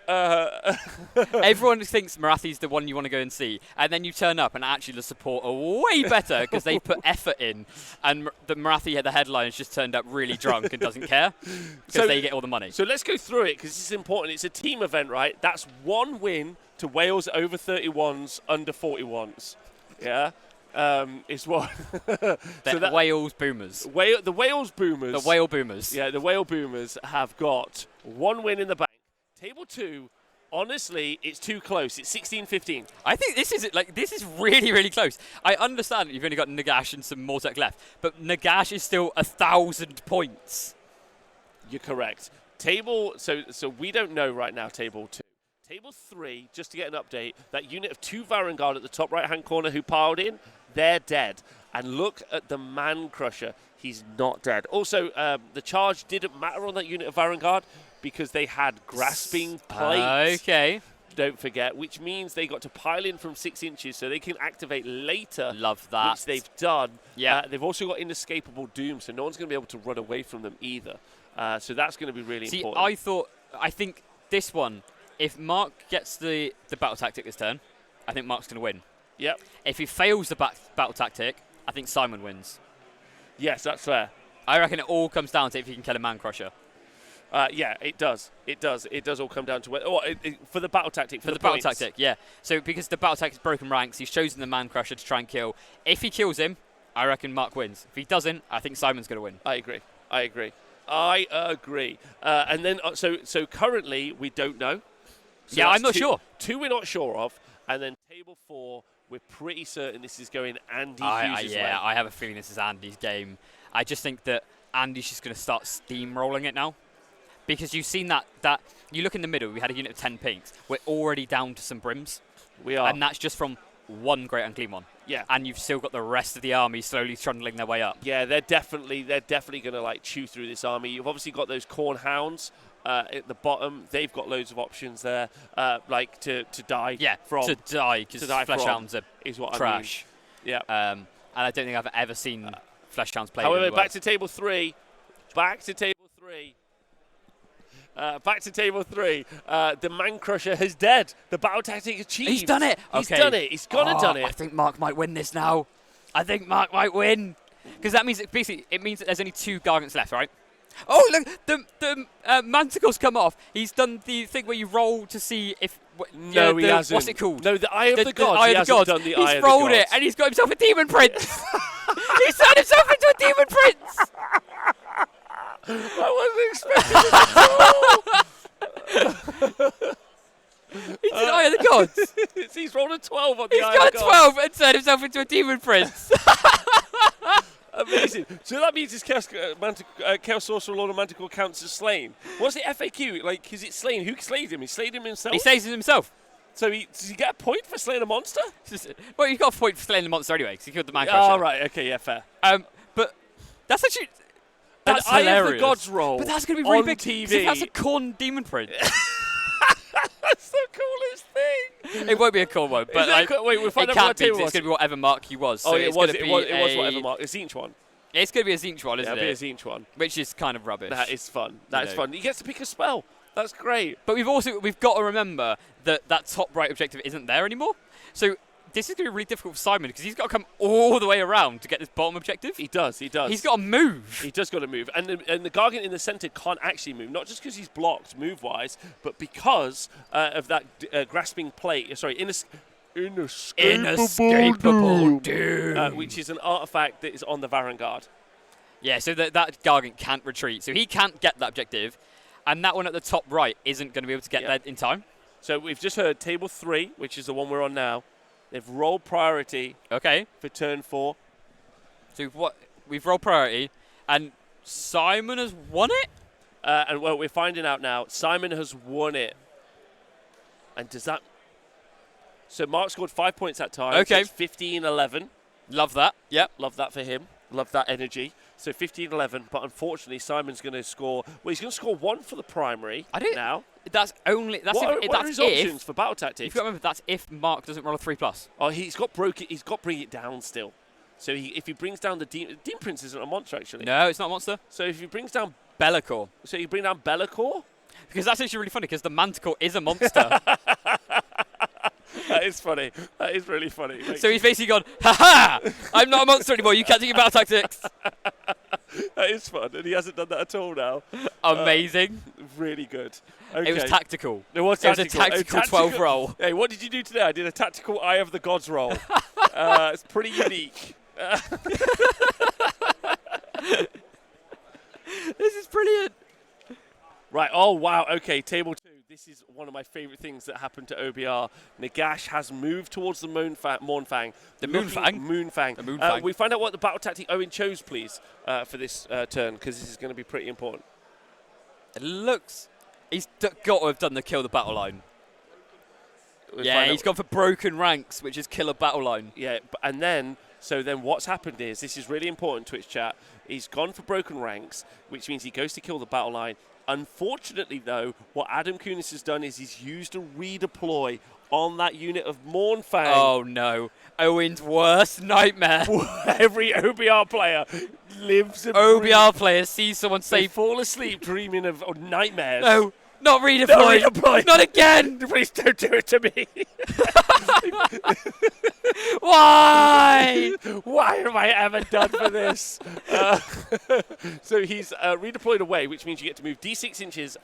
Everyone thinks Marathi's the one you want to go and see, and then you turn up and actually the support are way better because they put effort in, and the Marathi, the headline, has just turned up really drunk and doesn't care because they get all the money. So let's go through it because this is important. It's a team event, right? That's 1 win to Wales over 31s, under 41s. Yeah. is what. The Wales Boomers. The Wales Boomers. The Whale Boomers. Yeah, the Whale Boomers have got 1 win in the bank. Table 2, honestly, it's too close. It's 16-15. I think this is really, really close. I understand that you've only got Nagash and some Mortek left, but Nagash is still 1,000 points. You're correct. So we don't know right now, Table 2. Table 3, just to get an update, that unit of 2 Varangard at the top right-hand corner who piled in, they're dead. And look at the Man Crusher. He's not dead. Also, the charge didn't matter on that unit of Varangard because they had grasping plates. Okay. Don't forget, which means they got to pile in from 6 inches so they can activate later. Love that. Which they've done. Yeah. They've also got inescapable doom, so no one's going to be able to run away from them either. So that's going to be really important. I think this one, if Mark gets the battle tactic this turn, I think Mark's going to win. Yep. If he fails the battle tactic, I think Simon wins. Yes, that's fair. I reckon it all comes down to if he can kill a Man Crusher. Yeah, it does. It does all come down to for the battle tactic. For the battle tactic, yeah. So because the battle tactic is broken ranks, he's chosen the Man Crusher to try and kill. If he kills him, I reckon Mark wins. If he doesn't, I think Simon's going to win. I agree. And then, so currently, we don't know. So yeah, I'm not sure. 2 we're not sure of. And then table 4, we're pretty certain this is going Andy Hughes' way. I have a feeling this is Andy's game. I just think that Andy's just going to start steamrolling it now. Because you've seen that you look in the middle, we had a unit of 10 pinks. We're already down to some brims. We are. And that's just from one Great Unclean one. Yeah. And you've still got the rest of the army slowly trundling their way up. Yeah, they're definitely going to chew through this army. You've obviously got those Corn Hounds at the bottom. They've got loads of options there, to die. Yeah, from. To die, because Flesh Hounds are trash. I mean. Yeah. And I don't think I've ever seen Flesh Hounds play. However, back to table 3. The Man Crusher has dead. The battle tactic achieved. He's done it. He's done it. He's gone and done it. I think Mark might win this now. I think Mark might win. Because that means it means that there's only 2 Gargants left, right? Oh, look, the Manticle's come off. He's done the thing where you roll to see if... No, he hasn't. What's it called? No, the Eye of the Gods. Eye of the Gods. Done the Eye of the Gods. He's rolled it, and he's got himself a Demon Prince. He's turned himself into a Demon Prince. I wasn't expecting this at all. He's an Eye of the Gods. He's rolled a 12 on the He's Eye of the Gods. He's got a 12 and turned himself into a Demon Prince. Amazing. So that means his Chaos Sorcerer Lord of Manticore counts as slain. What's the FAQ? Is it slain? Who slayed him? He slayed him himself? He slays him himself. So does he get a point for slaying a monster? Well, you got a point for slaying the monster anyway, because he killed the Man Crusher. Oh, right. Okay, yeah, fair. But that's actually... That's Eye hilarious. of the Gods roll. But that's going to be really big. TV. That's a corn Demon Prince. That's the coolest thing. It won't be a cool one, but wait, we'll find it out what can't be. table It's going to be whatever mark he was. So it was whatever mark. It's each one. It's going to be a Zinch one, isn't it? It'll be a Zinch one. Which is kind of rubbish. That is fun. That is fun. He gets to pick a spell. That's great. But we've got to remember that top right objective isn't there anymore. So this is going to be really difficult for Simon because he's got to come all the way around to get this bottom objective. He does. He's got to move. He does got to move. And the Gargant in the centre can't actually move, not just because he's blocked move-wise, but because of that grasping plate. Sorry, inescapable doom. Which is an artifact that is on the Varangard. Yeah, so that Gargant can't retreat. So he can't get that objective. And that one at the top right isn't going to be able to get there in time. So we've just heard table 3, which is the one we're on now. They've rolled priority for turn 4. So we've rolled priority, and Simon has won it? And we're finding out now. Simon has won it. And does that... So Mark scored 5 points that time. Okay. So 15-11. Love that. Yep. Love that for him. Love that energy. So 15-11, but unfortunately Simon's going to score... Well, he's going to score 1 for the primary now. That's only... What are his options for battle tactics? You've got to remember, that's if Mark doesn't roll a 3+. Oh, he's got to bring it down still. So if he brings down the Demon Prince isn't a monster, actually. No, it's not a monster. So if he brings down... Be'lakor. So you bring down Be'lakor? Because that's actually really funny, because the Manticore is a monster. That is funny. That is really funny. So he's basically gone, ha-ha! I'm not a monster anymore. You can't do your battle tactics. That is fun, and he hasn't done that at all now. Amazing. Really good. Okay. It was tactical. It was a tactical 12 roll. Hey, what did you do today? I did a tactical Eye of the Gods roll. It's pretty unique. This is brilliant. Right. Oh, wow. Okay, table 2. This is one of my favorite things that happened to OBR. Nagash has moved towards the Mournfang. The Moonfang? Moonfang. The Moonfang. We find out what the battle tactic Owen chose, please, for this turn, because this is going to be pretty important. It looks... He's got to have done the kill the battle line. He's gone for broken ranks, which is kill a battle line. Yeah, and then... So then what's happened is, this is really important, Twitch chat, he's gone for broken ranks, which means he goes to kill the battle line. Unfortunately, though, what Adam Kunis has done is he's used a redeploy on that unit of Mournfang. Oh, no. Owen's worst nightmare. Every OBR player lives and OBR player sees someone say... They fall asleep dreaming of nightmares. No, not redeploy. Not redeploy. Not again. Please don't do it to me. Why? Why have I ever done for this? So he's redeployed away, which means you get to move D6 inches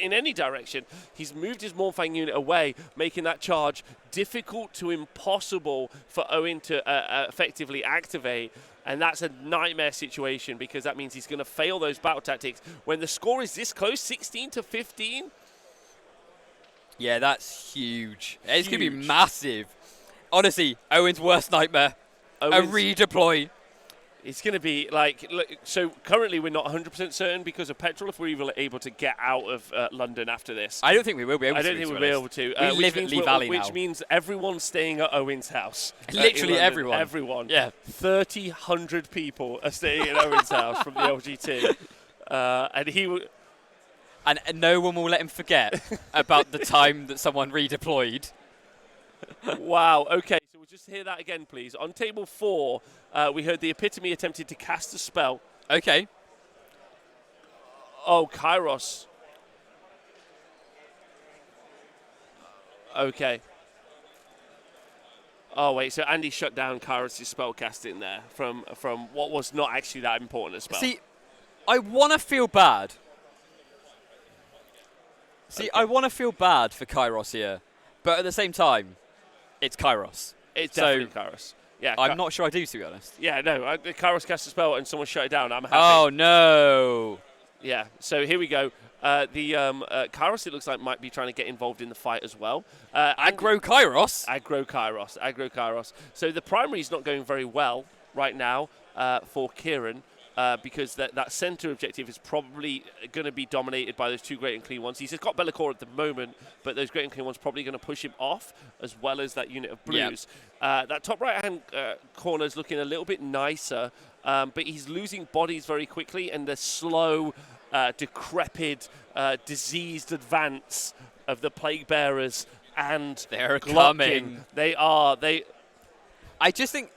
in any direction. He's moved his Mournfang unit away, making that charge difficult to impossible for Owen to effectively activate. And that's a nightmare situation because that means he's going to fail those battle tactics. When the score is this close, 16-15. Yeah, that's huge. It's going to be massive. Honestly, Owen's worst nightmare. A redeploy. It's going to be like, look, so currently we're not 100% certain because of petrol if we're even able to get out of London after this. I don't think we will be able to. I don't think we'll be able to. We live at Lee Valley now. Which means everyone's staying at Owen's house. Literally everyone. Everyone. Yeah. 100 people are staying at Owen's house from the LGT. And he will... And no one will let him forget about the time that someone redeployed. Wow, okay, so we'll just hear that again, please. On table 4, we heard the Epitome attempted to cast a spell. Okay. Oh, Kairos. Okay. Oh, wait, so Andy shut down Kairos' spell casting there from what was not actually that important a spell. See, I want to feel bad. I want to feel bad for Kairos here, but at the same time, it's Kairos. It's definitely Kairos. Yeah, I'm not sure I do, to be honest. Yeah, no, Kairos cast a spell and someone shut it down. I'm happy. Oh, no. Yeah, so here we go. Kairos, it looks like, might be trying to get involved in the fight as well. Aggro Kairos? Aggro Kairos. So the primary is not going very well right now for Kieran. Because that center objective is probably going to be dominated by those two great and clean ones. He's got Be'lakor at the moment, but those great and clean ones probably going to push him off, as well as that unit of blues. Yep. That top right-hand corner is looking a little bit nicer, but he's losing bodies very quickly, and the slow, decrepit, diseased advance of the Plague Bearers and they're Glotkin. Coming. They are. I just think,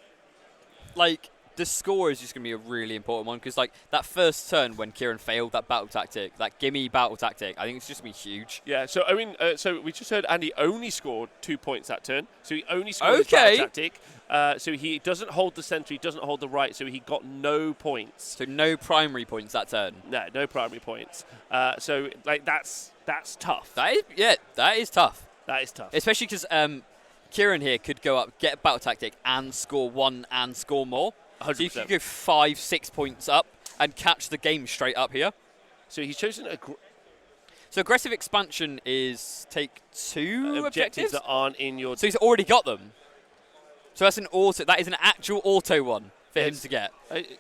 like... The score is just going to be a really important one because, like, that first turn when Kieran failed that battle tactic, that gimme battle tactic, I think it's just going to be huge. Yeah, so Owen, so we just heard Andy only scored 2 points that turn. So he only scored his battle tactic. So he doesn't hold the center, he doesn't hold the right, so he got no points. So no primary points that turn? No primary points. So, like, that's tough. That is tough. That is tough. Especially because Kieran here could go up, get a battle tactic, and score 1 and score more. 100%. So you could go 5-6 points up and catch the game straight up here. So he's chosen so aggressive expansion is take 2 objectives that aren't in your... So he's already got them. So that's an auto. That is an actual auto one for him to get.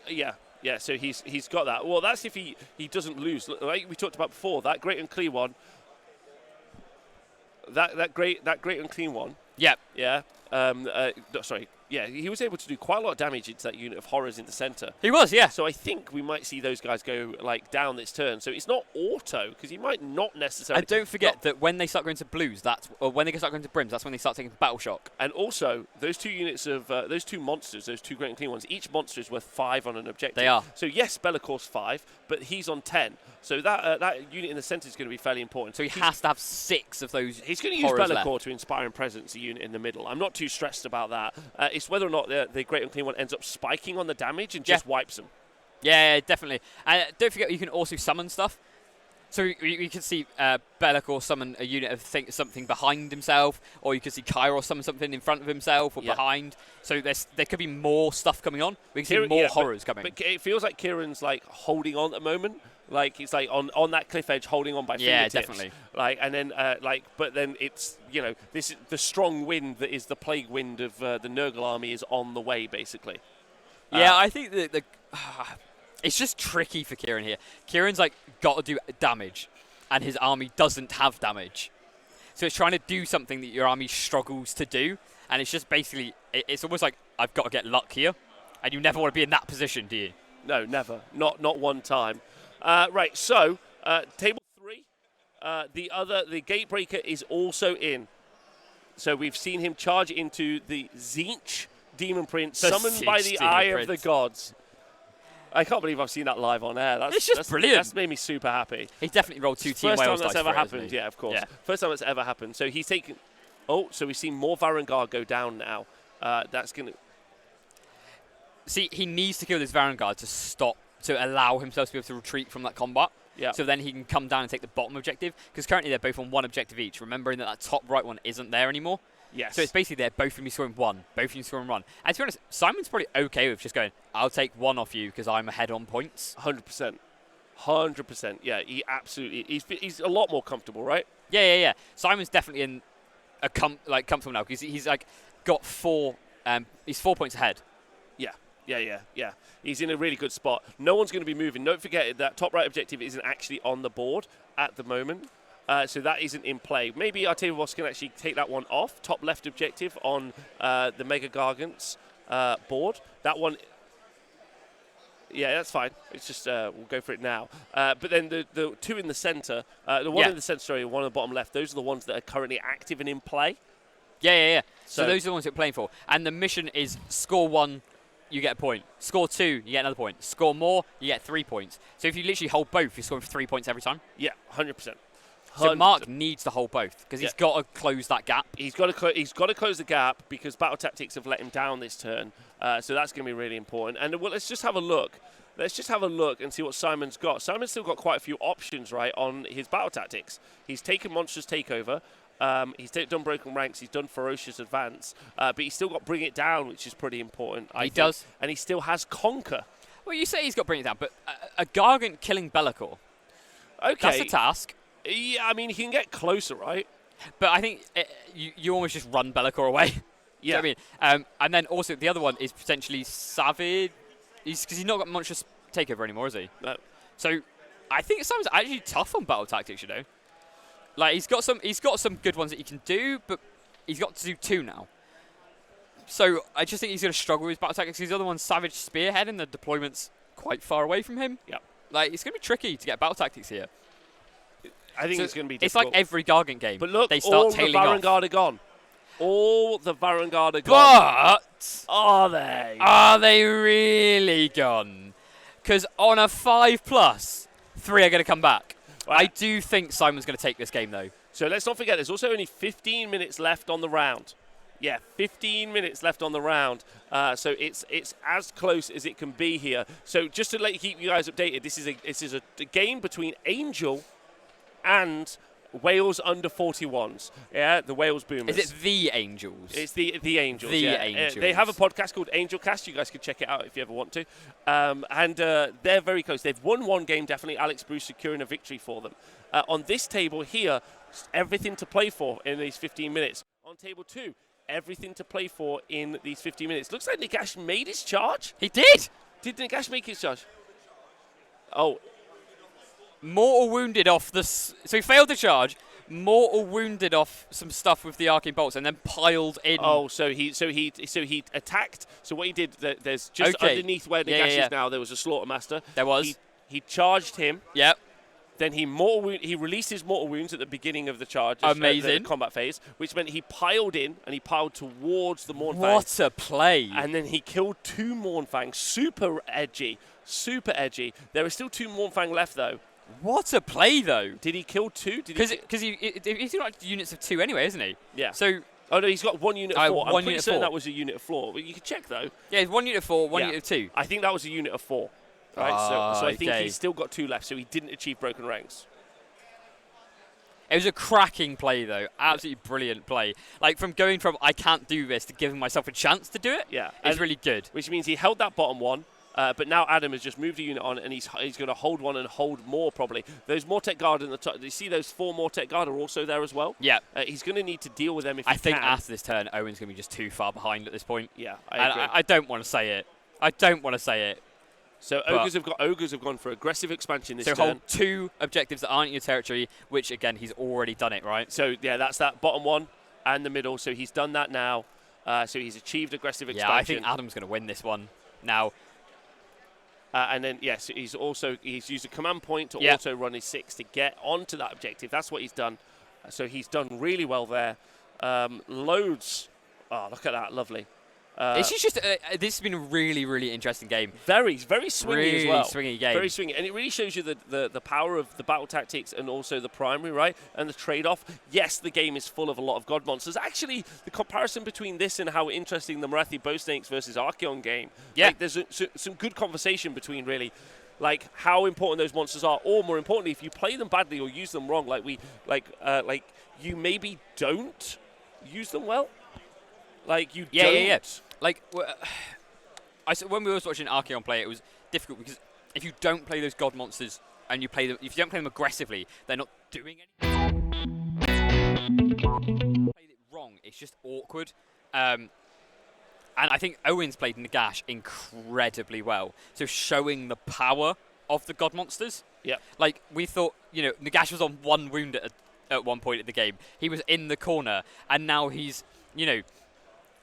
Yeah. So he's got that. Well, that's if he doesn't lose. Like we talked about before, that great and clean one. That great and clean one. Yep. Yeah. Sorry. Yeah, he was able to do quite a lot of damage into that unit of horrors in the center. He was, yeah. So I think we might see those guys go like down this turn. So it's not auto because he might not necessarily. And don't forget that when they start going to blues, or when they start going to brims, that's when they start taking battle shock. And also those two units of those two monsters, those two great and clean ones, each monster is worth 5 on an objective. They are. So yes, Be'lakor's 5, but he's on 10. So that unit in the center is going to be fairly important. So he has to have 6 of those. He's going to use Be'lakor to inspire and presence a unit in the middle. I'm not too stressed about that. It's whether or not the great and clean one ends up spiking on the damage and just wipes them. Yeah, definitely. And don't forget, you can also summon stuff. So we could see Be'lakor summon a unit of something behind himself, or you could see Kairos summon something in front of himself or behind. So there could be more stuff coming on. We can see more horrors coming. But it feels like Kieran's like holding on at the moment. Like he's like on that cliff edge, holding on by fingertips. Yeah, definitely. Like and then but then it's this is the strong wind that is the plague wind of the Nurgle army is on the way basically. Yeah, I think that it's just tricky for Kieran here. Kieran's like got to do damage, and his army doesn't have damage. So it's trying to do something that your army struggles to do, and it's just basically it's almost like I've got to get luck here, and you never want to be in that position, do you? No, never. Not one time. Right, so table 3, the Gatebreaker is also in. So we've seen him charge into the Tzeentch Demon Prince, summoned by the Eye of the Gods. I can't believe I've seen that live on air. That's brilliant. That's made me super happy. He definitely rolled 2 Team Wales First time that's dice ever for it, happened, yeah, of course. Yeah. First time that's ever happened. So he's taken... Oh, so we've seen more Varangar go down now. That's going to... See, he needs to kill this Varangar to allow himself to be able to retreat from that combat. Yeah. So then he can come down and take the bottom objective, because currently they're both on 1 objective each, remembering that top right one isn't there anymore. Yes. So it's basically they're both going to be scoring 1, both of you scoring 1. And to be honest, Simon's probably okay with just going, I'll take 1 off you because I'm ahead on points. 100%. 100%. Yeah, he absolutely... He's a lot more comfortable, right? Yeah. Simon's definitely in a comfortable now, because he's like got 4... he's 4 points ahead. Yeah. He's in a really good spot. No one's going to be moving. Don't forget that top right objective isn't actually on the board at the moment. So that isn't in play. Maybe our table boss can actually take that one off. Top left objective on the Mega Gargant's board. That one... Yeah, that's fine. It's just we'll go for it now. But then the 2 in the centre, the one in the centre, sorry, one on the bottom left, those are the ones that are currently active and in play. Yeah. So those are the ones that we're playing for. And the mission is score 1, you get a point. Score 2, you get another point. Score more, you get 3 points. So if you literally hold both, you're scoring for 3 points every time. Yeah, 100%. So Mark needs to hold both, because he's got to close that gap. He's got to close the gap, because Battle Tactics have let him down this turn. So that's going to be really important. And let's just have a look. Let's just have a look and see what Simon's got. Simon's still got quite a few options, right, on his Battle Tactics. He's taken Monstrous Takeover. He's done Broken Ranks. He's done Ferocious Advance. But he's still got Bring It Down, which is pretty important. I think. Does. And he still has Conquer. Well, you say he's got Bring It Down, but a Gargant killing Be'lakor. Okay. That's a task. Yeah, I mean, he can get closer, right? But I think you almost just run Be'lakor away. Yeah. Do you know what I mean? And then also the other one is potentially Savage, because he's not got Monstrous Takeover anymore, is he? No. So I think Simon's actually tough on Battle Tactics, you know. Like he's got some good ones that he can do, but he's got to do 2 now. So I just think he's going to struggle with Battle Tactics. His other one's Savage Spearhead, and the deployment's quite far away from him. Yep. Like it's going to be tricky to get Battle Tactics here. I think it's going to be It's difficult. like every Gargant game. But look, they start all the tailing off. Varangar are gone. All the Varangar are gone. But are they? Are they really gone? Because on a 5+, 3 are going to come back. Right. I do think Simon's going to take this game, though. So let's not forget, there's also only 15 minutes left on the round. Yeah, 15 minutes left on the round. So it's as close as it can be here. So just to keep you guys updated, this is a game between Angel and Wales under 41s. Yeah, the Wales Boomers. Is it the Angels? It's the Angels. The yeah. Angels. They have a podcast called Angel Cast. You guys can check it out if you ever want to. And they're very close. They've won one game, definitely. Alex Bruce securing a victory for them. On this table here, everything to play for in these 15 minutes. On table 2, everything to play for in these 15 minutes. Looks like Nagash made his charge. He did! Did Nagash make his charge? Oh. Mortal wounded off the... So he failed the charge. Mortal wounded off some stuff with the arcane bolts and then piled in. Oh, so he attacked. So what he did, there's just underneath where Nagash is now, there was a Slaughtermaster. There was. He charged him. Yep. Then he released his mortal wounds at the beginning of the charge. Amazing. The combat phase, which meant he piled in and he piled towards the Mournfang. What a play! And then he killed 2 Mournfang. Super edgy. Super edgy. There are still 2 Mournfang left though. What a play though! Did he kill 2? Because he's got like units of 2 anyway, isn't he? Yeah. So. Oh no, he's got 1 unit of 4. I'm pretty certain 4. that was a unit of 4. But you can check though. Yeah, it's 1 unit of 4, 1 unit of 2. I think that was a unit of 4. Right, so I think he's still got 2 left, so he didn't achieve Broken Ranks. It was a cracking play, though. Absolutely brilliant play. Like, from going from I can't do this to giving myself a chance to do it, it's really good. Which means he held that bottom one, but now Adam has just moved a unit on, and he's going to hold one and hold more, probably. Those Mortek Guard in the top, you see those 4 Mortek Guard are also there as well? Yeah. He's going to need to deal with them if he can. I think after this turn, Owen's going to be just too far behind at this point. Yeah, I agree. I don't want to say it. I don't want to say it. So Ogres have gone for aggressive expansion this turn. So hold 2 objectives that aren't in your territory, which again he's already done it, right? So yeah, that's that bottom one and the middle. So he's done that now. So he's achieved aggressive expansion. Yeah, I think Adam's going to win this one now. And then yes, he's used a command point to auto run his 6 to get onto that objective. That's what he's done. So he's done really well there. Loads. Oh, look at that, lovely. This has been a really, really interesting game. Very swingy really as well. Swingy game. Very swingy. And it really shows you the power of the battle tactics and also the primary, right? And the trade-off. Yes, the game is full of a lot of god monsters. Actually, the comparison between this and how interesting the Marathi Bow Snakes versus Archeon game. Yeah. Like, there's some good conversation between really like how important those monsters are, or more importantly, if you play them badly or use them wrong, like you maybe don't use them well. Like you don't. Yeah. Like, when we were watching Archeon play, it was difficult because if you don't play those god monsters and you play them, if you don't play them aggressively, they're not doing anything. Played it wrong. It's just awkward. And I think Owen's played Nagash incredibly well. So showing the power of the god monsters. Yeah. Like we thought, Nagash was on 1 wound at one point in the game. He was in the corner, and now he's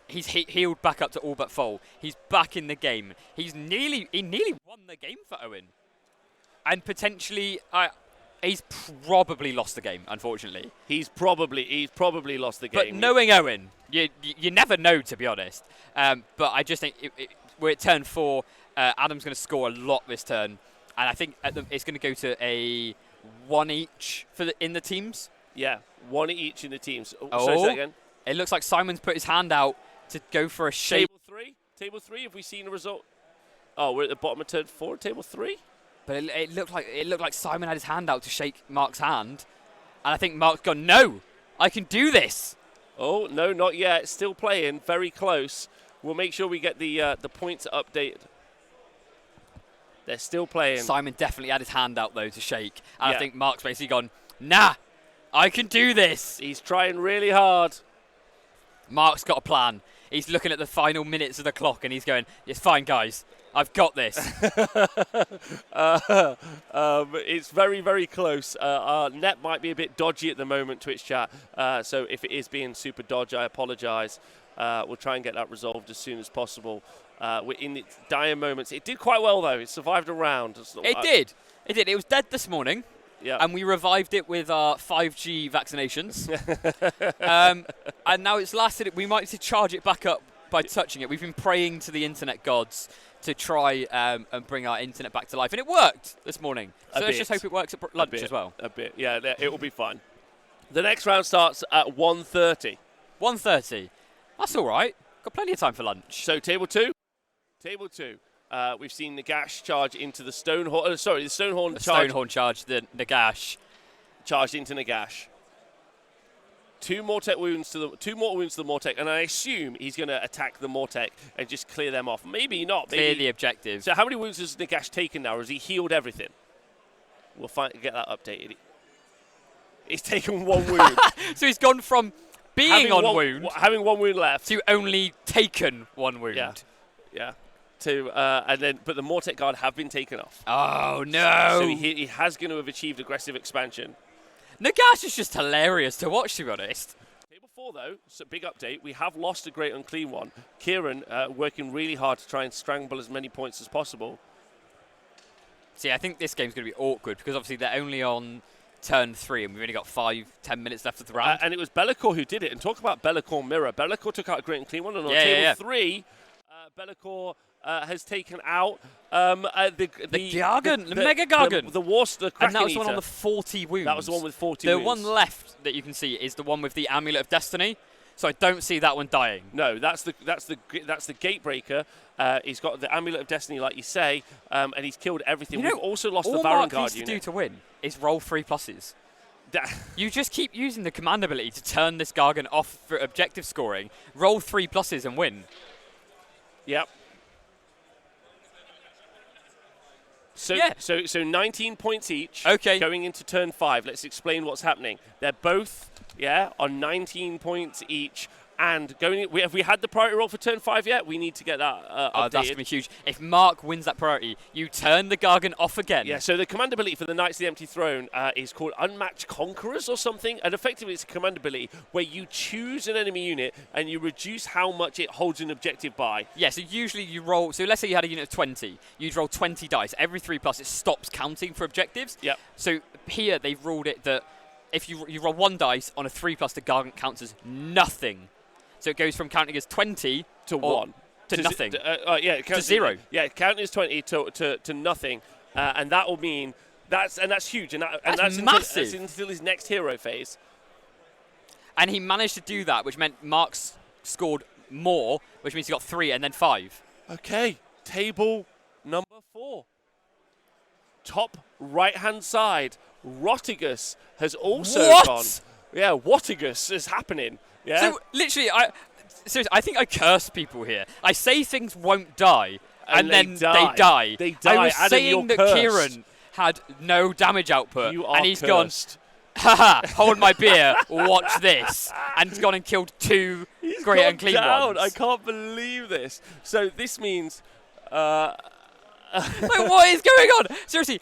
healed back up to all but full. He's back in the game. He nearly won the game for Owen. And potentially, he's probably lost the game, unfortunately. He's probably lost the game. But knowing Owen, you never know, to be honest. But I just think we're at turn 4. Adam's going to score a lot this turn. And I think it's going to go to a 1 each in the teams. Yeah, 1 each in the teams. Say that again. It looks like Simon's put his hand out to go for a shake. Table 3. Have we seen a result? Oh, we're at the bottom of turn 4. Table 3. But it looked like Simon had his hand out to shake Mark's hand, and I think Mark's gone, no, I can do this. Oh no, not yet. Still playing. Very close. We'll make sure we get the points updated. They're still playing. Simon definitely had his hand out though to shake, and I think Mark's basically gone, nah, I can do this. He's trying really hard. Mark's got a plan. He's looking at the final minutes of the clock and he's going, it's fine, guys. I've got this. It's very, very close. Our net might be a bit dodgy at the moment, Twitch chat. So if it is being super dodgy, I apologise. We'll try and get that resolved as soon as possible. We're in its dire moments. It did quite well, though. It survived a round. It did. It was dead this morning. Yeah. And we revived it with our 5G vaccinations. And now it's lasted. We might need to charge it back up by touching it. We've been praying to the internet gods to try and bring our internet back to life. And it worked this morning. So let's just hope it works at lunch as well. A bit. Yeah, it will be fine. The next round starts at 1:30. 1:30. That's all right. Got plenty of time for lunch. So table 2. Table 2. We've seen Nagash charge into the Stonehorn. The Stonehorn charge. Stonehorn charge the Nagash. Charged into Nagash. 2 more wounds to the Mortek, and I assume he's going to attack the Mortek and just clear them off. Maybe not. Clear the objective. So how many wounds has Nagash taken now? Or has he healed everything? We'll get that updated. He's taken 1 wound. So he's gone from being having 1 wound left, to only taken 1 wound. Yeah. But the Mortek Guard have been taken off. Oh no! So he has going to have achieved aggressive expansion. Nagash is just hilarious to watch, to be honest. Table 4, though, so big update. We have lost a Great Unclean One. Kieran working really hard to try and strangle as many points as possible. See, I think this game's going to be awkward because obviously they're only on turn 3 and we've only got 5-10 minutes left of the round. And it was Be'lakor who did it. And talk about Be'lakor Mirror. Be'lakor took out a Great Unclean One. And on table 3, Be'lakor has taken out the Gargant, the Mega Gargant. The Kraken And that was Eater. the one on the 40 wounds. That was the one with 40 wounds. The one left that you can see is the one with the Amulet of Destiny. So I don't see that one dying. No, that's the Gatebreaker. He's got the Amulet of Destiny, like you say, and he's killed everything. We've also lost the Baron Guard unit. All Mark needs to do to win is roll 3 pluses. You just keep using the command ability to turn this Gargan off for objective scoring, roll 3 pluses and win. Yep. So, Yeah. so 19 points each. Okay. Going into turn 5. Let's explain what's happening. They're both, on 19 points each. And have we had the priority roll for turn 5 yet? We need to get that updated. That's going to be huge. If Mark wins that priority, you turn the Gargan off again. Yeah, so the command ability for the Knights of the Empty Throne is called Unmatched Conquerors or something. And effectively, it's a command ability where you choose an enemy unit and you reduce how much it holds an objective by. Yeah, so usually you roll... So let's say you had a unit of 20. You'd roll 20 dice. Every 3 plus, it stops counting for objectives. Yep. So here, they've ruled it that if you roll 1 dice on a 3 plus, the Gargan counts as nothing. So it goes from counting as 20 to 1 to nothing. To 0. Yeah, counting as 20 to nothing, and that will mean that's huge, and that's massive. Until his next hero phase. And he managed to do that, which meant Mark's scored more, which means he got 3 and then 5. Okay, table number 4. Top right-hand side, Rotigus has also gone. Yeah, Rotigus is happening. Yeah. So literally, seriously, I think I curse people here. I say things won't die, and then they die. They die. I was Adam, saying that cursed. Kieran had no damage output, and he's cursed. gone, haha, hold my beer, watch this, and he's gone and killed 2 great and clean ones. I can't believe this. So this means... Like, what is going on? Seriously,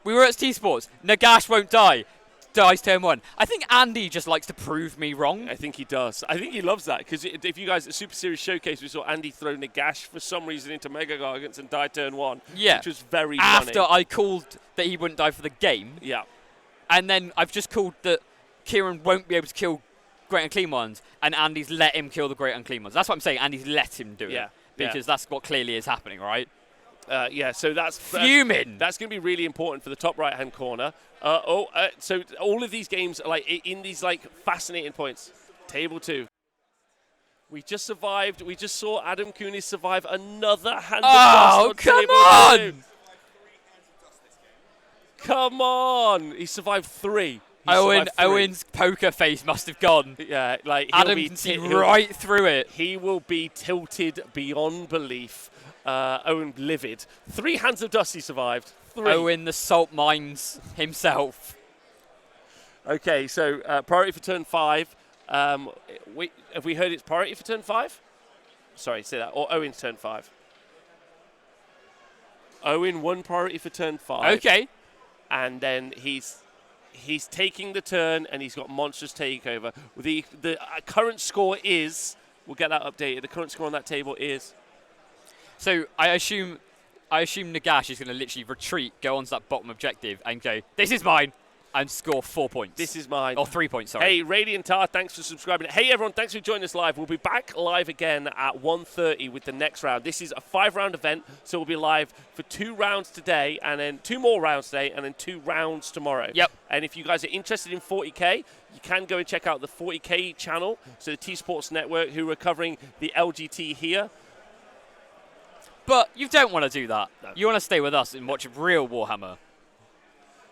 we were at T-Sports. Nagash won't die. Dies turn 1. I think Andy just likes to prove me wrong. I think he does. I think he loves that, because if you guys at Super Series Showcase, we saw Andy throw Nagash for some reason into Mega Gargants and die turn 1. Yeah. Which was very After funny. I called that he wouldn't die for the game. Yeah. And then I've just called that Kieran won't be able to kill Great and Clean ones, and Andy's let him kill the Great and Clean ones. That's what I'm saying. Andy's let him do it. Because that's what clearly is happening, right? So that's fuming. That's going to be really important for the top right-hand corner. So all of these games are like in these like fascinating points. Table 2. We just survived. We just saw Adam Kunis survive another hand of dust on come table on! 2. Come on! He survived 3. Owen's poker face must have gone. Yeah, like Adam can see right through it. He will be tilted beyond belief. Owen livid. 3 hands of dust he survived. 3. Owen the salt mines himself. Okay, so priority for turn 5. Have we heard it's priority for turn 5? Sorry, say that. Or Owen's turn 5. Owen 1 priority for turn 5. Okay. And then he's taking the turn, and he's got monstrous takeover. The current score is, we'll get that updated. The current score on that table is. So I assume Nagash is going to literally retreat, go onto that bottom objective, and go, this is mine, and score 4 points. This is mine. Or 3 points, sorry. Hey, Radiant Tar, thanks for subscribing. Hey, everyone, thanks for joining us live. We'll be back live again at 1:30 with the next round. This is a 5-round event, so we'll be live for 2 rounds today, and then 2 more rounds today, and then 2 rounds tomorrow. Yep. And if you guys are interested in 40K, you can go and check out the 40K channel, so the T-Sports Network, who are covering the LGT here. But you don't want to do that. No. You want to stay with us and watch real Warhammer.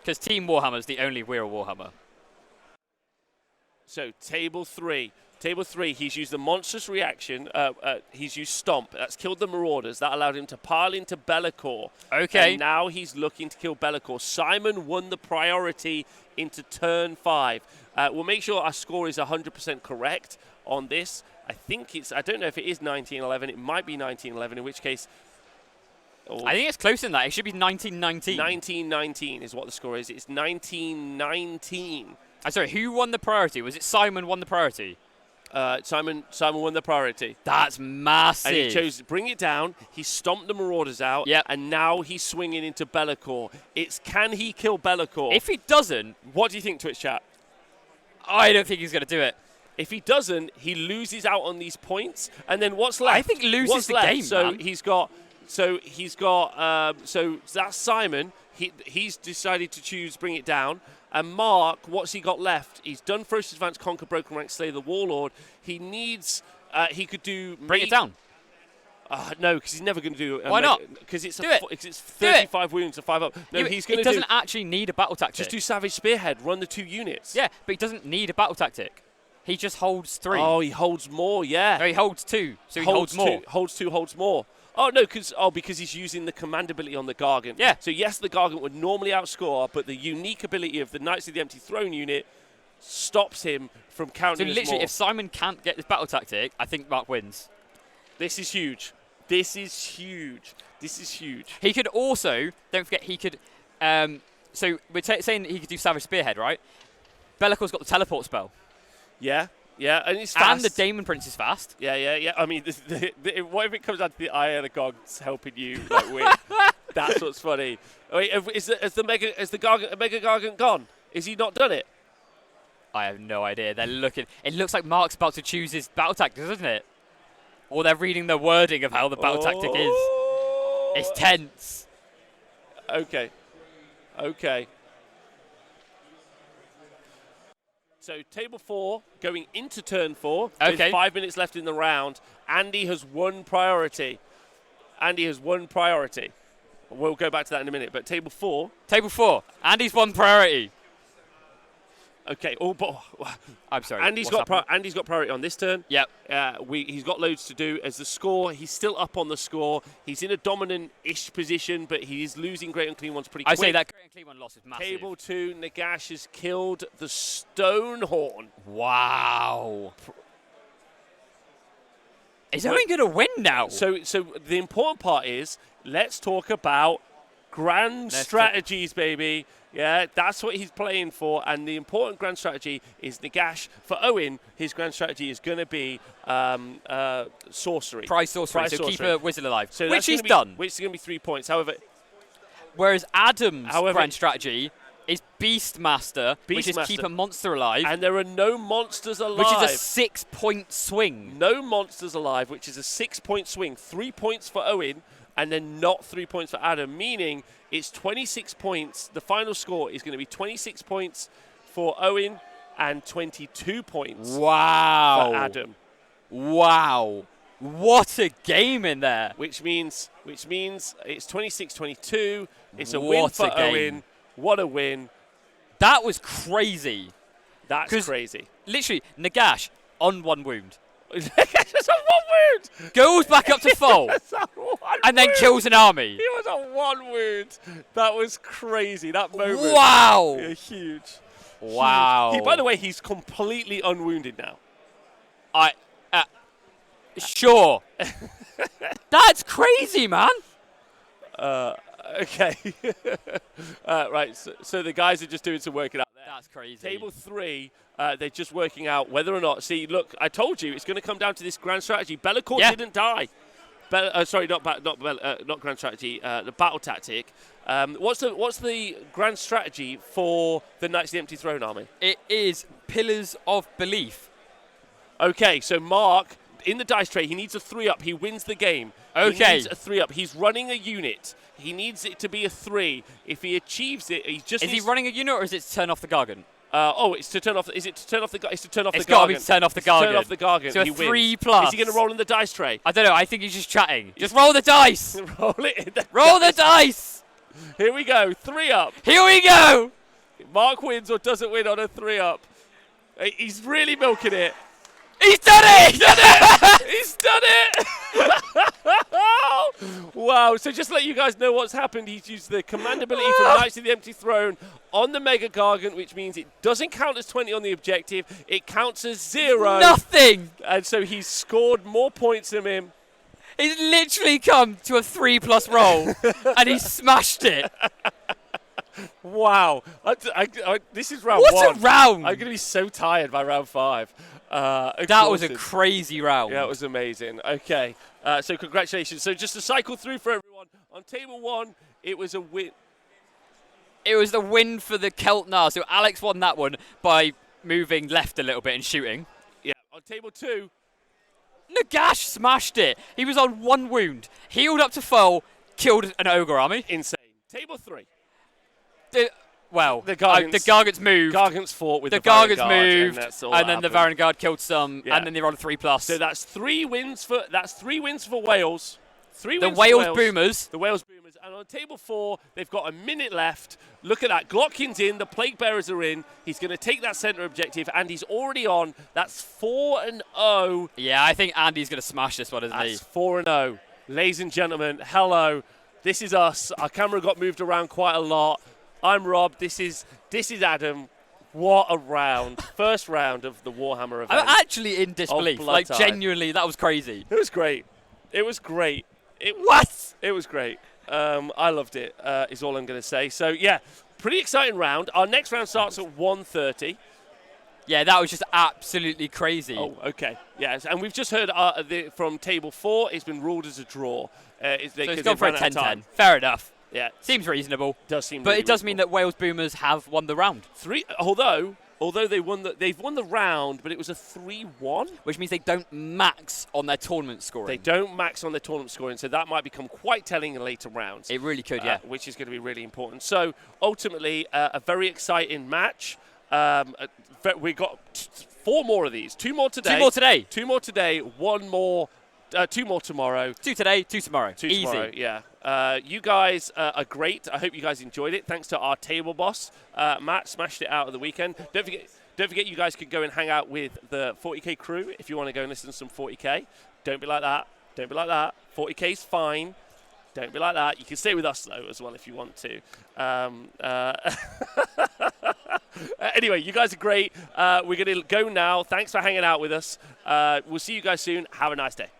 Because Team Warhammer is the only real Warhammer. So, table 3. Table 3, he's used the monstrous reaction. He's used Stomp. That's killed the Marauders. That allowed him to pile into Be'lakor. Okay. And now he's looking to kill Be'lakor. Simon won the priority into turn 5. We'll make sure our score is 100% correct on this. I don't know if it is 1911. It might be 1911, in which case... I think it's close than that. It should be 1919. 1919 is what the score is. It's 1919. I'm sorry, who won the priority? Was it Simon won the priority? Simon won the priority. That's massive. And he chose to bring it down. He stomped the Marauders out. Yep. And now he's swinging into Be'lakor. It's can he kill Be'lakor? If he doesn't... What do you think, Twitch chat? I don't think he's going to do it. If he doesn't, he loses out on these points. And then what's left? I think loses the game, So man. he's got... So that's Simon. He's decided to choose bring it down. And Mark, what's he got left? He's done Ferocious Advance, Conquer Broken Rank, Slay the Warlord. He needs. He could do. Bring it down. No, because he's never going to do it. Why not? Because it's, it's 35 wounds to 5 up. No, he's going to do... He doesn't actually need a battle tactic. Just do Savage Spearhead, run the 2 units. Yeah, but he doesn't need a battle tactic. He just holds 3. Oh, he holds more, yeah. No, he holds 2, so he holds more. Holds 2, holds more. Oh, no, because he's using the command ability on the Gargant. Yeah. So, yes, the Gargant would normally outscore, but the unique ability of the Knights of the Empty Throne unit stops him from counting as literally, more. if Simon can't get this battle tactic, I think Mark wins. This is huge. This is huge. This is huge. He could also, don't forget, he could, so we're saying that he could do Savage Spearhead, right? Be'lakor's got the teleport spell. Yeah, and it's fast. And the Daemon Prince is fast. Yeah. I mean, what if it comes down to the Eye of the Gods helping you win? That's what's funny. Wait, has the Mega Gargant gone? Is he not done it? I have no idea. They're looking. It looks like Mark's about to choose his battle tactic, doesn't it? Or they're reading the wording of how the battle tactic is. It's tense. Okay. So table 4 going into turn 4. Okay. With 5 minutes left in the round. Andy has won priority. We'll go back to that in a minute. But table 4. Andy's won priority. Okay. I'm sorry. Andy's got priority on this turn. Yep. He's got loads to do. As the score, he's still up on the score. He's in a dominant-ish position, but he is losing Great Unclean Ones pretty quick. I say that Great Unclean One loss is massive. Table 2, Nagash has killed the Stonehorn. Wow. Is Owen going to win now? So the important part is, let's talk about grand strategies, baby. Yeah, that's what he's playing for, and the important grand strategy is Nagash. For Owen, his grand strategy is going to be sorcery. Prize sorcery, so keep a wizard alive, so which he's done. Which is going to be 3 points. However, whereas Adam's grand strategy is Beastmaster, which is keep a monster alive. And there are no monsters alive. Which is a 6-point swing. No monsters alive, which is a 6-point swing. 3 points for Owen, and then not 3 points for Adam, meaning it's 26 points. The final score is going to be 26 points for Owen and 22 points for Adam. Wow. What a game in there. Which means it's 26-22. It's a win for Owen. What a win. That was crazy. That's crazy. Literally, Nagash on 1 wound. Nagash on 1 wound. Goes back up to full. And then kills an army. He was on 1 wound. That was crazy. That moment. Wow. Yeah, huge. Wow. Huge. By the way, he's completely unwounded now. Sure. That's crazy, man. Okay. Right. So the guys are just doing some working out there. That's crazy. Table 3, they're just working out whether or not. See, look, I told you it's going to come down to this grand strategy. Be'lakor didn't die. Sorry, not grand strategy. The battle tactic. What's the grand strategy for the Knights of the Empty Throne army? It is Pillars of Belief. Okay, so Mark, in the dice tray, he needs a 3-up. He wins the game. Okay. He needs a 3-up. He's running a unit. He needs it to be a 3. If he achieves it, he just. Is he running a unit, or is it to turn off the Gargant? It's to turn off. Is it to turn off the? It's to turn off the Gargant. It's got to be to turn off the Gargant. Turn off the Gargant. So a he 3+. Is he going to roll in the dice tray? I don't know. I think he's just chatting. Just roll the dice. Roll it. Roll the dice. Here we go. 3-up. Here we go. Mark wins or doesn't win on a 3-up. He's really milking it. He's done it! He's done it! He's done it! Wow, so just to let you guys know what's happened, he's used the command ability from Knights of the Empty Throne on the Mega Gargant, which means it doesn't count as 20 on the objective, it counts as 0. Nothing! And so he's scored more points than him. He's literally come to a 3+ roll, and he smashed it. Wow. This is round 1. What a round! I'm going to be so tired by round 5. That was a crazy round. Yeah, it was amazing. Okay, so congratulations. So just to cycle through for everyone, on table 1, it was a win. It was the win for the Keltnar. So Alex won that one by moving left a little bit and shooting. Yeah, on table 2. Nagash smashed it. He was on 1 wound, healed up to full, killed an ogre army. Insane. Table 3. The Gargants, the Gargants moved. Gargants fought with the Gargants moved, and then the Varangard killed some, yeah. and then they rolled a 3+. So that's 3 wins for Wales. 3 The wins for Wales Boomers. The Wales Boomers. And on table 4, they've got a minute left. Look at that. Glotkin's in. The Plague Bearers are in. He's going to take that center objective, and he's already on. That's 4-0. Yeah, I think Andy's going to smash this one, isn't he? That's 4-0. Ladies and gentlemen, hello. This is us. Our camera got moved around quite a lot. I'm Rob. This is Adam. What a round. First round of the Warhammer event. I'm actually in disbelief. Like, Bloodtithe. genuinely, that was crazy. It was great. It was great. What? It was great. I loved it, is all I'm going to say. So, yeah, pretty exciting round. Our next round starts at 1:30. Yeah, that was just absolutely crazy. Oh, okay. Yes, and we've just heard from table 4, it's been ruled as a draw. So it's gone for a 10-10. Fair enough. Yeah. Seems reasonable. Does seem But really it does mean reasonable. that Wales Boomers have won the round. Although they've won the round, but it was a 3-1. Which means they don't max on their tournament scoring. They don't max on their tournament scoring, so that might become quite telling in later rounds. It really could, yeah. Which is going to be really important. So, ultimately, a very exciting match. We got 4 more of these. 2 more today. 2 more today. 2 more today. 1 more. 2 more tomorrow. 2 today, 2 tomorrow. 2 Easy. tomorrow, yeah. You guys are great. I hope you guys enjoyed it. Thanks to our table boss, Matt, smashed it out of the weekend. Don't forget you guys could go and hang out with the 40k crew if you want to go and listen to some 40k. Don't be like that. Don't be like that. 40k's fine. Don't be like that. You can stay with us, though, as well, if you want to. Anyway, you guys are great. We're going to go now. Thanks for hanging out with us. We'll see you guys soon. Have a nice day.